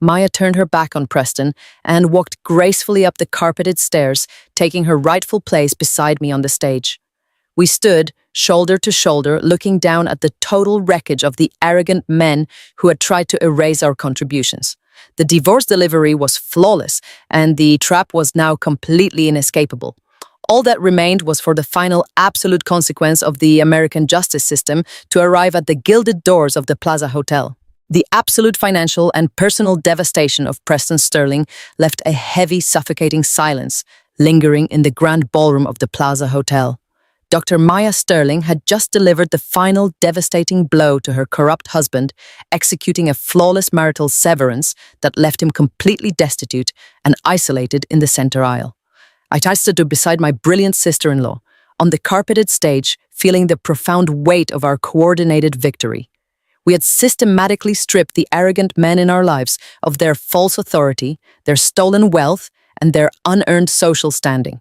Maya turned her back on Preston and walked gracefully up the carpeted stairs, taking her rightful place beside me on the stage. We stood, shoulder to shoulder, looking down at the total wreckage of the arrogant men who had tried to erase our contributions. The divorce delivery was flawless, and the trap was now completely inescapable. All that remained was for the final absolute consequence of the American justice system to arrive at the gilded doors of the Plaza Hotel. The absolute financial and personal devastation of Preston Sterling left a heavy, suffocating silence lingering in the grand ballroom of the Plaza Hotel. Dr. Maya Sterling had just delivered the final devastating blow to her corrupt husband, executing a flawless marital severance that left him completely destitute and isolated in the center aisle. I stood beside my brilliant sister-in-law, on the carpeted stage, feeling the profound weight of our coordinated victory. We had systematically stripped the arrogant men in our lives of their false authority, their stolen wealth, and their unearned social standing.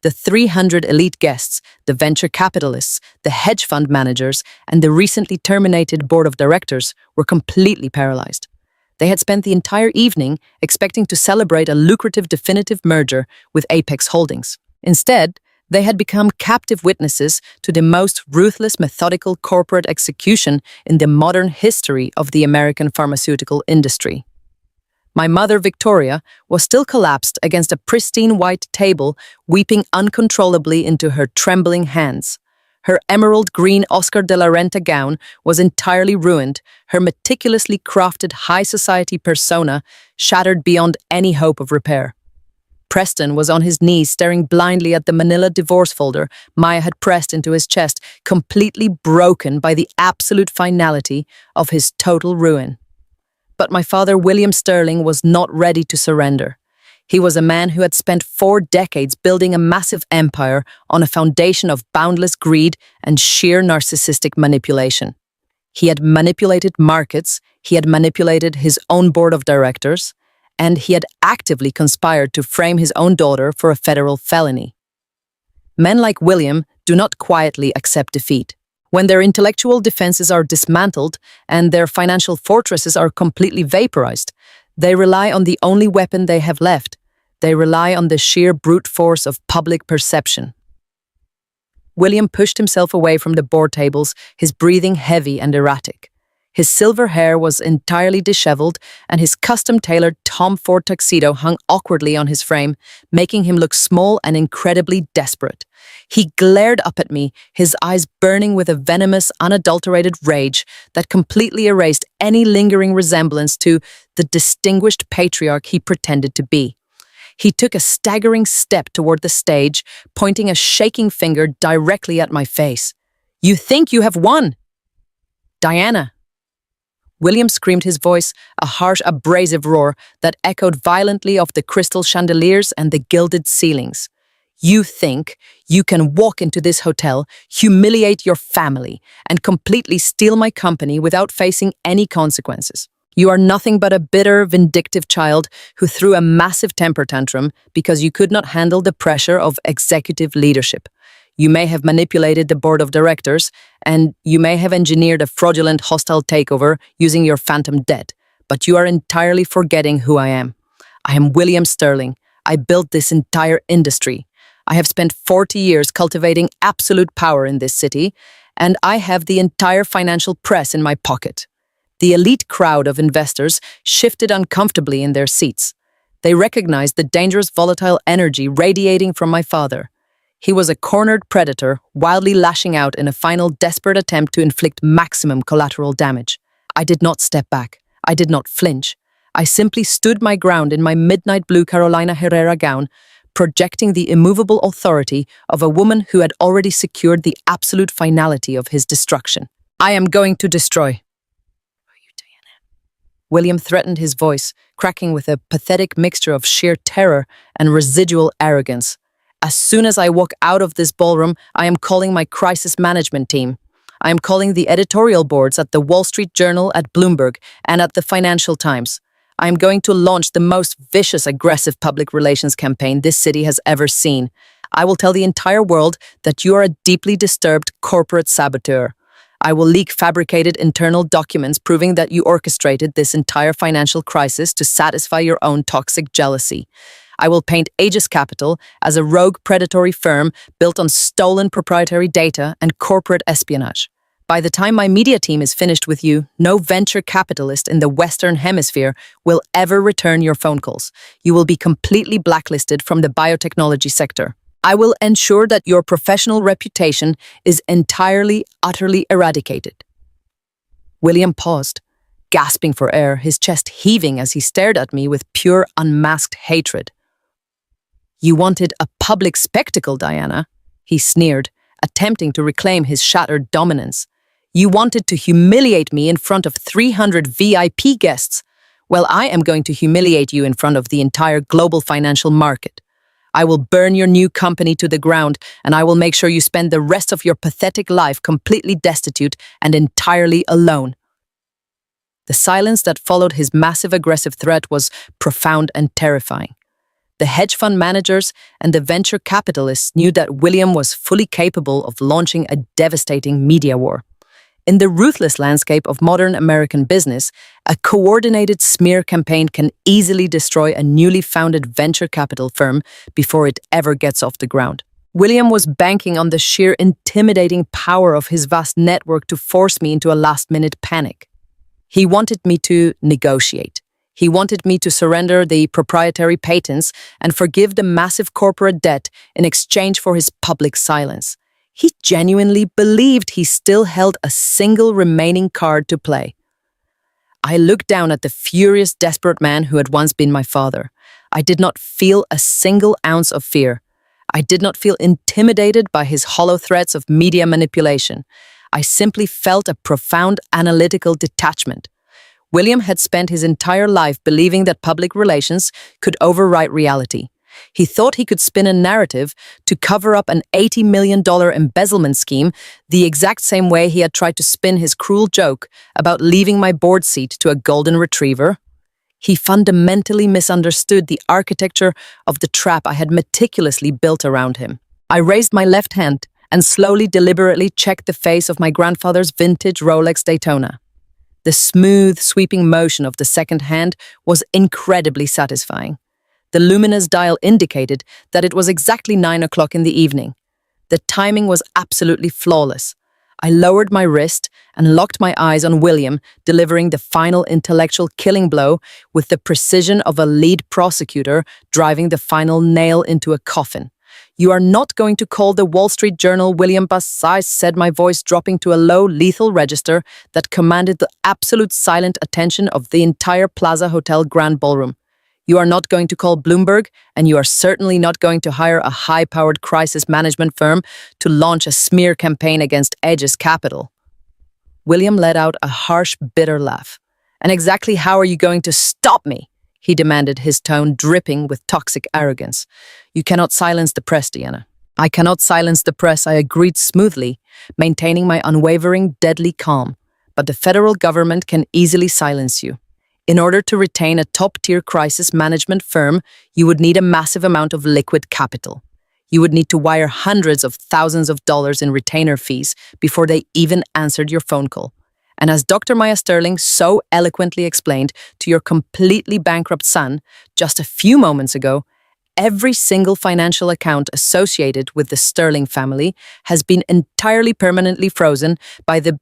The 300 elite guests, the venture capitalists, the hedge fund managers, and the recently terminated board of directors were completely paralyzed. They had spent the entire evening expecting to celebrate a lucrative definitive merger with Apex Holdings. Instead, they had become captive witnesses to the most ruthless, methodical corporate execution in the modern history of the American pharmaceutical industry. My mother, Victoria, was still collapsed against a pristine white table, weeping uncontrollably into her trembling hands. Her emerald green Oscar de la Renta gown was entirely ruined, her meticulously crafted high society persona shattered beyond any hope of repair. Preston was on his knees staring blindly at the manila divorce folder Maya had pressed into his chest, completely broken by the absolute finality of his total ruin. But my father, William Sterling, was not ready to surrender. He was a man who had spent 4 decades building a massive empire on a foundation of boundless greed and sheer narcissistic manipulation. He had manipulated markets, he had manipulated his own board of directors, and he had actively conspired to frame his own daughter for a federal felony. Men like William do not quietly accept defeat. When their intellectual defenses are dismantled and their financial fortresses are completely vaporized, they rely on the only weapon they have left. They rely on the sheer brute force of public perception. William pushed himself away from the board tables, his breathing heavy and erratic. His silver hair was entirely disheveled, and his custom-tailored Tom Ford tuxedo hung awkwardly on his frame, making him look small and incredibly desperate. He glared up at me, his eyes burning with a venomous, unadulterated rage that completely erased any lingering resemblance to the distinguished patriarch he pretended to be. He took a staggering step toward the stage, pointing a shaking finger directly at my face. "You think you have won!" "Diana!" William screamed, his voice a harsh, abrasive roar that echoed violently off the crystal chandeliers and the gilded ceilings. "You think you can walk into this hotel, humiliate your family, and completely steal my company without facing any consequences. You are nothing but a bitter, vindictive child who threw a massive temper tantrum because you could not handle the pressure of executive leadership. You may have manipulated the board of directors, and you may have engineered a fraudulent hostile takeover using your phantom debt, but you are entirely forgetting who I am. I am William Sterling. I built this entire industry. I have spent 40 years cultivating absolute power in this city, and I have the entire financial press in my pocket. The elite crowd of investors shifted uncomfortably in their seats. They recognized the dangerous volatile energy radiating from my father. He was a cornered predator, wildly lashing out in a final desperate attempt to inflict maximum collateral damage. I did not step back. I did not flinch. I simply stood my ground in my midnight blue Carolina Herrera gown, projecting the immovable authority of a woman who had already secured the absolute finality of his destruction. I am going to destroy. William threatened, his voice cracking with a pathetic mixture of sheer terror and residual arrogance. As soon as I walk out of this ballroom, I am calling my crisis management team. I am calling the editorial boards at the Wall Street Journal, at Bloomberg, and at the Financial Times. I am going to launch the most vicious, aggressive public relations campaign this city has ever seen. I will tell the entire world that you are a deeply disturbed corporate saboteur. I will leak fabricated internal documents proving that you orchestrated this entire financial crisis to satisfy your own toxic jealousy. I will paint Aegis Capital as a rogue predatory firm built on stolen proprietary data and corporate espionage. By the time my media team is finished with you, no venture capitalist in the Western Hemisphere will ever return your phone calls. You will be completely blacklisted from the biotechnology sector. I will ensure that your professional reputation is entirely, utterly eradicated. William paused, gasping for air, his chest heaving as he stared at me with pure, unmasked hatred. You wanted a public spectacle, Diana, he sneered, attempting to reclaim his shattered dominance. You wanted to humiliate me in front of 300 VIP guests. Well, I am going to humiliate you in front of the entire global financial market. I will burn your new company to the ground, and I will make sure you spend the rest of your pathetic life completely destitute and entirely alone. The silence that followed his massive aggressive threat was profound and terrifying. The hedge fund managers and the venture capitalists knew that William was fully capable of launching a devastating media war. In the ruthless landscape of modern American business, a coordinated smear campaign can easily destroy a newly founded venture capital firm before it ever gets off the ground. William was banking on the sheer intimidating power of his vast network to force me into a last-minute panic. He wanted me to negotiate. He wanted me to surrender the proprietary patents and forgive the massive corporate debt in exchange for his public silence. He genuinely believed he still held a single remaining card to play. I looked down at the furious, desperate man who had once been my father. I did not feel a single ounce of fear. I did not feel intimidated by his hollow threats of media manipulation. I simply felt a profound analytical detachment. William had spent his entire life believing that public relations could overwrite reality. He thought he could spin a narrative to cover up an $80 million embezzlement scheme the exact same way he had tried to spin his cruel joke about leaving my board seat to a golden retriever. He fundamentally misunderstood the architecture of the trap I had meticulously built around him. I raised my left hand and slowly, deliberately checked the face of my grandfather's vintage Rolex Daytona. The smooth, sweeping motion of the second hand was incredibly satisfying. The luminous dial indicated that it was exactly 9 o'clock in the evening. The timing was absolutely flawless. I lowered my wrist and locked my eyes on William, delivering the final intellectual killing blow with the precision of a lead prosecutor driving the final nail into a coffin. You are not going to call the Wall Street Journal, William Bassai, said, my voice dropping to a low, lethal register that commanded the absolute silent attention of the entire Plaza Hotel Grand Ballroom. You are not going to call Bloomberg, and you are certainly not going to hire a high-powered crisis management firm to launch a smear campaign against Aegis Capital. William let out a harsh, bitter laugh. And exactly how are you going to stop me? He demanded, his tone dripping with toxic arrogance. You cannot silence the press, Diana. I cannot silence the press, I agreed smoothly, maintaining my unwavering, deadly calm. But the federal government can easily silence you. In order to retain a top-tier crisis management firm, you would need a massive amount of liquid capital. You would need to wire hundreds of thousands of dollars in retainer fees before they even answered your phone call. And as Dr. Maya Sterling so eloquently explained to your completely bankrupt son just a few moments ago, every single financial account associated with the Sterling family has been entirely permanently frozen by the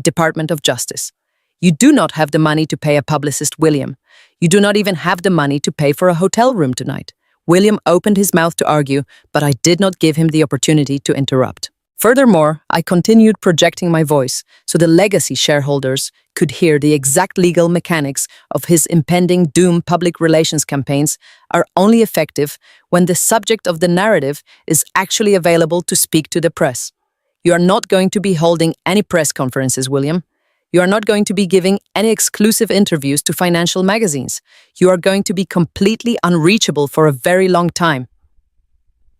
Department of Justice. You do not have the money to pay a publicist, William. You do not even have the money to pay for a hotel room tonight. William opened his mouth to argue, but I did not give him the opportunity to interrupt. Furthermore, I continued projecting my voice so the legacy shareholders could hear the exact legal mechanics of his impending doom. Public relations campaigns are only effective when the subject of the narrative is actually available to speak to the press. You are not going to be holding any press conferences, William. You are not going to be giving any exclusive interviews to financial magazines. You are going to be completely unreachable for a very long time.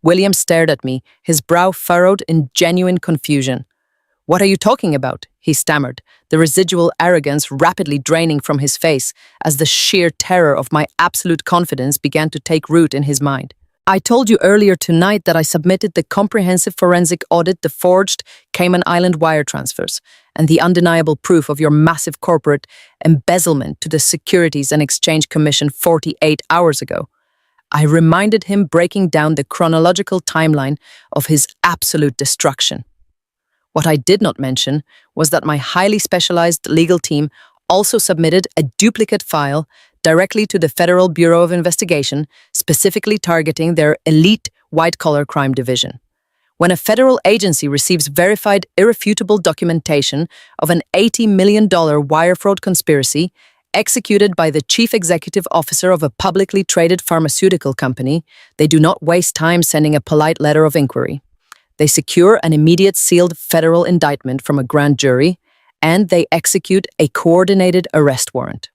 William stared at me, his brow furrowed in genuine confusion. "What are you talking about?" he stammered, the residual arrogance rapidly draining from his face as the sheer terror of my absolute confidence began to take root in his mind. "I told you earlier tonight that I submitted the comprehensive forensic audit, the forged Cayman Island wire transfers, and the undeniable proof of your massive corporate embezzlement to the Securities and Exchange Commission 48 hours ago." I reminded him, breaking down the chronological timeline of his absolute destruction. What I did not mention was that my highly specialized legal team also submitted a duplicate file directly to the Federal Bureau of Investigation, specifically targeting their elite white-collar crime division. When a federal agency receives verified, irrefutable documentation of an $80 million wire fraud conspiracy executed by the chief executive officer of a publicly traded pharmaceutical company, they do not waste time sending a polite letter of inquiry. They secure an immediate sealed federal indictment from a grand jury, and they execute a coordinated arrest warrant.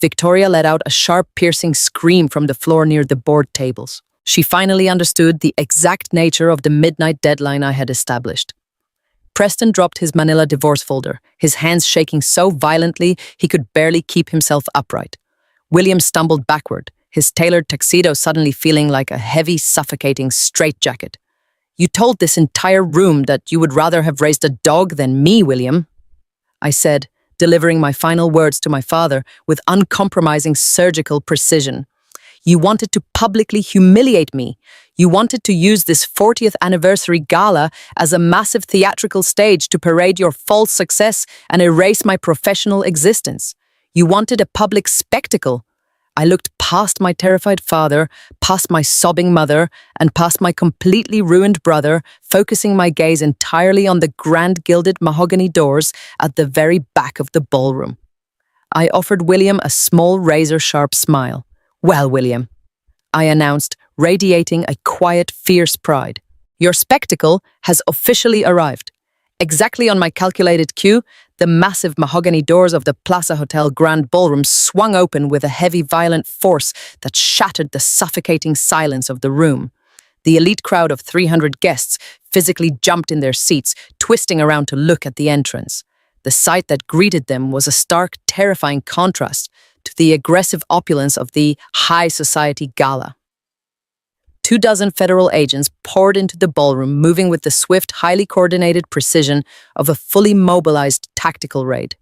Victoria let out a sharp, piercing scream from the floor near the board tables. She finally understood the exact nature of the midnight deadline I had established. Preston dropped his manila divorce folder, his hands shaking so violently he could barely keep himself upright. William stumbled backward, his tailored tuxedo suddenly feeling like a heavy, suffocating straitjacket. "You told this entire room that you would rather have raised a dog than me, William," I said, delivering my final words to my father with uncompromising surgical precision. "You wanted to publicly humiliate me. You wanted to use this 40th anniversary gala as a massive theatrical stage to parade your false success and erase my professional existence. You wanted a public spectacle." I looked past my terrified father, past my sobbing mother, and past my completely ruined brother, focusing my gaze entirely on the grand gilded mahogany doors at the very back of the ballroom. I offered William a small razor-sharp smile. "Well, William," I announced, radiating a quiet, fierce pride, "your spectacle has officially arrived." Exactly on my calculated cue, the massive mahogany doors of the Plaza Hotel Grand Ballroom swung open with a heavy, violent force that shattered the suffocating silence of the room. The elite crowd of 300 guests physically jumped in their seats, twisting around to look at the entrance. The sight that greeted them was a stark, terrifying contrast to the aggressive opulence of the high society gala. 24 federal agents poured into the ballroom, moving with the swift, highly coordinated precision of a fully mobilized tactical raid.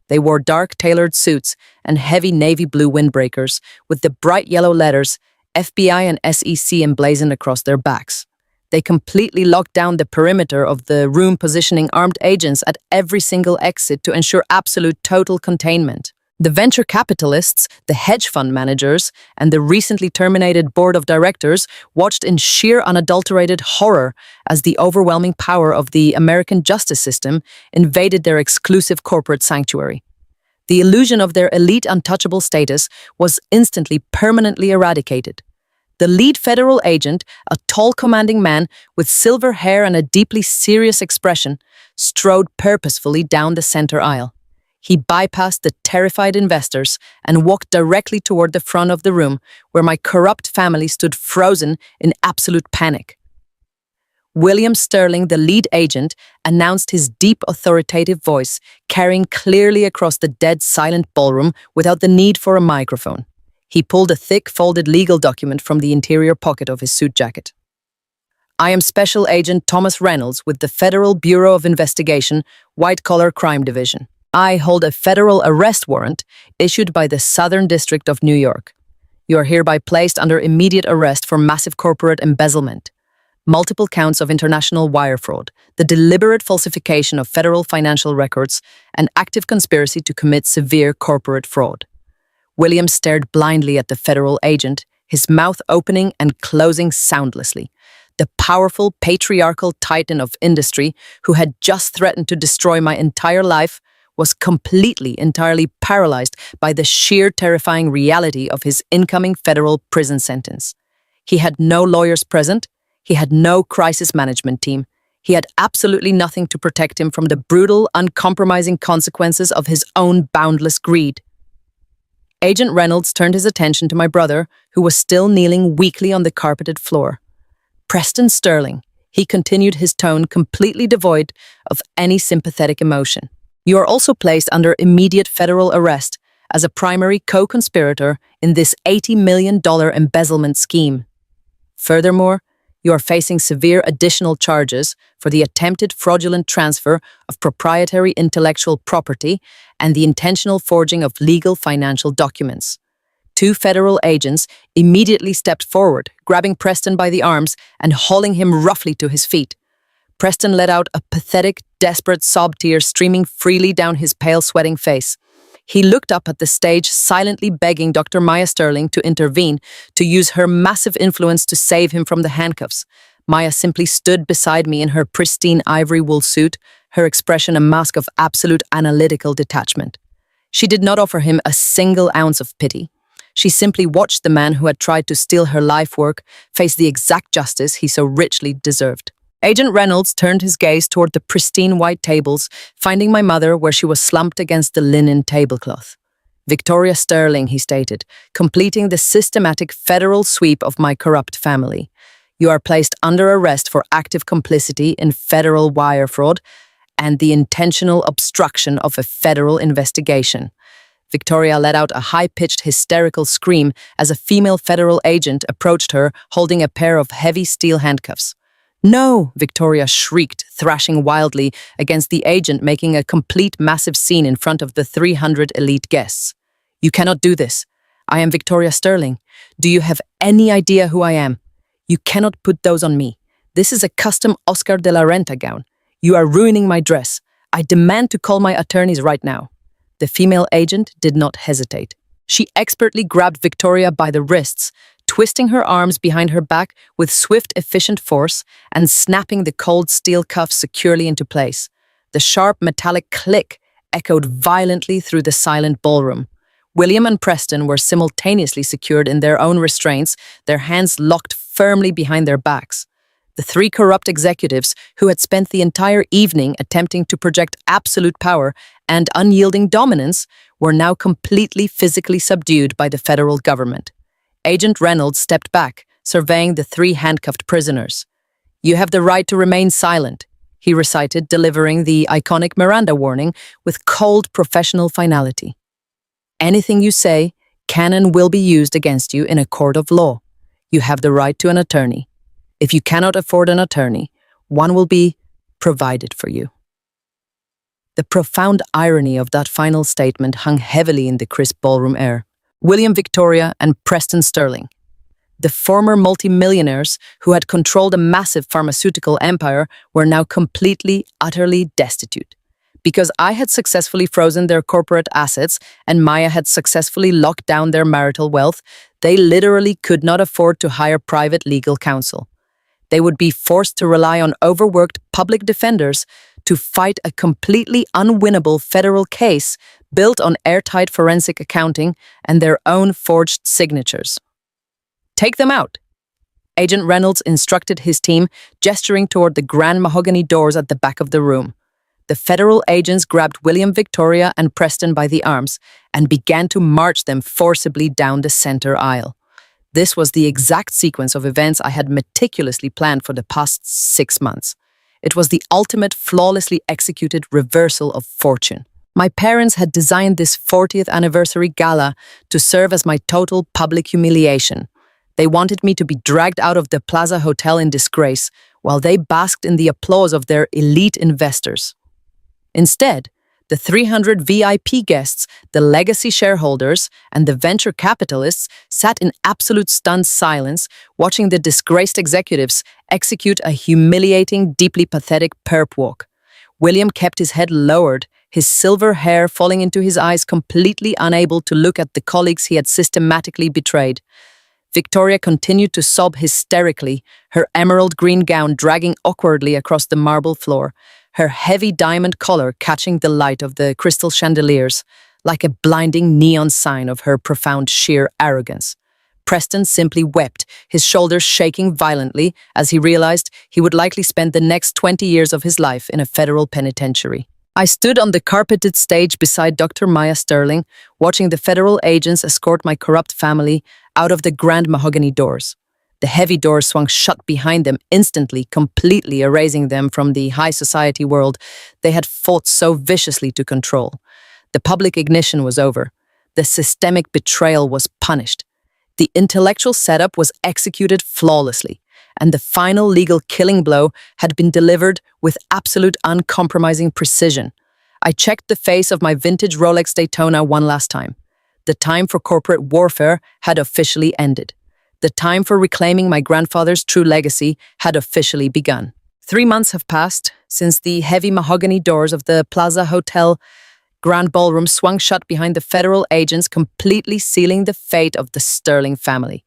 They wore dark, tailored suits and heavy navy blue windbreakers, with the bright yellow letters FBI and SEC emblazoned across their backs. They completely locked down the perimeter of the room, positioning armed agents at every single exit to ensure absolute total containment. The venture capitalists, the hedge fund managers, and the recently terminated board of directors watched in sheer unadulterated horror as the overwhelming power of the American justice system invaded their exclusive corporate sanctuary. The illusion of their elite untouchable status was instantly, permanently eradicated. The lead federal agent, a tall, commanding man with silver hair and a deeply serious expression, strode purposefully down the center aisle. He bypassed the terrified investors and walked directly toward the front of the room, where my corrupt family stood frozen in absolute panic. William Sterling, the lead agent, announced his deep authoritative voice, carrying clearly across the dead silent ballroom without the need for a microphone. He pulled a thick, folded legal document from the interior pocket of his suit jacket. I am Special Agent Thomas Reynolds with the Federal Bureau of Investigation, White Collar Crime Division. I hold a federal arrest warrant issued by the Southern District of New York. You are hereby placed under immediate arrest for massive corporate embezzlement, multiple counts of international wire fraud, the deliberate falsification of federal financial records, and active conspiracy to commit severe corporate fraud. William stared blindly at the federal agent, his mouth opening and closing soundlessly. The powerful, patriarchal titan of industry, who had just threatened to destroy my entire life, was entirely paralyzed by the sheer terrifying reality of his incoming federal prison sentence. He had no lawyers present. He had no crisis management team. He had absolutely nothing to protect him from the brutal, uncompromising consequences of his own boundless greed. Agent Reynolds turned his attention to my brother, who was still kneeling weakly on the carpeted floor. Preston Sterling, he continued, his tone completely devoid of any sympathetic emotion. You are also placed under immediate federal arrest as a primary co-conspirator in this $80 million embezzlement scheme. Furthermore, you are facing severe additional charges for the attempted fraudulent transfer of proprietary intellectual property and the intentional forging of legal financial documents. 2 federal agents immediately stepped forward, grabbing Preston by the arms and hauling him roughly to his feet. Preston let out a pathetic, desperate sob, tears streaming freely down his pale, sweating face. He looked up at the stage, silently begging Dr. Maya Sterling to intervene, to use her massive influence to save him from the handcuffs. Maya simply stood beside me in her pristine ivory wool suit, her expression a mask of absolute analytical detachment. She did not offer him a single ounce of pity. She simply watched the man who had tried to steal her life work face the exact justice he so richly deserved. Agent Reynolds turned his gaze toward the pristine white tables, finding my mother where she was slumped against the linen tablecloth. Victoria Sterling, he stated, completing the systematic federal sweep of my corrupt family. You are placed under arrest for active complicity in federal wire fraud and the intentional obstruction of a federal investigation. Victoria let out a high-pitched, hysterical scream as a female federal agent approached her, holding a pair of heavy steel handcuffs. "No!" Victoria shrieked, thrashing wildly against the agent, making a complete massive scene in front of the 300 elite guests. "You cannot do this. I am Victoria Sterling. Do you have any idea who I am? You cannot put those on me. This is a custom Oscar de la Renta gown. You are ruining my dress. I demand to call my attorneys right now." The female agent did not hesitate. She expertly grabbed Victoria by the wrists, twisting her arms behind her back with swift, efficient force and snapping the cold steel cuffs securely into place. The sharp metallic click echoed violently through the silent ballroom. William and Preston were simultaneously secured in their own restraints, their hands locked firmly behind their backs. The 3 corrupt executives, who had spent the entire evening attempting to project absolute power and unyielding dominance, were now completely physically subdued by the federal government. Agent Reynolds stepped back, surveying the 3 handcuffed prisoners. "You have the right to remain silent," he recited, delivering the iconic Miranda warning with cold professional finality. "Anything you say can and will be used against you in a court of law. You have the right to an attorney. If you cannot afford an attorney, one will be provided for you." The profound irony of that final statement hung heavily in the crisp ballroom air. William Victoria and Preston Sterling, the former multimillionaires who had controlled a massive pharmaceutical empire, were now completely, utterly destitute. Because I had successfully frozen their corporate assets and Maya had successfully locked down their marital wealth, they literally could not afford to hire private legal counsel. They would be forced to rely on overworked public defenders to fight a completely unwinnable federal case built on airtight forensic accounting and their own forged signatures. "Take them out," Agent Reynolds instructed his team, gesturing toward the grand mahogany doors at the back of the room. The federal agents grabbed William, Victoria, and Preston by the arms and began to march them forcibly down the center aisle. This was the exact sequence of events I had meticulously planned for the past 6 months. It was the ultimate, flawlessly executed reversal of fortune. My parents had designed this 40th anniversary gala to serve as my total public humiliation. They wanted me to be dragged out of the Plaza Hotel in disgrace, while they basked in the applause of their elite investors. Instead, the 300 VIP guests, the legacy shareholders, and the venture capitalists sat in absolute stunned silence, watching the disgraced executives execute a humiliating, deeply pathetic perp walk. William kept his head lowered, his silver hair falling into his eyes, completely unable to look at the colleagues he had systematically betrayed. Victoria continued to sob hysterically, her emerald green gown dragging awkwardly across the marble floor, her heavy diamond collar catching the light of the crystal chandeliers, like a blinding neon sign of her profound sheer arrogance. Preston simply wept, his shoulders shaking violently as he realized he would likely spend the next 20 years of his life in a federal penitentiary. I stood on the carpeted stage beside Dr. Maya Sterling, watching the federal agents escort my corrupt family out of the grand mahogany doors. The heavy doors swung shut behind them instantly, completely erasing them from the high society world they had fought so viciously to control. The public ignition was over. The systemic betrayal was punished. The intellectual setup was executed flawlessly, and the final legal killing blow had been delivered with absolute uncompromising precision. I checked the face of my vintage Rolex Daytona one last time. The time for corporate warfare had officially ended. The time for reclaiming my grandfather's true legacy had officially begun. 3 months have passed since the heavy mahogany doors of the Plaza Hotel Grand Ballroom swung shut behind the federal agents, completely sealing the fate of the Sterling family.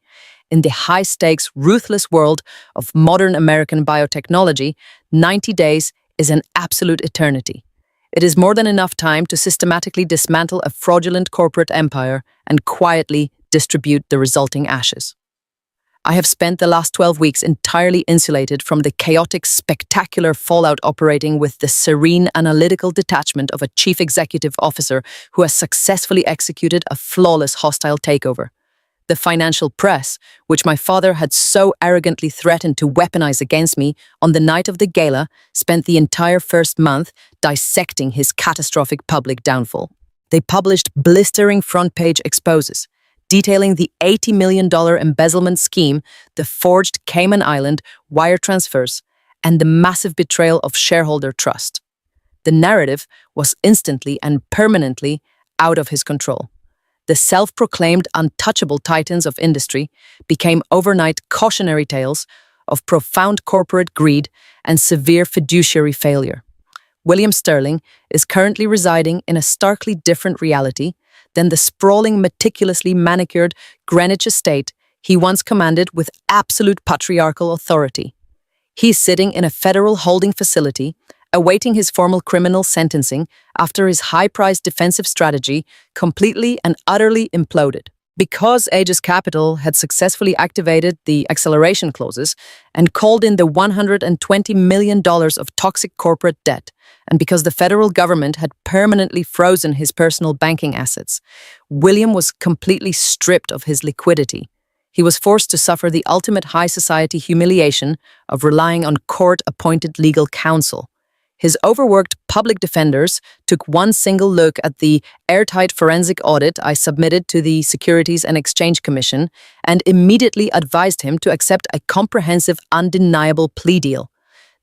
In the high-stakes, ruthless world of modern American biotechnology, 90 days is an absolute eternity. It is more than enough time to systematically dismantle a fraudulent corporate empire and quietly distribute the resulting ashes. I have spent the last 12 weeks entirely insulated from the chaotic, spectacular fallout, operating with the serene, analytical detachment of a chief executive officer who has successfully executed a flawless hostile takeover. The financial press, which my father had so arrogantly threatened to weaponize against me on the night of the gala, spent the entire first month dissecting his catastrophic public downfall. They published blistering front-page exposes, detailing the $80 million embezzlement scheme, the forged Cayman Island wire transfers, and the massive betrayal of shareholder trust. The narrative was instantly and permanently out of his control. The self-proclaimed untouchable titans of industry became overnight cautionary tales of profound corporate greed and severe fiduciary failure. William Sterling is currently residing in a starkly different reality than the sprawling, meticulously manicured Greenwich estate he once commanded with absolute patriarchal authority. He is sitting in a federal holding facility, awaiting his formal criminal sentencing after his high-priced defensive strategy completely and utterly imploded. Because Aegis Capital had successfully activated the acceleration clauses and called in the $120 million of toxic corporate debt, and because the federal government had permanently frozen his personal banking assets, William was completely stripped of his liquidity. He was forced to suffer the ultimate high society humiliation of relying on court-appointed legal counsel. His overworked public defenders took one single look at the airtight forensic audit I submitted to the Securities and Exchange Commission and immediately advised him to accept a comprehensive, undeniable plea deal.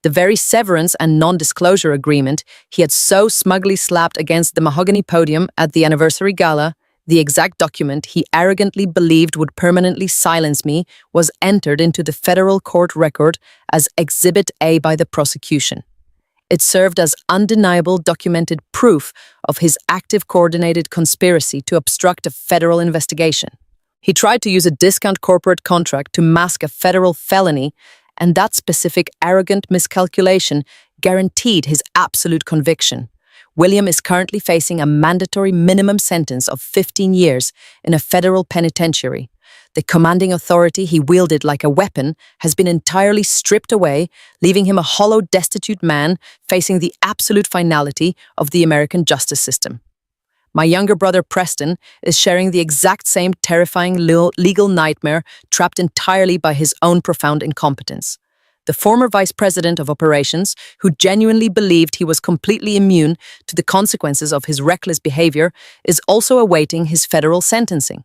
The very severance and non-disclosure agreement he had so smugly slapped against the mahogany podium at the anniversary gala, the exact document he arrogantly believed would permanently silence me, was entered into the federal court record as Exhibit A by the prosecution. It served as undeniable documented proof of his active coordinated conspiracy to obstruct a federal investigation. He tried to use a discount corporate contract to mask a federal felony, and that specific arrogant miscalculation guaranteed his absolute conviction. William is currently facing a mandatory minimum sentence of 15 years in a federal penitentiary. The commanding authority he wielded like a weapon has been entirely stripped away, leaving him a hollow, destitute man facing the absolute finality of the American justice system. My younger brother Preston is sharing the exact same terrifying legal nightmare, trapped entirely by his own profound incompetence. The former vice president of operations, who genuinely believed he was completely immune to the consequences of his reckless behavior, is also awaiting his federal sentencing.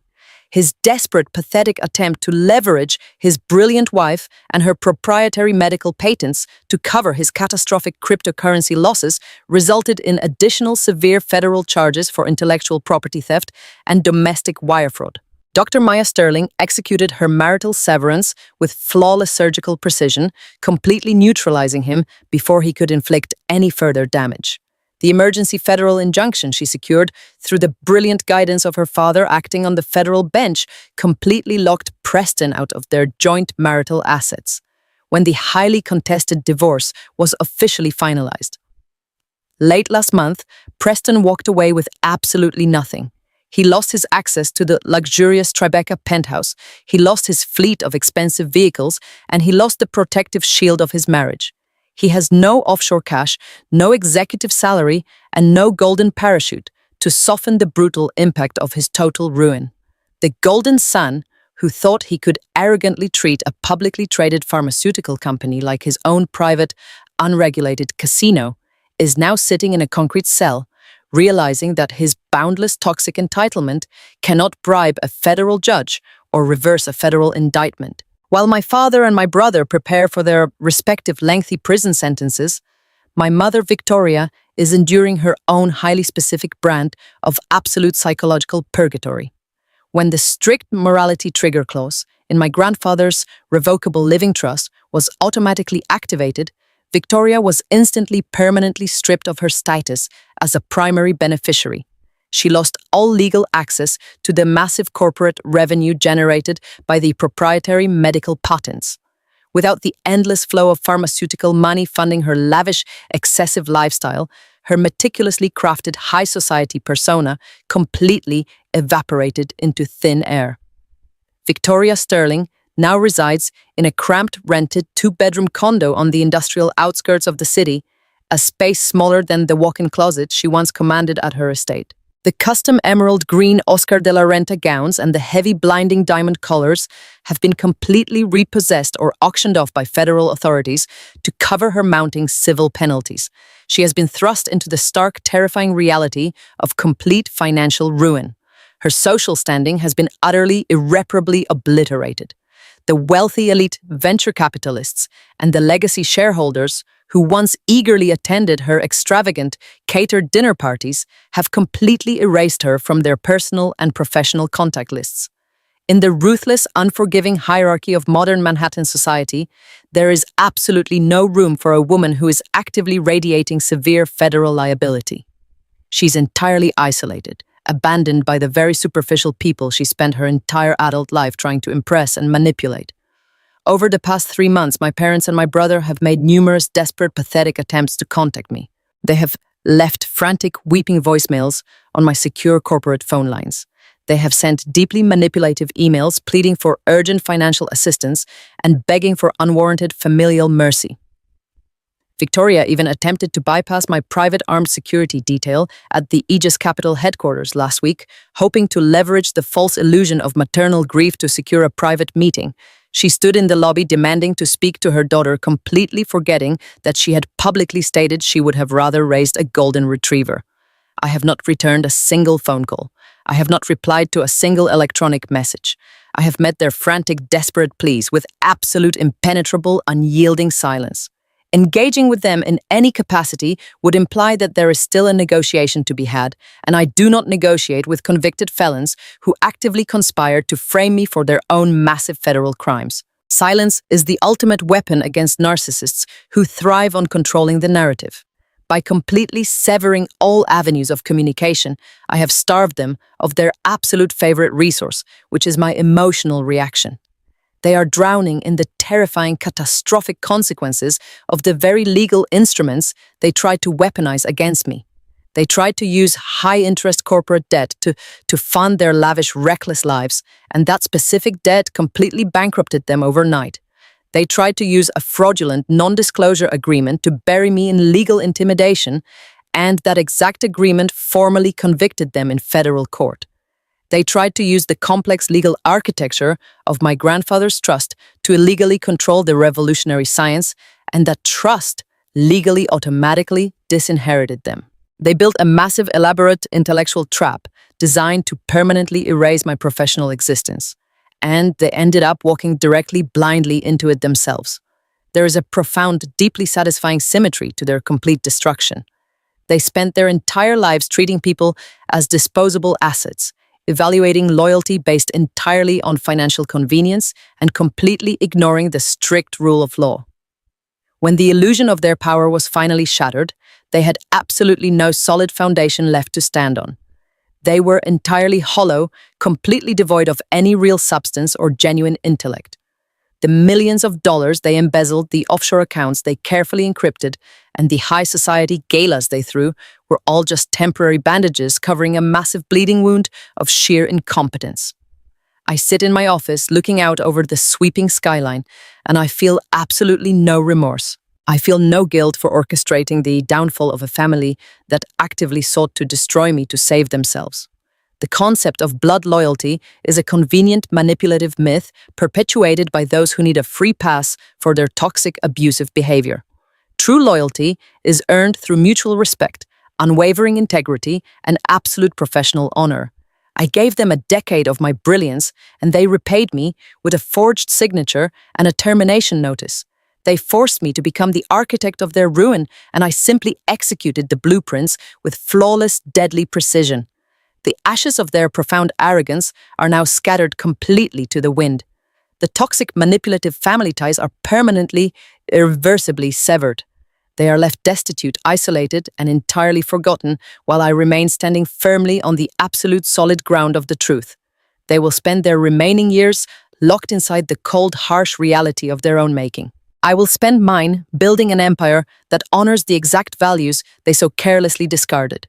His desperate, pathetic attempt to leverage his brilliant wife and her proprietary medical patents to cover his catastrophic cryptocurrency losses resulted in additional severe federal charges for intellectual property theft and domestic wire fraud. Dr. Maya Sterling executed her marital severance with flawless surgical precision, completely neutralizing him before he could inflict any further damage. The emergency federal injunction she secured through the brilliant guidance of her father acting on the federal bench completely locked Preston out of their joint marital assets, when the highly contested divorce was officially finalized. Late last month, Preston walked away with absolutely nothing. He lost his access to the luxurious Tribeca penthouse, he lost his fleet of expensive vehicles, and he lost the protective shield of his marriage. He has no offshore cash, no executive salary, and no golden parachute to soften the brutal impact of his total ruin. The golden son, who thought he could arrogantly treat a publicly traded pharmaceutical company like his own private, unregulated casino, is now sitting in a concrete cell, realizing that his boundless toxic entitlement cannot bribe a federal judge or reverse a federal indictment. While my father and my brother prepare for their respective lengthy prison sentences, my mother Victoria is enduring her own highly specific brand of absolute psychological purgatory. When the strict morality trigger clause in my grandfather's revocable living trust was automatically activated, Victoria was instantly permanently stripped of her status as a primary beneficiary. She lost all legal access to the massive corporate revenue generated by the proprietary medical patents. Without the endless flow of pharmaceutical money funding her lavish, excessive lifestyle, her meticulously crafted high society persona completely evaporated into thin air. Victoria Sterling now resides in a cramped, rented two-bedroom condo on the industrial outskirts of the city, a space smaller than the walk-in closet she once commanded at her estate. The custom emerald green Oscar de la Renta gowns and the heavy blinding diamond collars have been completely repossessed or auctioned off by federal authorities to cover her mounting civil penalties. She has been thrust into the stark, terrifying reality of complete financial ruin. Her social standing has been utterly, irreparably obliterated. The wealthy elite venture capitalists and the legacy shareholders who once eagerly attended her extravagant, catered dinner parties have completely erased her from their personal and professional contact lists. In the ruthless, unforgiving hierarchy of modern Manhattan society, there is absolutely no room for a woman who is actively radiating severe federal liability. She's entirely isolated, abandoned by the very superficial people she spent her entire adult life trying to impress and manipulate. Over the past 3 months, my parents and my brother have made numerous desperate, pathetic attempts to contact me. They have left frantic, weeping voicemails on my secure corporate phone lines. They have sent deeply manipulative emails pleading for urgent financial assistance and begging for unwarranted familial mercy. Victoria even attempted to bypass my private armed security detail at the Aegis Capital headquarters last week, hoping to leverage the false illusion of maternal grief to secure a private meeting. She stood in the lobby demanding to speak to her daughter, completely forgetting that she had publicly stated she would have rather raised a golden retriever. I have not returned a single phone call. I have not replied to a single electronic message. I have met their frantic, desperate pleas with absolute, impenetrable, unyielding silence. Engaging with them in any capacity would imply that there is still a negotiation to be had, and I do not negotiate with convicted felons who actively conspired to frame me for their own massive federal crimes. Silence is the ultimate weapon against narcissists who thrive on controlling the narrative. By completely severing all avenues of communication, I have starved them of their absolute favorite resource, which is my emotional reaction. They are drowning in the terrifying, catastrophic consequences of the very legal instruments they tried to weaponize against me. They tried to use high-interest corporate debt to fund their lavish, reckless lives, and that specific debt completely bankrupted them overnight. They tried to use a fraudulent non-disclosure agreement to bury me in legal intimidation, and that exact agreement formally convicted them in federal court. They tried to use the complex legal architecture of my grandfather's trust to illegally control the revolutionary science, and that trust legally automatically disinherited them. They built a massive, elaborate intellectual trap designed to permanently erase my professional existence, and they ended up walking directly blindly into it themselves. There is a profound, deeply satisfying symmetry to their complete destruction. They spent their entire lives treating people as disposable assets, evaluating loyalty based entirely on financial convenience and completely ignoring the strict rule of law. When the illusion of their power was finally shattered, they had absolutely no solid foundation left to stand on. They were entirely hollow, completely devoid of any real substance or genuine intellect. The millions of dollars they embezzled, the offshore accounts they carefully encrypted, and the high society galas they threw were all just temporary bandages covering a massive bleeding wound of sheer incompetence. I sit in my office looking out over the sweeping skyline, and I feel absolutely no remorse. I feel no guilt for orchestrating the downfall of a family that actively sought to destroy me to save themselves. The concept of blood loyalty is a convenient, manipulative myth perpetuated by those who need a free pass for their toxic, abusive behavior. True loyalty is earned through mutual respect, unwavering integrity, and absolute professional honor. I gave them a decade of my brilliance, and they repaid me with a forged signature and a termination notice. They forced me to become the architect of their ruin, and I simply executed the blueprints with flawless, deadly precision. The ashes of their profound arrogance are now scattered completely to the wind. The toxic, manipulative family ties are permanently, irreversibly severed. They are left destitute, isolated, and entirely forgotten, while I remain standing firmly on the absolute solid ground of the truth. They will spend their remaining years locked inside the cold, harsh reality of their own making. I will spend mine building an empire that honors the exact values they so carelessly discarded.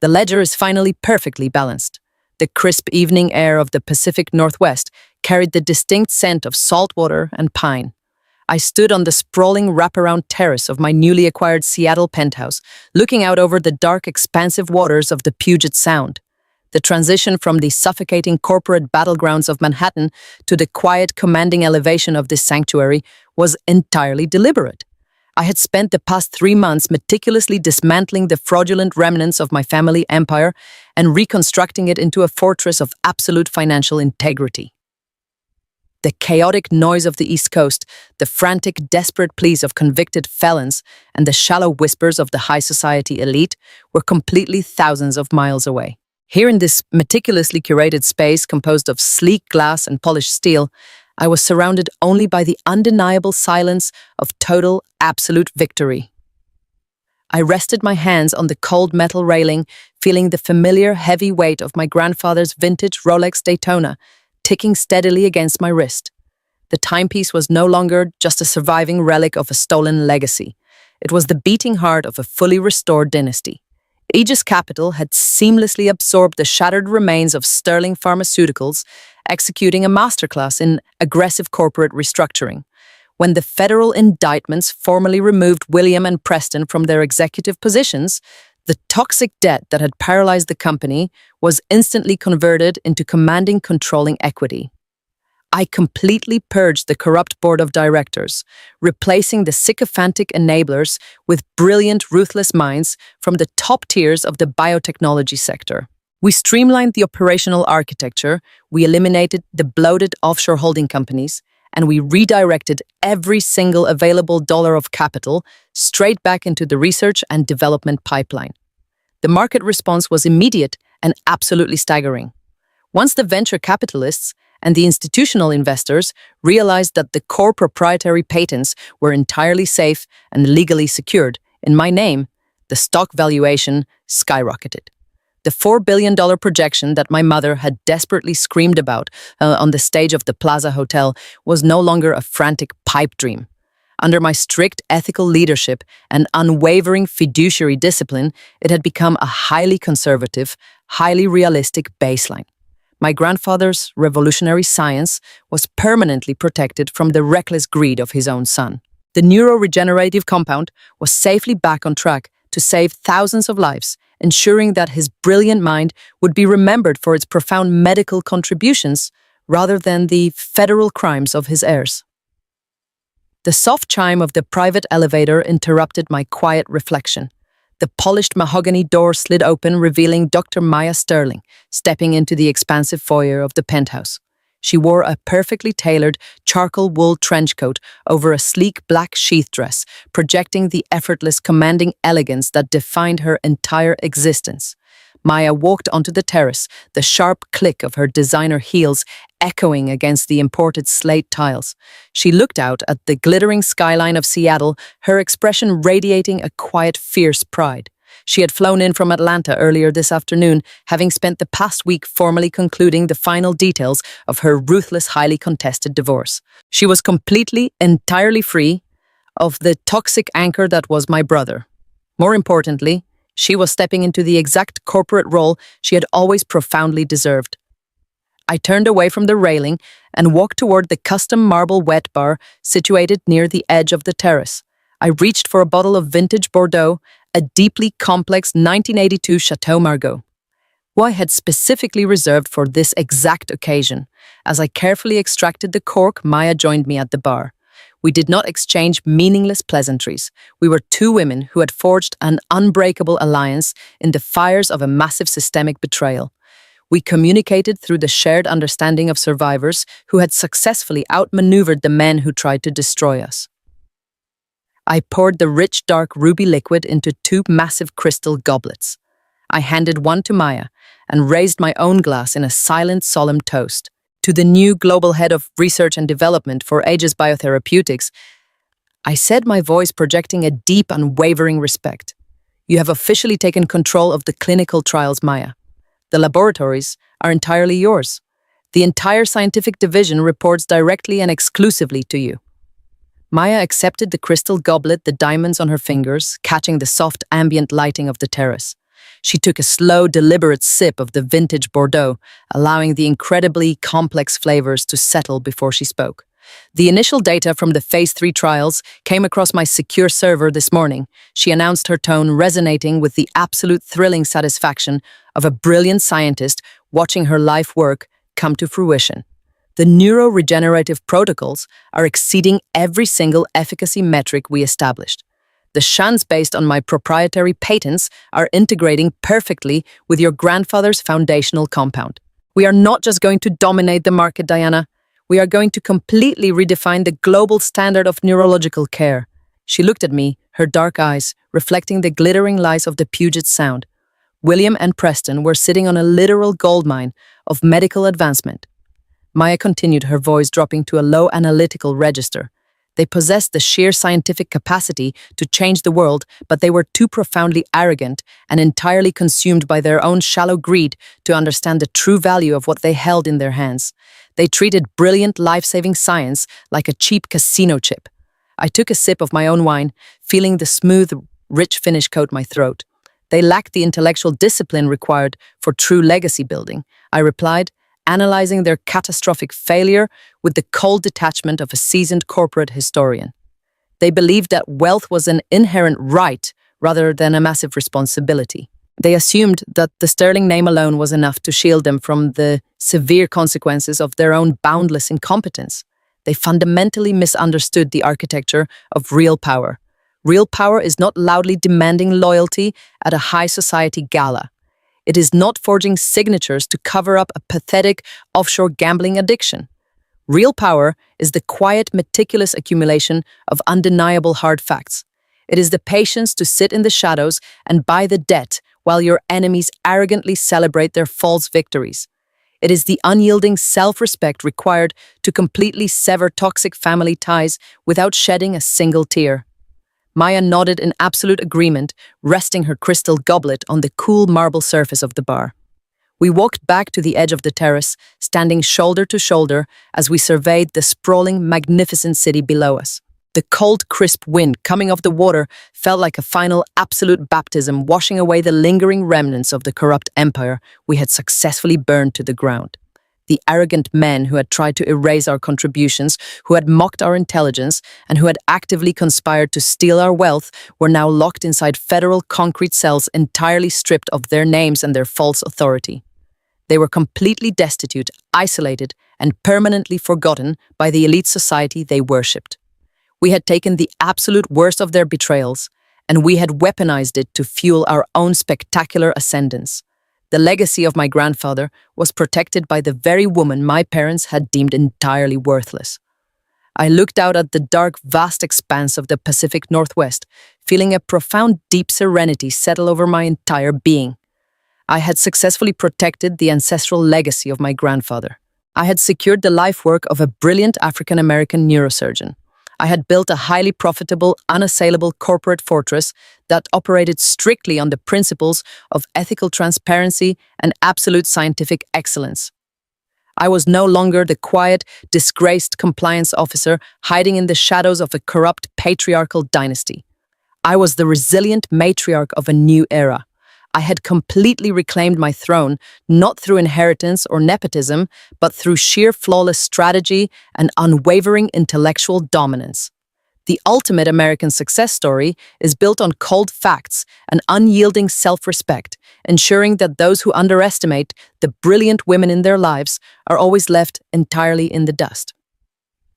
The ledger is finally perfectly balanced. The crisp evening air of the Pacific Northwest carried the distinct scent of salt water and pine. I stood on the sprawling wraparound terrace of my newly acquired Seattle penthouse, looking out over the dark, expansive waters of the Puget Sound. The transition from the suffocating corporate battlegrounds of Manhattan to the quiet, commanding elevation of this sanctuary was entirely deliberate. I had spent the past 3 months meticulously dismantling the fraudulent remnants of my family empire and reconstructing it into a fortress of absolute financial integrity. The chaotic noise of the East Coast, the frantic, desperate pleas of convicted felons, and the shallow whispers of the high society elite were completely thousands of miles away. Here in this meticulously curated space composed of sleek glass and polished steel, I was surrounded only by the undeniable silence of total, absolute victory. I rested my hands on the cold metal railing, feeling the familiar heavy weight of my grandfather's vintage Rolex Daytona ticking steadily against my wrist. The timepiece was no longer just a surviving relic of a stolen legacy. It was the beating heart of a fully restored dynasty. Aegis Capital had seamlessly absorbed the shattered remains of Sterling Pharmaceuticals, executing a masterclass in aggressive corporate restructuring. When the federal indictments formally removed William and Preston from their executive positions, the toxic debt that had paralyzed the company was instantly converted into commanding, controlling equity. I completely purged the corrupt board of directors, replacing the sycophantic enablers with brilliant, ruthless minds from the top tiers of the biotechnology sector. We streamlined the operational architecture, we eliminated the bloated offshore holding companies, and we redirected every single available dollar of capital straight back into the research and development pipeline. The market response was immediate and absolutely staggering. Once the venture capitalists and the institutional investors realized that the core proprietary patents were entirely safe and legally secured in my name, the stock valuation skyrocketed. The $4 billion projection that my mother had desperately screamed about on the stage of the Plaza Hotel was no longer a frantic pipe dream. Under my strict ethical leadership and unwavering fiduciary discipline, it had become a highly conservative, highly realistic baseline. My grandfather's revolutionary science was permanently protected from the reckless greed of his own son. The neuroregenerative compound was safely back on track, to save thousands of lives, ensuring that his brilliant mind would be remembered for its profound medical contributions rather than the federal crimes of his heirs. The soft chime of the private elevator interrupted my quiet reflection. The polished mahogany door slid open, revealing Dr. Maya Sterling, stepping into the expansive foyer of the penthouse. She wore a perfectly tailored charcoal wool trench coat over a sleek black sheath dress, projecting the effortless, commanding elegance that defined her entire existence. Maya walked onto the terrace, the sharp click of her designer heels echoing against the imported slate tiles. She looked out at the glittering skyline of Seattle, her expression radiating a quiet, fierce pride. She had flown in from Atlanta earlier this afternoon, having spent the past week formally concluding the final details of her ruthless, highly contested divorce. She was completely, entirely free of the toxic anchor that was my brother. More importantly, she was stepping into the exact corporate role she had always profoundly deserved. I turned away from the railing and walked toward the custom marble wet bar situated near the edge of the terrace. I reached for a bottle of vintage Bordeaux, a deeply complex 1982 Chateau Margaux, who I had specifically reserved for this exact occasion. As I carefully extracted the cork, Maya joined me at the bar. We did not exchange meaningless pleasantries. We were two women who had forged an unbreakable alliance in the fires of a massive systemic betrayal. We communicated through the shared understanding of survivors who had successfully outmaneuvered the men who tried to destroy us. I poured the rich, dark ruby liquid into two massive crystal goblets. I handed one to Maya and raised my own glass in a silent, solemn toast. To the new global head of research and development for Aegis Biotherapeutics, I said, my voice projecting a deep, unwavering respect. You have officially taken control of the clinical trials, Maya. The laboratories are entirely yours. The entire scientific division reports directly and exclusively to you. Maya accepted the crystal goblet, the diamonds on her fingers, catching the soft ambient lighting of the terrace. She took a slow, deliberate sip of the vintage Bordeaux, allowing the incredibly complex flavors to settle before she spoke. The initial data from the Phase 3 trials came across my secure server this morning. She announced, her tone resonating with the absolute thrilling satisfaction of a brilliant scientist watching her life work come to fruition. The neuroregenerative protocols are exceeding every single efficacy metric we established. The shunts based on my proprietary patents are integrating perfectly with your grandfather's foundational compound. We are not just going to dominate the market, Diana. We are going to completely redefine the global standard of neurological care. She looked at me, her dark eyes reflecting the glittering lights of the Puget Sound. William and Preston were sitting on a literal goldmine of medical advancement. Maya continued, her voice dropping to a low analytical register. They possessed the sheer scientific capacity to change the world, but they were too profoundly arrogant and entirely consumed by their own shallow greed to understand the true value of what they held in their hands. They treated brilliant, life-saving science like a cheap casino chip. I took a sip of my own wine, feeling the smooth, rich finish coat my throat. They lacked the intellectual discipline required for true legacy building, I replied, analyzing their catastrophic failure with the cold detachment of a seasoned corporate historian. They believed that wealth was an inherent right rather than a massive responsibility. They assumed that the sterling name alone was enough to shield them from the severe consequences of their own boundless incompetence. They fundamentally misunderstood the architecture of real power. Real power is not loudly demanding loyalty at a high society gala. It is not forging signatures to cover up a pathetic offshore gambling addiction. Real power is the quiet, meticulous accumulation of undeniable hard facts. It is the patience to sit in the shadows and buy the debt while your enemies arrogantly celebrate their false victories. It is the unyielding self-respect required to completely sever toxic family ties without shedding a single tear. Maya nodded in absolute agreement, resting her crystal goblet on the cool marble surface of the bar. We walked back to the edge of the terrace, standing shoulder to shoulder as we surveyed the sprawling, magnificent city below us. The cold, crisp wind coming off the water felt like a final, absolute baptism, washing away the lingering remnants of the corrupt empire we had successfully burned to the ground. The arrogant men who had tried to erase our contributions, who had mocked our intelligence, and who had actively conspired to steal our wealth were now locked inside federal concrete cells entirely stripped of their names and their false authority. They were completely destitute, isolated, and permanently forgotten by the elite society they worshipped. We had taken the absolute worst of their betrayals, and we had weaponized it to fuel our own spectacular ascendance. The legacy of my grandfather was protected by the very woman my parents had deemed entirely worthless. I looked out at the dark, vast expanse of the Pacific Northwest, feeling a profound, deep serenity settle over my entire being. I had successfully protected the ancestral legacy of my grandfather. I had secured the life work of a brilliant African-American neurosurgeon. I had built a highly profitable, unassailable corporate fortress that operated strictly on the principles of ethical transparency and absolute scientific excellence. I was no longer the quiet, disgraced compliance officer hiding in the shadows of a corrupt patriarchal dynasty. I was the resilient matriarch of a new era. I had completely reclaimed my throne, not through inheritance or nepotism, but through sheer flawless strategy and unwavering intellectual dominance. The ultimate American success story is built on cold facts and unyielding self-respect, ensuring that those who underestimate the brilliant women in their lives are always left entirely in the dust.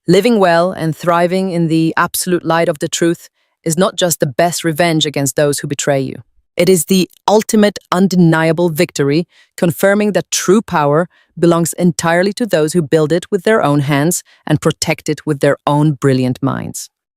Living well and thriving in the absolute light of the truth is not just the best revenge against those who betray you. It is the ultimate, undeniable victory, confirming that true power belongs entirely to those who build it with their own hands and protect it with their own brilliant minds.